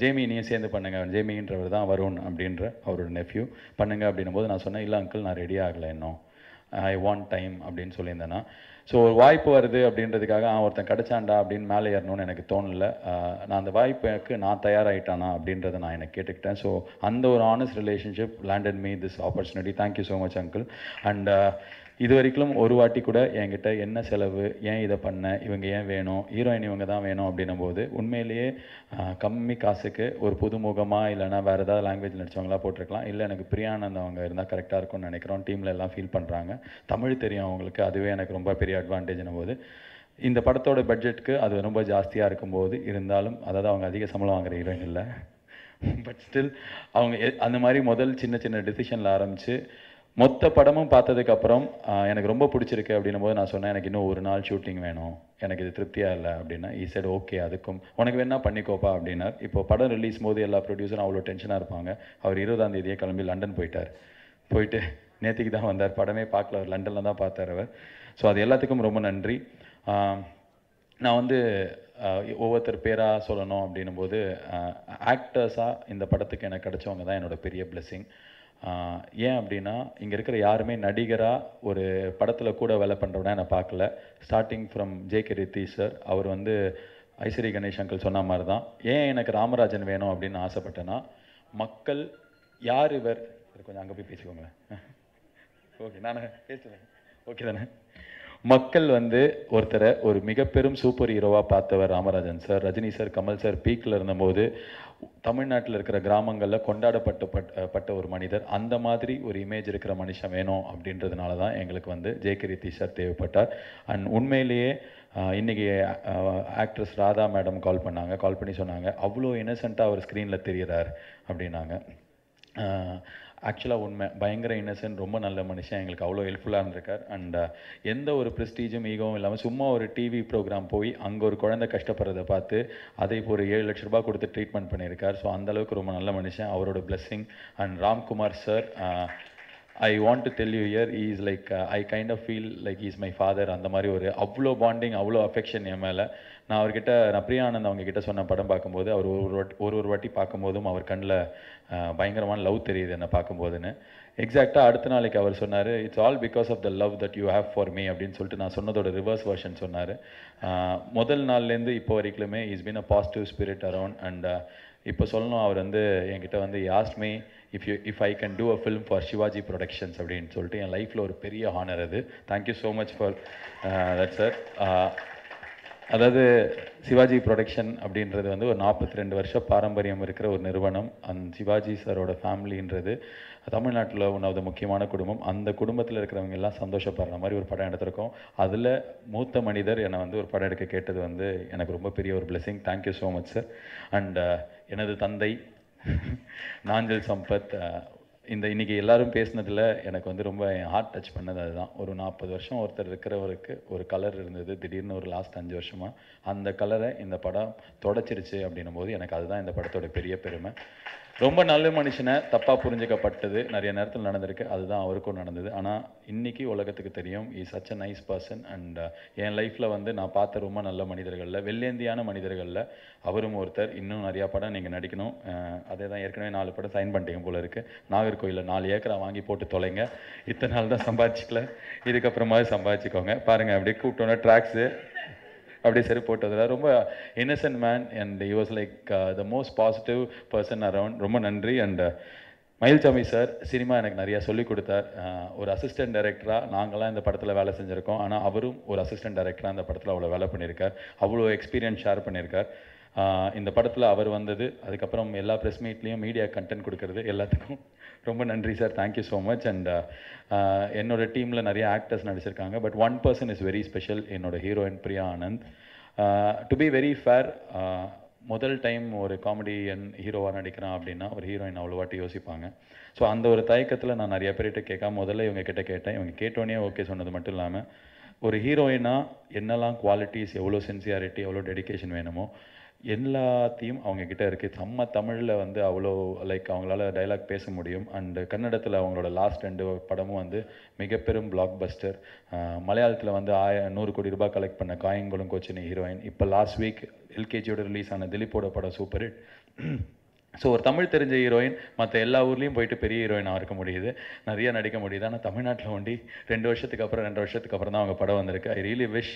ஜேமி நீயே சேர்ந்து பண்ணுங்க, ஜேமின்றவர் தான் வருண் அப்படின்ற அவரோட நெஃப்யூ, பண்ணுங்க அப்படின்னும் போது நான் சொன்னேன், இல்லை அங்கிள் நான் ரெடி ஆகலை இன்னும், ஐ வாண்ட் டைம் அப்படின்னு சொல்லியிருந்தேன்னா. ஸோ ஒரு வாய்ப்பு வருது அப்படின்றதுக்காக ஒருத்தன் கிடச்சாண்டா அப்படின்னு மேலே ஏறணும்னு எனக்கு தோணலை. நான் அந்த வாய்ப்புக்கு நான் தயாராகிட்டானா அப்படின்றத நான் எனக்கு கேட்டுக்கிட்டேன். ஸோ அந்த ஒரு honest relationship landed me this opportunity. Thank you so much uncle. And இது வரைக்கும் ஒரு வாட்டி கூட என்கிட்ட என்ன செலவு, ஏன் இதை பண்ண, இவங்க ஏன் வேணும், ஹீரோயின் இவங்க தான் வேணும் அப்படின்னும் போது உண்மையிலேயே கம்மி காசுக்கு ஒரு புதுமுகமாக இல்லைனா வேறு ஏதாவது லாங்குவேஜ் நடிச்சவங்களா போட்டிருக்கலாம், இல்லை எனக்கு பிரியானந்த் அவங்க இருந்தால் கரெக்டாக இருக்கும்னு நினைக்கிறோம். டீமில் எல்லாம் ஃபீல் பண்ணுறாங்க, தமிழ் தெரியும் அவங்களுக்கு, அதுவே எனக்கு ரொம்ப பெரிய அட்வான்டேஜ்னும் போது இந்த படத்தோட பட்ஜெட்டுக்கு அது ரொம்ப ஜாஸ்தியாக இருக்கும்போது இருந்தாலும், அதாவது அவங்க அதிக சம்பளம் வாங்குற ஹீரோயின் இல்லை, பட் ஸ்டில் அவங்க அந்த மாதிரி முதல் சின்ன சின்ன டிசிஷனில் ஆரம்பித்து மொத்த படமும் பார்த்ததுக்கப்புறம் எனக்கு ரொம்ப பிடிச்சிருக்கு அப்படின்னும் போது நான் சொன்னேன், எனக்கு இன்னும் ஒரு நாள் ஷூட்டிங் வேணும், எனக்கு இது திருப்தியாக இல்லை அப்படின்னா, ஈ சைடு ஓகே அதுக்கும் உனக்கு வேணா பண்ணிக்கோப்பா அப்படின்னார். இப்போ படம் ரிலீஸ் போது எல்லா ப்ரொடியூசரும் அவ்வளோ டென்ஷனாக இருப்பாங்க. அவர் 20ஆம் தேதியே கிளம்பி லண்டன் போயிட்டு நேற்றுக்கு தான் வந்தார், படமே பார்க்கல, அவர் லண்டனில் தான் பார்த்தார் அவர். ஸோ அது எல்லாத்துக்கும் ரொம்ப நன்றி. நான் வந்து ஒவ்வொருத்தர் பேராக சொல்லணும் அப்படின்னும் போது, ஆக்டர்ஸாக இந்த படத்துக்கு எனக்கு கிடைச்சவங்க தான் என்னோட பெரிய பிளெஸ்ஸிங். ஏன் அப்படின்னா இங்கே இருக்கிற யாருமே நடிகராக ஒரு படத்தில் கூட வேலை பண்ணுறவனா நான் பார்க்கல. Starting from JK. Ritheesh sir, அவர் வந்து ஐஸ்வரி கணேஷ் அங்கிள் சொன்ன மாதிரி தான். ஏன் எனக்கு ராமராஜன் வேணும் அப்படின்னு ஆசைப்பட்டேன்னா, மக்கள் யார் இவர் கொஞ்சம் அங்கே போய் பேசிக்கோங்களேன். ஓகே, நான் பேசுகிறேன். ஓகே தானே? மக்கள் வந்து ஒருத்தரை ஒரு மிக பெரும் சூப்பர் ஹீரோவாக பார்த்தவர் Ramarajan sir. Rajini sir, Kamal sir பீக்கில் இருந்தபோது தமிழ்நாட்டில் இருக்கிற கிராமங்களில் கொண்டாடப்பட்ட ஒரு மனிதர். அந்த மாதிரி ஒரு இமேஜ் இருக்கிற மனுஷன் வேணும் அப்படின்றதுனால தான் எங்களுக்கு வந்து ஜே.கே. ரித்தீஷ் சார் தேவைப்பட்டார். அண்ட் உண்மையிலேயே இன்றைக்கி ஆக்ட்ரஸ் ராதா மேடம் கால் பண்ணி சொன்னாங்க, அவ்வளோ இன்னசென்ட்டாக அவர் ஸ்க்ரீனில் தெரிகிறார் அப்படின்னாங்க. ஆக்சுவலாக உண்மை, பயங்கர இன்னசென்ட், ரொம்ப நல்ல மனுஷன், எங்களுக்கு அவ்வளோ ஹெல்ப்ஃபுல்லாக இருந்திருக்கார். அண்ட் எந்த ஒரு ப்ரெஸ்டீஜும் ஈகவும் இல்லாமல் சும்மா ஒரு டிவி ப்ரோக்ராம் போய் அங்கே ஒரு குழந்தை கஷ்டப்படுறதை பார்த்து அதை இப்போ ஒரு 7 லட்ச ரூபா கொடுத்து ட்ரீட்மெண்ட் பண்ணியிருக்கார். ஸோ அந்தளவுக்கு ரொம்ப நல்ல மனுஷன், அவரோட blessing. And Ramkumar sir, I want to tell you here, he is like I kind of feel like he is my father. அந்த மாதிரி ஒரு அவ்வளோ பாண்டிங், அவ்வளோ அஃபெக்ஷன் என் மேலே. நான் பிரியா ஆனந்த் அவங்கக்கிட்ட சொன்ன படம் பார்க்கும்போது, அவர் ஒரு வாட்டி பார்க்கும்போதும் அவர் கண்ணில் பயங்கரமான லவ் தெரியுது என்னை பார்க்கும்போதுன்னு. எக்ஸாக்டாக அடுத்த நாளைக்கு அவர் சொன்னார், it's all because of the love that you have for me அப்படின்னு சொல்லிட்டு நான் சொன்னதோட ரிவர்ஸ் வெர்ஷன் சொன்னார். முதல் நாள்லேருந்து இப்போ வரைக்குமே is been a positive spirit around. And இப்போ சொல்லணும், அவர் வந்து என்கிட்ட வந்து ask me if I can do a film for Sivaji Productions அப்படின்னு சொல்லிட்டு. என் லைஃப்பில் ஒரு பெரிய ஹானர் அது. Thank you so much for that sir. அதாவது சிவாஜி ப்ரொடக்ஷன் அப்படின்றது வந்து ஒரு 42 வருஷம் பாரம்பரியம் இருக்கிற ஒரு நிறுவனம். அந்த சிவாஜி சாரோட ஃபேமிலின்றது தமிழ்நாட்டில் ஒன்றாவது முக்கியமான குடும்பம். அந்த குடும்பத்தில் இருக்கிறவங்க எல்லாம் சந்தோஷப்படுற மாதிரி ஒரு படம் எடுத்திருக்கோம். அதில் மூத்த மனிதர் என்னை வந்து ஒரு படம் எடுக்க கேட்டது வந்து எனக்கு ரொம்ப பெரிய ஒரு blessing. Thank you so much sir. And எனது தந்தை நாஞ்சல் சம்பத், இன்றைக்கி எல்லோரும் பேசினதில் எனக்கு வந்து ரொம்ப என் ஹார்ட் டச் பண்ணது அதுதான். ஒரு 40 வருஷம் ஒருத்தர் இருக்கிறவருக்கு ஒரு கலர் இருந்தது, திடீர்னு ஒரு லாஸ்ட் 5 வருஷமாக அந்த கலரை இந்த படம் தொடச்சிருச்சு அப்படின்னும் போது எனக்கு அதுதான் இந்த படத்தோட பெரிய பெருமை. ரொம்ப நல்ல மனுஷனை தப்பாக புரிஞ்சுக்கப்பட்டது நிறைய நேரத்தில் நடந்திருக்கு, அதுதான் அவருக்கும் நடந்தது. ஆனால் இன்றைக்கி உலகத்துக்கு தெரியும் is such a nice person. And என் லைஃப்பில் வந்து நான் பார்த்த ரொம்ப நல்ல மனிதர்களில், வெள்ளேந்தியான மனிதர்களில் அவரும் ஒருத்தர். இன்னும் நிறையா படம் நீங்கள் நடிக்கணும். அதே தான், ஏற்கனவே 4 படம் சைன் பண்ணிட்டீங்க போல இருக்குது. நாகர்கோயிலில் 4 ஏக்கரா வாங்கி போட்டு தொலைங்க. இத்தனை நாள் தான் சம்பாதிச்சிக்கல, இதுக்கப்புறமாவது சம்பாதிச்சிக்கோங்க. பாருங்கள் அப்படியே கூப்பிட்டோன்னே ட்ராக்ஸு அப்படியே சரி போட்டதில் ரொம்ப Innocent man. And he was like the most positive person around. ரொம்ப நன்றி. அண்ட் மயில்சாமி சார் சினிமா எனக்கு நிறையா சொல்லிக் கொடுத்தார். ஒரு அசிஸ்டன்ட் டைரக்டராக நாங்களாம் இந்த படத்தில் வேலை செஞ்சுருக்கோம், ஆனால் அவரும் ஒரு அசிஸ்டன்ட் டைரக்டராக இந்த படத்தில் அவ்வளோ வேலை பண்ணியிருக்கார், அவ்வளோ எக்ஸ்பீரியன்ஸ் ஷேர் பண்ணியிருக்கார். இந்த படத்தில் அவர் வந்தது, அதுக்கப்புறம் எல்லா ப்ரெஸ் மீட்லேயும் மீடியா கண்டென்ட் கொடுக்கறது, எல்லாத்துக்கும் ரொம்ப நன்றி sir. Thank you so much. And என்னோட டீமில் நிறைய ஆக்டர்ஸ் நடிச்சிருக்காங்க, but one person is very special, என்னோட heroine Priya Anand. To be very fair, முதல் டைம் ஒரு காமெடியன் ஹீரோவாக நடிக்கிறான் அப்படின்னா ஒரு ஹீரோயின் அவ்வளோ வாட்டி யோசிப்பாங்க. ஸோ அந்த ஒரு தயக்கத்தில் நான் நிறைய பேர்கிட்ட கேட்காம முதல்ல இவங்க கிட்ட கேட்டேன். இவங்க கேட்டோன்னே ஓகே சொன்னது மட்டும் இல்லாமல், ஒரு ஹீரோயினாக என்னெல்லாம் குவாலிட்டிஸ், எவ்வளோ சின்சியாரிட்டி, எவ்வளோ டெடிகேஷன் வேணுமோ எல்லாத்தையும் அவங்கக்கிட்ட இருக்குது. செம்ம தமிழில் வந்து அவ்வளோ லைக் அவங்களால டைலாக் பேச முடியும். அண்டு கன்னடத்தில் அவங்களோட லாஸ்ட் 2 படமும் வந்து மிகப்பெரும் பிளாக் பஸ்டர். மலையாளத்தில் வந்து 100 கோடி ரூபாய் கலெக்ட் பண்ண காயங்குளம் கோச்சினி ஹீரோயின். இப்போ லாஸ்ட் வீக் எல்கேஜியோட ரிலீஸ் ஆன திலீப்போட படம் சூப்பர் ஹிட். ஸோ ஒரு தமிழ் தெரிஞ்ச ஹீரோயின் மற்ற எல்லா ஊர்லேயும் போயிட்டு பெரிய ஹீரோயினாக இருக்க முடியுது, நிறைய நடிக்க முடியுது. ஆனால் தமிழ்நாட்டில் ஒண்டி 2 வருஷத்துக்கு அப்புறம் தான் அவங்க படம் வந்திருக்கு. ஐ ரியலி விஷ்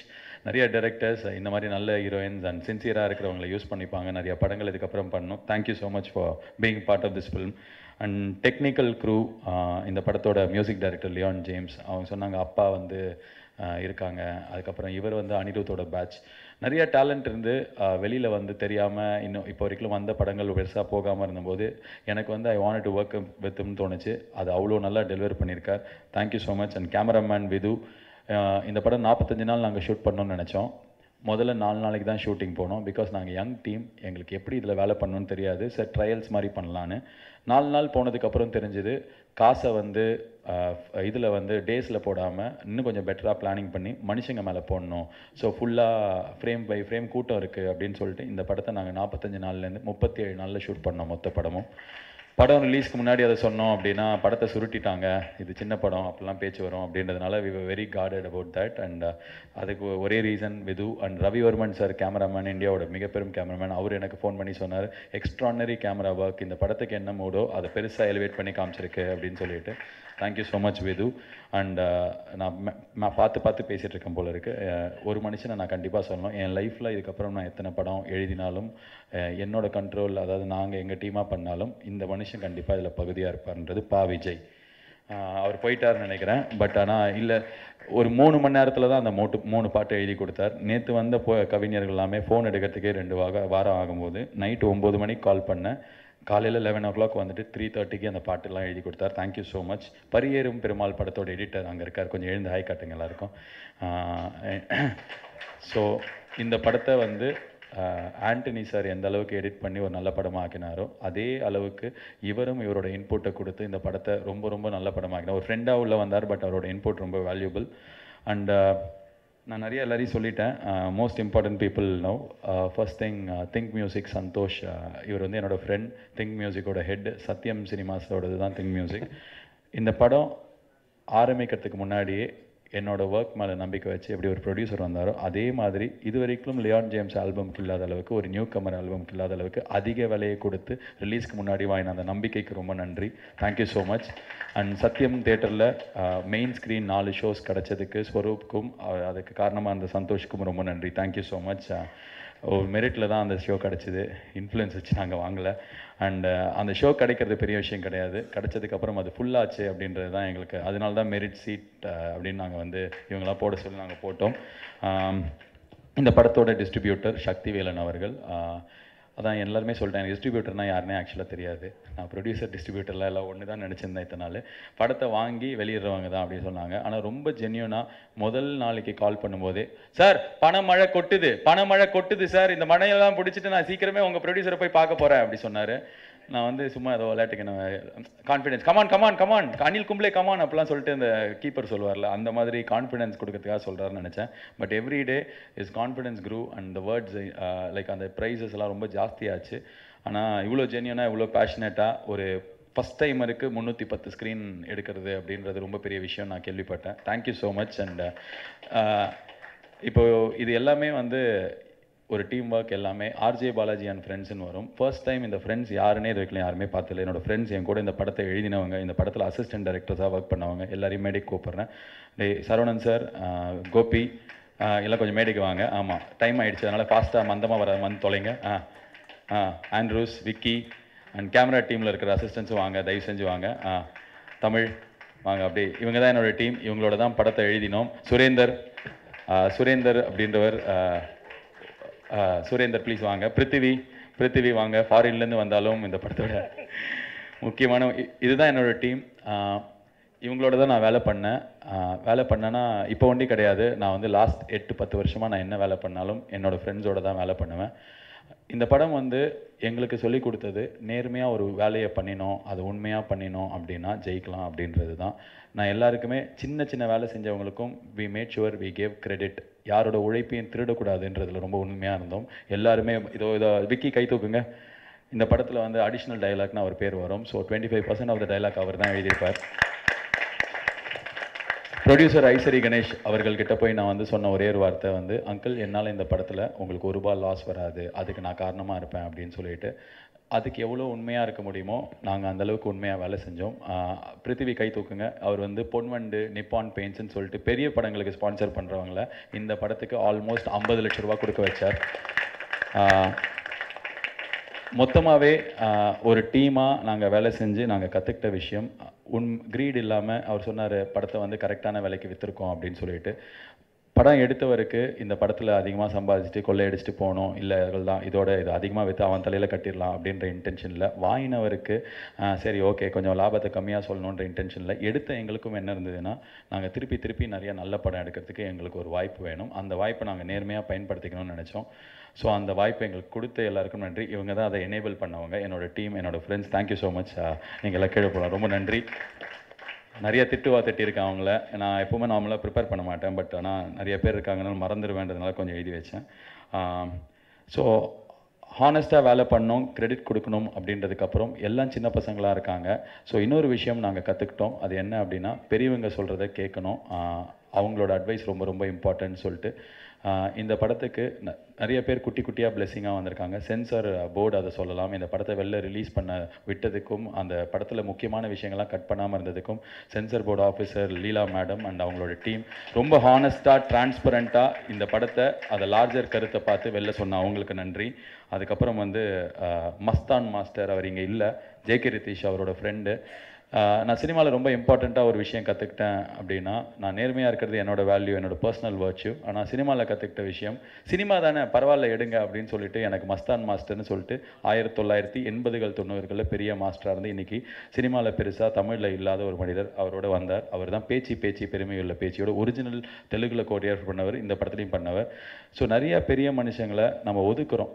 நிறைய டைரக்டர்ஸ் இந்த மாதிரி நல்ல ஹீரோயின்ஸ் அண்ட் சின்சியராக இருக்கிறவங்களை யூஸ் பண்ணிப்பாங்க, நிறைய படங்கள் இதுக்கப்புறம் பண்ணணும். Thank you so much for being part of this film. And technical crew, இந்த படத்தோட மியூசிக் டைரக்டர் லியோன் ஜேம்ஸ், அவங்க சொன்னாங்க அப்பா வந்து இருக்காங்க, அதுக்கப்புறம் இவர் வந்து அனிருத்தோட பேட்ச். நிறைய டேலண்ட் இருந்து வெளியில் வந்து தெரியாமல் இன்னும் இப்போ வரைக்கும் வந்த படங்கள் பெருசாக போகாமல் இருந்தபோது எனக்கு வந்து ஐ வாண்ட் டு ஒர்க் வித்னு தோணுச்சு. அது அவ்வளோ நல்லா டெலிவர் பண்ணியிருக்கார். Thank you so much. And cameraman Vidhu, இந்த படம் 45 நாள் நாங்கள் ஷூட் பண்ணோன்னு நினச்சோம். முதல்ல 4 நாளைக்கு தான் ஷூட்டிங் போனோம். பிகாஸ் நாங்கள் யங் டீம், எங்களுக்கு எப்படி இதில் வேலை பண்ணணும்னு தெரியாது. சார் ட்ரையல்ஸ் மாதிரி பண்ணலான்னு 4 நாள் போனதுக்கப்புறம் தெரிஞ்சுது காசை வந்து இதில் வந்து டேஸில் போடாமல் இன்னும் கொஞ்சம் பெட்டராக பிளானிங் பண்ணி மனுஷங்க மேலே போடணும். ஸோ ஃபுல்லாக ஃப்ரேம் பை ஃப்ரேம் கூட்டம் இருக்குது அப்படின்னு சொல்லிட்டு இந்த படத்தை நாங்கள் 45 நாள்லேருந்து 37 நாளில் ஷூட் பண்ணோம் மொத்த படமும். படம் ரிலீஸ்க்கு முன்னாடி அதை சொன்னோம் அப்படின்னா படத்தை சுருட்டிட்டாங்க, இது சின்ன படம் அப்படிலாம் பேச்சு வரும் அப்படின்றதுனால we were very guarded about that. And அதுக்கு ஒரே reason Vidhu and Ravivarman sir cameraman, இந்தியாவோட மிகப்பெரும் கேமராமேன், அவர் எனக்கு ஃபோன் பண்ணி சொன்னார் எக்ஸ்ட்ரானரி கேமரா ஒர்க், இந்த படத்துக்கு என்ன மூடோ அதை பெருசாக எலிவேட் பண்ணி காமிச்சிருக்கு அப்படின்னு சொல்லிட்டு. Thank you so much Vidhu. And நான் பார்த்து பேசிகிட்டு இருக்கேன் போல இருக்கு. ஒரு மனுஷனை நான் கண்டிப்பாக சொல்லணும், என் லைஃப்பில் இதுக்கப்புறம் நான் எத்தனை படம் எழுதினாலும் என்னோட கண்ட்ரோல், அதாவது நாங்கள் எங்கள் டீமாக பண்ணாலும் இந்த மனுஷன் கண்டிப்பாக இதில் பகுதியாக இருப்பார்ன்றது பா விஜய். அவர் போயிட்டார்னு நினைக்கிறேன், பட் ஆனால் இல்லை, ஒரு 3 மணி நேரத்தில் தான் அந்த 3 பாட்டு எழுதி கொடுத்தார். நேற்று வந்த கவிஞர்கள் எல்லாமே ஃபோன் எடுக்கிறதுக்கே 2 வாரம் ஆகும்போது நைட்டு 9 மணிக்கு கால் பண்ணேன், காலையில் 11 o'clock வந்துட்டு 3:30க்கு அந்த பாட்டெல்லாம் எழுதி கொடுத்தார். Thank you so much. Pariyerum Perumal படத்தோட எடிட்டர் அங்கே இருக்கார், கொஞ்சம் எழுந்து ஹாய் காட்டுங்க எல்லாருக்கும். ஸோ இந்த படத்தை வந்து ஆண்டனி சார் எந்த அளவுக்கு எடிட் பண்ணி ஒரு நல்ல படமாக ஆக்கினாரோ அதே அளவுக்கு இவரும் இவரோட இன்புட்டை கொடுத்து இந்த படத்தை ரொம்ப ரொம்ப நல்ல படமாக ஆக்கினார். ஒரு ஃப்ரெண்டாக உள்ள வந்தார், பட் அவரோட இன்புட் ரொம்ப வேல்யூபிள். அண்ட் நான் நிறைய எல்லாரையும் சொல்லிட்டேன். Most important people no. First thing Think Music Santhosh, இவர் வந்து என்னோடய ஃப்ரெண்ட். திங்க் மியூசிக்கோட ஹெட் சத்யம் சினிமாஸோடது தான் திங்க் மியூசிக். இந்த படம் ஆரம்பிக்கிறதுக்கு முன்னாடியே என்னோட ஒர்க் மேலே நம்பிக்கை வச்சு எப்படி ஒரு ப்ரொடியூசர் வந்தாரோ அதே மாதிரி இது வரைக்கும் லியான் ஜேம்ஸ் ஆல்பம்க்கு இல்லாத அளவுக்கு, ஒரு நியூ கமர் ஆல்பம்க்கு இல்லாத அளவுக்கு அதிக விலையை கொடுத்து ரிலீஸ்க்கு முன்னாடி வாங்கின அந்த நம்பிக்கைக்கு ரொம்ப நன்றி. Thank you so much. அண்ட் சத்யம் தேட்டரில் மெயின் ஸ்க்ரீன் 4 ஷோஸ் கிடச்சதுக்கு ஸ்வரூப்க்கும் அதுக்கு காரணமாக அந்த சந்தோஷ்க்கும் ரொம்ப நன்றி. Thank you so much. ஒரு மெரிட்டில் தான் அந்த ஷோ கிடச்சிது, இன்ஃப்ளூயன்ஸ் வச்சு நாங்கள் வாங்கலை. அண்டு அந்த ஷோ கிடைக்கிறது பெரிய விஷயம் கிடையாது, கிடைச்சதுக்கப்புறம் அது ஃபுல்லாச்சு அப்படின்றது தான் எங்களுக்கு. அதனால தான் மெரிட் சீட் அப்படின்னு நாங்கள் வந்து இவங்களாம் போட சொல்லி நாங்கள் போட்டோம். இந்த படத்தோட டிஸ்ட்ரிபியூட்டர் சக்திவேலன் அவர்கள். அதான் எல்லாருமே சொல்லிட்டேன், டிஸ்ட்ரிபியூட்டர்னால் யாருன்னே ஆக்சுவலாக தெரியாது. நான் ப்ரொடியூசர் டிஸ்ட்ரிபியூட்டர்லாம் எல்லாம் ஒன்று தான் நினச்சிருந்தேன் இத்தனை நாள். படத்தை வாங்கி வெளியிடுறவங்க தான் அப்படின்னு சொன்னாங்க. ஆனால் ரொம்ப ஜென்யூனாக முதல் நாளைக்கு கால் பண்ணும்போதே, சார் பணமழை கொட்டுது சார், இந்த மழையெல்லாம் பிடிச்சிட்டு நான் சீக்கிரமே உங்கள் ப்ரொடியூசரை போய் பார்க்க போகிறேன் அப்படி சொன்னார். நான் வந்து சும்மா ஏதோ விளையாட்டுக்கு என்ன confidence, come on Anil Kumble come on அப்படிலாம் சொல்லிட்டு இந்த கீப்பர் சொல்லுவார்ல, அந்த மாதிரி கான்ஃபிடென்ஸ் கொடுக்கறதுக்காக சொல்கிறாருன்னு நினச்சேன். But every day is confidence crew and the words like அந்த ப்ரைஸஸ் எல்லாம் ரொம்ப ஜாஸ்தியாச்சு. ஆனால் இவ்வளோ ஜென்யூனாக இவ்வளோ பேஷனேட்டாக ஒரு ஃபஸ்ட் டைமருக்கு 310 ஸ்க்ரீன் எடுக்கிறது அப்படின்றது ரொம்ப பெரிய விஷயம் நான் கேள்விப்பட்டேன். Thank you so much. அண்ட் இப்போது இது எல்லாமே வந்து ஒரு டீம் ஒர்க், எல்லாமே ஆர்ஜே பாலாஜி அண்ட் ஃப்ரெண்ட்ஸ்னு வரும். ஃபர்ஸ்ட் டைம் இந்த ஃப்ரெண்ட்ஸ் யாருன்னே இது வரைக்கும் யாருமே பார்த்தல. என்னோடய ஃப்ரெண்ட்ஸ் என் கூட இந்த படத்தை எழுதினவங்க, இந்த படத்தில் அசிஸ்டன்ட் டைரக்டர்ஸாக ஒர்க் பண்ணவங்க எல்லாரையும் மேடைக்கு கூப்பிட்றேன். சரவணன் சார், கோபி எல்லாம் கொஞ்சம் மேடைக்கு வாங்க. ஆமாம் டைம் ஆகிடுச்சு, அதனால் ஃபாஸ்ட்டாக மந்தமாக வந்து தொலைங்க. ஆண்ட்ரூஸ், விக்கி அண்ட் கேமரா டீமில் இருக்கிற அசிஸ்டன்ஸும் வாங்க, தயவு செஞ்சு வாங்க. தமிழ் வாங்க. அப்படியே இவங்க தான் என்னோடய டீம், இவங்களோட தான் படத்தை எழுதினோம். சுரேந்தர் அப்படின்றவர், சுரேந்தர் ப்ளீஸ் வாங்க. பிருத்திவி வாங்க, ஃபாரின்லேருந்து வந்தாலும் இந்த படத்தோட முக்கியமான இதுதான் என்னோடய டீம். இவங்களோட தான் நான் வேலை பண்ணேன்னா இப்போ ஒண்டி கிடையாது. நான் வந்து லாஸ்ட் 8-10 வருஷமாக நான் என்ன வேலை பண்ணாலும் என்னோடய ஃப்ரெண்ட்ஸோடு தான் வேலை பண்ணுவேன். இந்த படம் வந்து எங்களுக்கு சொல்லி கொடுத்தது, நேர்மையாக ஒரு வேலையை பண்ணினோம், அது உண்மையாக பண்ணினோம் அப்படின்னா ஜெயிக்கலாம் அப்படின்றது தான். நான் எல்லாருக்குமே சின்ன வேலை செஞ்சவங்களுக்கும் we made sure we gave credit. யாரோட உழைப்பையும் திருடக்கூடாதுன்றதுல ரொம்ப உண்மையாக இருந்தோம் எல்லாருமே. இதோ விக்கி கை தூக்குங்க. இந்த படத்தில் வந்து அடிஷ்னல் டைலாக்னு அவர் பேர் வரும். ஸோ 25% ஆஃப் த டைலாக் அவர் தான் எழுதியிருப்பார். ப்ரொடியூசர் ஐசரி கணேஷ் அவர்கள்கிட்ட போய் நான் வந்து சொன்ன ஒரே ஒரு வார்த்தை வந்து, அங்கிள் என்னால் இந்த படத்தில் உங்களுக்கு ₹1 லாஸ் வராது, அதுக்கு நான் காரணமாக இருப்பேன் அப்படின்னு சொல்லிட்டு, அதுக்கு எவ்வளோ உண்மையாக இருக்க முடியுமோ நாங்கள் அந்தளவுக்கு உண்மையாக வேலை செஞ்சோம். பிருத்திவி கை தூக்குங்க. அவர் வந்து பொன்வண்டு, நிப்பான் பெயிண்ட்ஸ்ன்னு சொல்லிட்டு பெரிய படங்களுக்கு ஸ்பான்சர் பண்ணுறவங்கள இந்த படத்துக்கு ஆல்மோஸ்ட் ₹50 லட்சம் கொடுக்க வச்சார். மொத்தமாகவே ஒரு டீமாக நாங்கள் வேலை செஞ்சு நாங்கள் கற்றுக்கிட்ட விஷயம், க்ரீட் இல்லாமல் அவர் சொன்னார் படத்தை வந்து கரெக்டான விலைக்கு விற்றுருக்கோம் அப்படின்னு சொல்லிட்டு. படம் எடுத்தவருக்கு இந்த படத்தில் அதிகமாக சம்பாதிச்சுட்டு கொள்ளையடிச்சிட்டு போகணும், இல்லை தான் இதோட இது அதிகமாக விற்று அவன் தலையில் கட்டிடலாம் அப்படின்ற இன்டென்ஷனில், வாங்கினவருக்கு சரி ஓகே கொஞ்சம் லாபத்தை கம்மியாக சொல்லணுன்ற இன்டென்ஷனில் எடுத்த எங்களுக்கும் என்ன இருந்ததுன்னா, நாங்கள் திருப்பி நிறைய நல்ல படம் எடுக்கிறதுக்கு எங்களுக்கு ஒரு வாய்ப்பு வேணும். அந்த வாய்ப்பை நாங்கள் நேர்மையாக பயன்படுத்திக்கணும்னு நினச்சோம். ஸோ அந்த வாய்ப்பை எங்களுக்கு கொடுத்த எல்லாருக்கும் நன்றி. இவங்க தான் அதை எனேபிள் பண்ணவங்க, என்னோடய டீம், என்னோடய ஃப்ரெண்ட்ஸ். Thank you so much. நீங்கள் எல்லாம் கீழே போகலாம். ரொம்ப நன்றி. நிறைய திட்டிருக்கேன் அவங்கள. நான் எப்போவுமே நார்மலாக ப்ரிப்பேர் பண்ண மாட்டேன், பட் ஆனால் நிறைய பேர் இருக்காங்கனால மறந்துடுவேன்றதுனால கொஞ்சம் எழுதி வச்சேன். ஸோ ஹானஸ்ட்டாக வேலை பண்ணணும், கிரெடிட் கொடுக்கணும் அப்படின்றதுக்கப்புறம் எல்லாம் சின்ன பசங்களாக இருக்காங்க. ஸோ இன்னொரு விஷயம் நாங்கள் கற்றுக்கிட்டோம். அது என்ன அப்படின்னா, பெரியவங்க சொல்கிறத கேட்கணும், அவங்களோட அட்வைஸ் ரொம்ப ரொம்ப இம்பார்ட்டன்ட்னு சொல்லிட்டு இந்த படத்துக்கு நிறைய பேர் குட்டி குட்டியாக பிளெஸிங்காக வந்திருக்காங்க. சென்சார் போர்டு அதை சொல்லலாம். இந்த படத்தை வெளில ரிலீஸ் பண்ண விட்டதுக்கும் அந்த படத்தில் முக்கியமான விஷயங்கள்லாம் கட் பண்ணாமல் இருந்ததுக்கும் censor board officer Leela madam and அவங்களோட டீம் ரொம்ப ஹானஸ்ட்டாக டிரான்ஸ்பரண்ட்டாக இந்த படத்தை அதை லார்ஜர் கருத்தை பார்த்து வெளில சொன்ன அவங்களுக்கு நன்றி. அதுக்கப்புறம் வந்து மஸ்தான் மாஸ்டர், அவர் இங்கே இல்லை, ஜேகே ரிதீஷ் அவரோட ஃப்ரெண்டு. நான் சினிமாவில் ரொம்ப இம்பார்ட்டண்ட்டாக ஒரு விஷயம் கற்றுக்கிட்டேன் அப்படின்னா, நான் நேர்மையாக இருக்கிறது என்னோட வேல்யூ, என்னோடய பர்சனல் வர்ச்சியூ. ஆனால் சினிமாவில் கற்றுக்கிட்ட விஷயம், சினிமா தானே பரவாயில்ல எடுங்க அப்படின்னு சொல்லிட்டு எனக்கு மஸ்தான் மாஸ்டர்னு சொல்லிட்டு 1980கள் 90களில் பெரிய மாஸ்டராக இருந்து இன்றைக்கி சினிமாவில் பெருசாக தமிழில் இல்லாத ஒரு மனிதர் அவரோட வந்தார். அவர் தான் பேச்சு பெருமையுள்ள பேச்சியோட ஒரிஜினல் தெலுங்கில் கோரியோகிராஃப் பண்ணவர், இந்த படத்துலையும் பண்ணவர். ஸோ நிறைய பெரிய மனுஷங்களை நம்ம ஒதுக்குறோம்,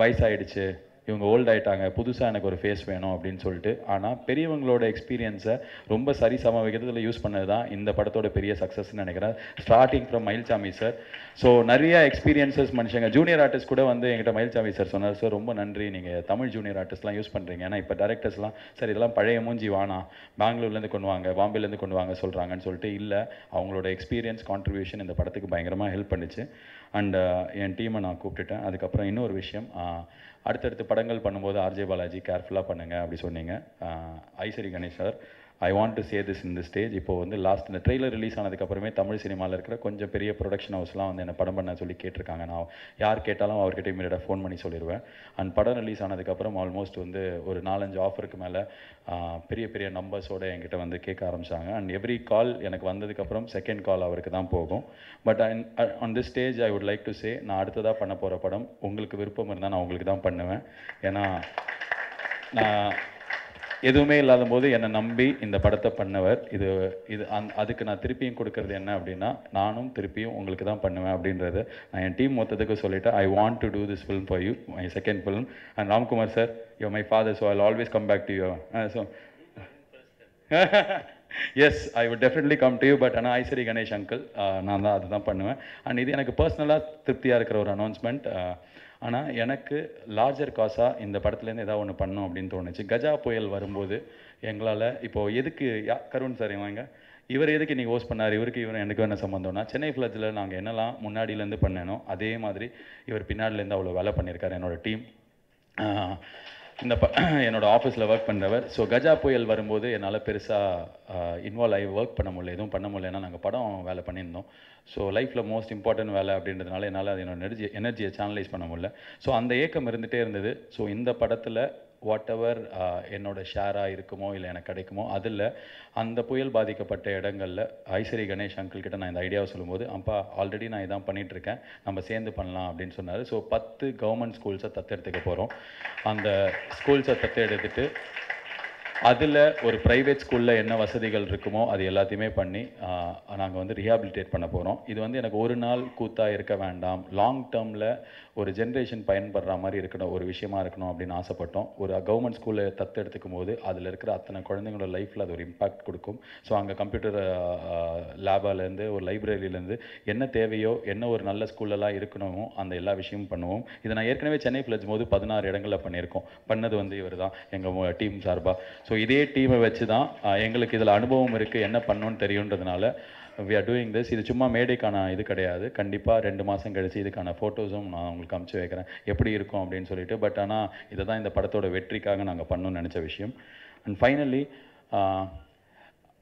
வயசாகிடுச்சு, இவங்க ஓல்ட் ஆகிட்டாங்க, புதுசாக எனக்கு ஒரு ஃபேஸ் வேணும் அப்படின்னு சொல்லிட்டு. ஆனால் பெரியவங்களோட எக்ஸ்பீரியன்ஸை ரொம்ப சரிசம விகிதத்தில் யூஸ் பண்ணது தான் இந்த படத்தோட பெரிய சக்ஸஸ்ன்னு நினைக்கிறேன். Starting from Mayilsamy sir. So நிறைய எக்ஸ்பீரியன்ஸஸ் மனுஷங்க, ஜூனியர் ஆர்டிஸ்ட் கூட வந்து என்கிட்ட மயில்சாமி சார் சொன்னார், சார் ரொம்ப நன்றி, நீங்கள் தமிழ் ஜூனியர் ஆர்டிஸ்ட்லாம் யூஸ் பண்ணுறீங்க. ஏன்னா இப்போ டேரக்டர்ஸ்லாம் சார் இதெல்லாம் பழைய மூஞ்சி வானா, பெங்களூர்லேருந்து கொண்டு வாங்க, பாம்பேலேருந்து கொண்டு வாங்க சொல்கிறாங்கன்னு சொல்லிட்டு. இல்லை, அவங்களோட எக்ஸ்பீரியன்ஸ் கான்ட்ரிபியூஷன் இந்த படத்துக்கு பயங்கரமாக ஹெல்ப் பண்ணிச்சு. அண்ட் என் டீமை நான் கூப்பிட்டுட்டேன். அதுக்கப்புறம் இன்னொரு விஷயம், அடுத்தடுத்து படங்கள் பண்ணும்போது ஆர்ஜே பாலாஜி கேர்ஃபுல்லாக பண்ணுங்கள் அப்படி சொன்னீங்க. Ishari Ganesh sir, I want to say this in the stage. இப்போது வந்து லாஸ்ட் இந்த ட்ரெய்லர் ரிலீஸ் ஆனதுக்கப்புறமே தமிழ் சினிமாவில் இருக்கிற கொஞ்சம் பெரிய ப்ரொடக்ஷன் ஹவுஸ்லாம் வந்து என்னை படம் பண்ண சொல்லி கேட்டிருக்காங்க. நான் யார் கேட்டாலும் அவர்கிட்ட இமீடியட்டாக ஃபோன் பண்ணி சொல்லிடுவேன். அண்ட் படம் ரிலீஸ் ஆனதுக்கப்புறம் ஆல்மோஸ்ட் வந்து ஒரு 4-5 ஆஃபருக்கு மேலே பெரிய பெரிய நம்பர்ஸோடு என்கிட்ட வந்து கேட்க ஆரம்பித்தாங்க. அண்ட் எவ்ரி கால் எனக்கு வந்ததுக்கப்புறம் செகண்ட் கால் அவருக்கு தான் போகும். But on this stage I would like to say, நான் அடுத்ததாக பண்ண போகிற படம் உங்களுக்கு விருப்பம் இருந்தால் நான் உங்களுக்கு தான் பண்ணுவேன். ஏன்னா நான் எதுவுமே இல்லாத போது என்னை நம்பி இந்த படத்தை பண்ணவர். அதுக்கு நான் திருப்பியும் கொடுக்கறது என்ன அப்படின்னா, நானும் திருப்பியும் உங்களுக்கு தான் பண்ணுவேன் அப்படின்றது நான் என் டீம் மொத்தத்துக்கு சொல்லிட்டேன். I want to do this film for you, my second film. And Ramkumar sir, you my father, so I always come back to you. So yes, I would definitely come to you. But ஆனால் Ishari Ganesh uncle, நான் தான் அதுதான் பண்ணுவேன். And இது எனக்கு பர்சனலாக திருப்தியாக இருக்கிற ஒரு அனௌன்ஸ்மெண்ட். ஆனால் எனக்கு லார்ஜர் காசாக இந்த படத்துலேருந்து ஏதாவது ஒன்று பண்ணணும் அப்படின்னு தோணுச்சு. கஜா புயல் வரும்போது எங்களால் இப்போது எதுக்கு கருண் சார் இவங்க இவர் எதுக்கு இன்றைக்கி ஹோஸ்ட் பண்ணார், இவருக்கு எனக்கு என்ன சம்மந்தம்னா, சென்னை ஃப்ளட்ஸில் நாங்கள் என்னெல்லாம் முன்னாடியிலேருந்து பண்ணேனோ அதே மாதிரி இவர் பின்னாடிலேருந்து அவ்வளோ வேலை பண்ணியிருக்காரு என்னோடய டீம், என்னோடய ஆஃபீஸில் ஒர்க் பண்ணுறவர். ஸோ கஜா புயல் வரும்போது என்னால் பெருசாக இன்வால்வ் ஆகி ஒர்க் பண்ண முடியல, எதுவும் பண்ண முடியல. ஏன்னா நாங்கள் படம் வேலை பண்ணியிருந்தோம். ஸோ லைஃப்பில் மோஸ்ட் இம்பார்ட்டன்ட் வேலை அப்படின்றதுனால என்னால் அது என்னோட எனர்ஜியை சேனலைஸ் பண்ண முடியல. ஸோ அந்த ஏக்கம் இருந்துகிட்டே இருந்தது. ஸோ இந்த படத்தில் வாட் எவர் என்னோட ஷேராக இருக்குமோ இல்லை எனக்கு கிடைக்குமோ அதில் அந்த புயல் பாதிக்கப்பட்ட இடங்களில் ஐஸ்வரி கணேஷ் அங்கிள் கிட்ட நான் இந்த ஐடியாவை சொல்லும்போது, அப்பா ஆல்ரெடி நான் இதான் பண்ணிகிட்ருக்கேன், நம்ம சேர்ந்து பண்ணலாம் அப்படின்னு சொன்னார். ஸோ 10 கவர்மெண்ட் ஸ்கூல்ஸை தத்தெடுத்துக்க போகிறோம். அந்த ஸ்கூல்ஸை தத்தெடுத்துட்டு அதில் ஒரு ப்ரைவேட் ஸ்கூலில் என்ன வசதிகள் இருக்குமோ அது எல்லாத்தையுமே பண்ணி நாங்கள் வந்து ரீஹாபிலிட்டேட் பண்ண போகிறோம். இது வந்து எனக்கு ஒரு நாள் கூத்தாக இருக்க வேண்டாம், லாங் டேர்மில் ஒரு ஜென்ரேஷன் பயன்படுற மாதிரி இருக்கணும், ஒரு விஷயமா இருக்கணும் அப்படின்னு ஆசைப்பட்டோம். ஒரு கவர்மெண்ட் ஸ்கூலில் தத்தெடுத்துக்கும் போது அதில் இருக்கிற அத்தனை குழந்தைங்களோட லைஃப்பில் அது ஒரு இம்பாக்ட் கொடுக்கும். ஸோ அங்கே கம்ப்யூட்டர் லேபாலேருந்து ஒரு லைப்ரரியிலேருந்து என்ன தேவையோ, என்ன ஒரு நல்ல ஸ்கூல்லலாம் இருக்கணுமோ அந்த எல்லா விஷயமும் பண்ணுவோம். இதை நான் ஏற்கனவே சென்னை ஃப்ளட்ஸ் போது 16 இடங்களில் பண்ணியிருக்கோம். பண்ணது வந்து இவர் தான் எங்கள் டீம் சார்பாக. ஸோ இதே டீமை வச்சு தான் எங்களுக்கு இதில் அனுபவம் இருக்குது, என்ன பண்ணணும்னு தெரியுன்றதுனால we are doing this. இது சும்மா மேடைக்கான இது கிடையாது. கண்டிப்பாக 2 மாதம் கழிச்சு இதுக்கான ஃபோட்டோஸும் நான் உங்களுக்கு அனுப்பிச்சு வைக்கிறேன் எப்படி இருக்கும் அப்படின்னு சொல்லிட்டு. பட் ஆனால் இதை தான் இந்த படத்தோட வெற்றிக்காக நாங்கள் பண்ணணும்னு நினச்ச விஷயம். அண்ட் ஃபைனலி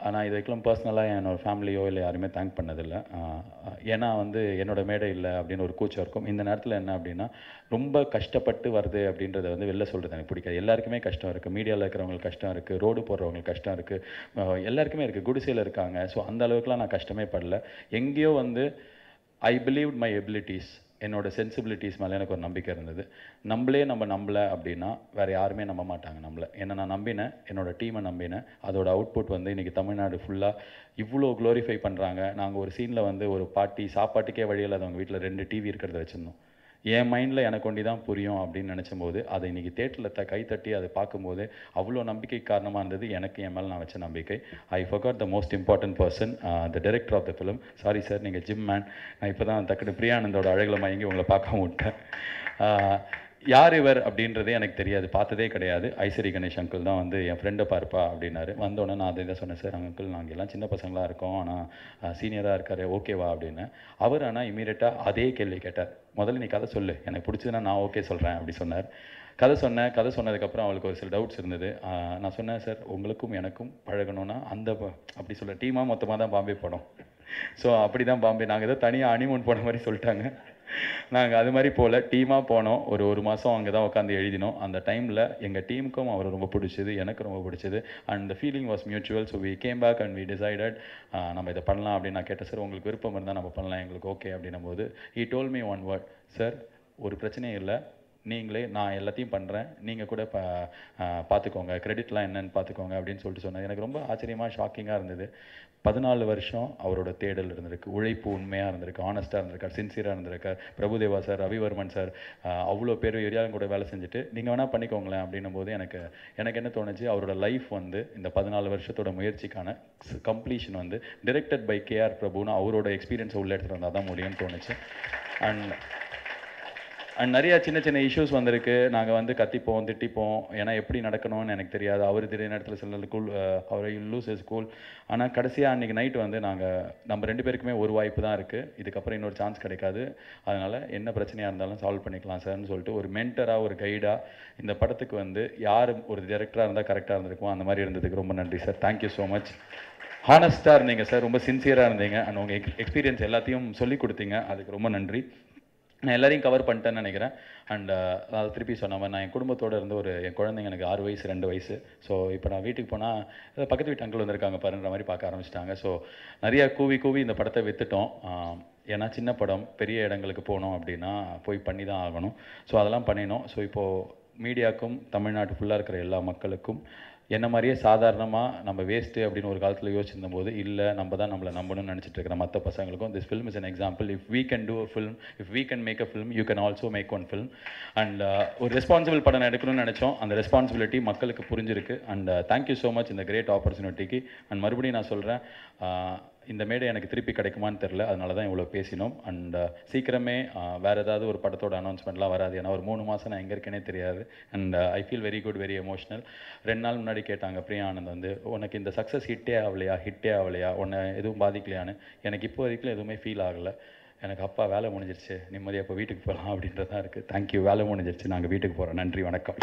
நான் இதுக்கெல்லாம் பர்சனலாக என்னோடய ஃபேமிலியோ இல்லை யாருமே தேங்க் பண்ணதில்லை. ஏன்னா வந்து என்னோடய மேடை இல்லை அப்படின்னு ஒரு கூச்சம் இருக்கும். இந்த நேரத்தில் என்ன அப்படின்னா, ரொம்ப கஷ்டப்பட்டு வருது அப்படின்றத வந்து வெளில சொல்கிறது எனக்கு பிடிக்காது. எல்லாருக்குமே கஷ்டம் இருக்குது, மீடியாவில் இருக்கிறவங்களுக்கு கஷ்டம் இருக்குது, ரோடு போடுறவங்களுக்கு கஷ்டம் இருக்குது, எல்லாருக்குமே இருக்குது, குடிசையில் இருக்காங்க. ஸோ அந்த அளவுக்குலாம் நான் கஷ்டமே படல. எங்கேயோ வந்து ஐ பிலீவ்ட் மை எபிலிட்டிஸ், என்னோட சென்சிபிலிட்டிஸ் மேலே எனக்கு ஒரு நம்பிக்கை இருந்தது. நம்ம நம்பலை அப்படின்னா வேறு யாருமே நம்ப மாட்டாங்க நம்மளை. என்ன நான் நம்பினேன், என்னோடய டீமை நம்பினேன். அதோட அவுட்புட் வந்து இன்றைக்கி தமிழ்நாடு ஃபுல்லாக இவ்வளோ க்ளோரிஃபை பண்ணுறாங்க. நாங்கள் ஒரு சீனில் வந்து ஒரு பாட்டி சாப்பாட்டுக்கே வழியில் அவங்க வீட்டில் 2 டிவி இருக்கிறத வச்சுருந்தோம். என் மைண்டில் எனக்கு ஒண்டி தான் புரியும் அப்படின்னு நினச்சும்போது அதை இன்றைக்கி தேட்டரில் கைத்தட்டி அதை பார்க்கும்போது அவ்வளோ நம்பிக்கை காரணமாக இருந்தது எனக்கு, என் மேலே நான் வச்ச நம்பிக்கை. I forgot the most important person, the director of the film. Sorry sir, நீங்கள் ஜிம் மேன். நான் இப்போ தான் டக்குனு பிரியானந்தோட அழகில் மயங்கி உங்களை பார்க்க விட்டேன். யார் இவர் அப்படின்றதே எனக்கு தெரியாது, பார்த்ததே கிடையாது. ஐஸ்வரி கணேஷ் அங்கிள் தான் வந்து என் ஃப்ரெண்டை பார்ப்பா அப்படின்னாரு. வந்தோடனே நான் அதை தான் சொன்னேன், சார் அங்கிள் நாங்கள் எல்லாம் சின்ன பசங்களாக இருக்கோம், ஆனால் சீனியராக இருக்கார், ஓகேவா அப்படின்னு. அவர் ஆனால் இமீடியட்டாக அதே கேள்வி கேட்டார். முதல்ல நீ கதை சொல்லு, எனக்கு பிடிச்சதுன்னா நான் ஓகே சொல்கிறேன் அப்படி சொன்னார். கதை சொன்னதுக்கப்புறம் அவளுக்கு ஒரு சில டவுட்ஸ் இருந்தது. நான் சொன்னேன், சார் உங்களுக்கும் எனக்கும் பழகணும்னா அப்படி சொல்ல டீமாக மொத்தமாக தான் பாம்பே படம். ஸோ அப்படி தான் பாம்பே, நாங்கள் ஏதோ தனியாக ஹனிமூன் போன மாதிரி சொல்லிட்டாங்க. நாங்கள் அது மாதிரி போல் டீமாக போனோம். ஒரு மாதம் அங்கே தான் உட்காந்து எழுதினோம். அந்த டைமில் எங்கள் டீமுக்கும் அவர் ரொம்ப பிடிச்சது, எனக்கு ரொம்ப பிடிச்சது. And the feeling was mutual. So we came back and we decided நம்ம இதை பண்ணலாம் அப்படின்னு. நான் கேட்டேன், சார் உங்களுக்கு விருப்பம் இருந்தால் நம்ம பண்ணலாம், எங்களுக்கு ஓகே அப்படின்னும் போது he told me one word, sir ஒரு பிரச்சனையும் இல்லை, நீங்களே நான் எல்லாத்தையும் பண்ணுறேன், நீங்கள் கூட பார்த்துக்கோங்க, கிரெடிட்லாம் என்னென்னு பார்த்துக்கோங்க அப்படின்னு சொல்லிட்டு சொன்னார். எனக்கு ரொம்ப ஆச்சரியமாக ஷாக்கிங்காக இருந்தது. 14 வருஷம் அவரோட தேடல் இருந்திருக்கு, உழைப்பு உண்மையாக இருந்திருக்கு, ஆனஸ்ட்டாக இருந்திருக்கார், சின்சியராக இருந்திருக்கார். பிரபுதேவா சார், ரவிவர்மன் சார், அவ்வளோ பேர் ஏரியாவும் கூட வேலை செஞ்சுட்டு நீங்கள் வேணால் பண்ணிக்கோங்களேன் அப்படின்னும் போது எனக்கு என்ன தோணுச்சு, அவரோட லைஃப் வந்து இந்த 14 வருஷத்தோட முயற்சிக்கான கம்ப்ளீஷன் வந்து டிரெக்டட் பை கேஆர் பிரபுன்னு அவரோட எக்ஸ்பீரியன்ஸை உள்ள எடுத்துகிட்டு வந்தால் தான் முடியும்னு தோணுச்சு. அண்ட் நிறையா சின்ன இஷ்யூஸ் வந்திருக்கு. நாங்கள் வந்து கத்திப்போம், திட்டிப்போம், ஏன்னா எப்படி நடக்கணும்னு எனக்கு தெரியாது. அவர் திடீர் நேரத்தில் சில அவர் லூஸ் ஸ்கூல். ஆனால் கடைசியாக அன்றைக்கி நைட்டு வந்து நம்ம 2 பேருக்குமே ஒரு வாய்ப்பு தான் இருக்குது, இதுக்கப்புறம் இன்னொரு சான்ஸ் கிடைக்காது, அதனால் என்ன பிரச்சனையாக இருந்தாலும் சால்வ் பண்ணிக்கலாம் சார்னு சொல்லிட்டு ஒரு மென்டராக, ஒரு கைடாக இந்த படத்துக்கு வந்து யார் ஒரு டைரக்டராக இருந்தால் கரெக்டாக இருந்திருக்கும் அந்த மாதிரி இருந்ததுக்கு ரொம்ப நன்றி சார். Thank you so much. ஹானஸ்ட்டாக இருந்தீங்க சார், ரொம்ப சின்சியராக இருந்தீங்க, அண்ட் உங்கள் எக்ஸ்பீரியன்ஸ் எல்லாத்தையும் சொல்லி கொடுத்தீங்க, அதுக்கு ரொம்ப நன்றி. நான் எல்லாரையும் கவர் பண்ணிட்டேன்னு நினைக்கிறேன். அண்ட் அதை திருப்பி சொன்ன மாதிரி நான் என் குடும்பத்தோடு இருந்து என் குழந்தைங்க எனக்கு 6 வயசு 2 வயசு. ஸோ இப்போ நான் வீட்டுக்கு போனால் பக்கத்து வீட்டு அங்கிள் வந்திருக்காங்க பாருன்ற மாதிரி பார்க்க ஆரம்பிச்சிட்டாங்க. ஸோ நிறையா கூவி இந்த படத்தை விற்றுட்டோம். ஏன்னா சின்ன படம், பெரிய இடங்களுக்கு போனோம் அப்படின்னா போய் பண்ணி தான் ஆகணும். ஸோ அதெல்லாம் பண்ணினோம். ஸோ இப்போது மீடியாவுக்கும் தமிழ்நாட்டு ஃபுல்லாக இருக்கிற எல்லா மக்களுக்கும் என்ன மாதிரியே சாதாரணமாக நம்ம வேஸ்ட்டு அப்படின்னு ஒரு காலத்தில் யோசிச்சிருந்த போது, இல்லை நம்ம தான் நம்மளை நம்பணும்னு நினச்சிட்டு இருக்கிற மற்ற பசங்களுக்கும் this film is an example. If we can do a film, if we can make a film, you can also make one film. And ஒரு ரெஸ்பான்சிபிள் படம் எடுக்கணும்னு நினச்சோம், அந்த ரெஸ்பான்சிபிலிட்டி மக்களுக்கு புரிஞ்சிருக்கு. அண்ட் தேங்க்யூ ஸோ மச் இந்த கிரேட் ஆப்பர்ச்சுனிட்டிக்கு. And மறுபடியும் நான் சொல்கிறேன், இந்த மேடை எனக்கு திருப்பி கிடைக்குமான்னு தெரில, அதனால தான் இவ்வளோ பேசினோம். அண்ட் சீக்கிரமே வேறு ஏதாவது ஒரு படத்தோட அனௌன்ஸ்மெண்ட்லாம் வராது, ஏன்னா ஒரு 3 மாதம் நான் எங்கே இருக்கேனே தெரியாது. And I feel very good, very emotional. 2 நாள் முன்னாடி கேட்டாங்க பிரியா ஆனந்த் வந்து, உனக்கு இந்த சக்ஸஸ் ஹிட்டே ஆகலையா, உன்னை எதுவும் பாதிக்கலையான்னு. எனக்கு இப்போ வரைக்கும் எதுவுமே ஃபீல் ஆகலை. எனக்கு அப்பா வேலை முடிஞ்சிருச்சு, நிம்மதியாக இப்போ வீட்டுக்கு போகலாம் அப்படின்றதான் இருக்குது. தேங்க்யூ, வேலை முடிஞ்சிருச்சு, நாங்கள் வீட்டுக்கு போகிறோம். நன்றி, வணக்கம்.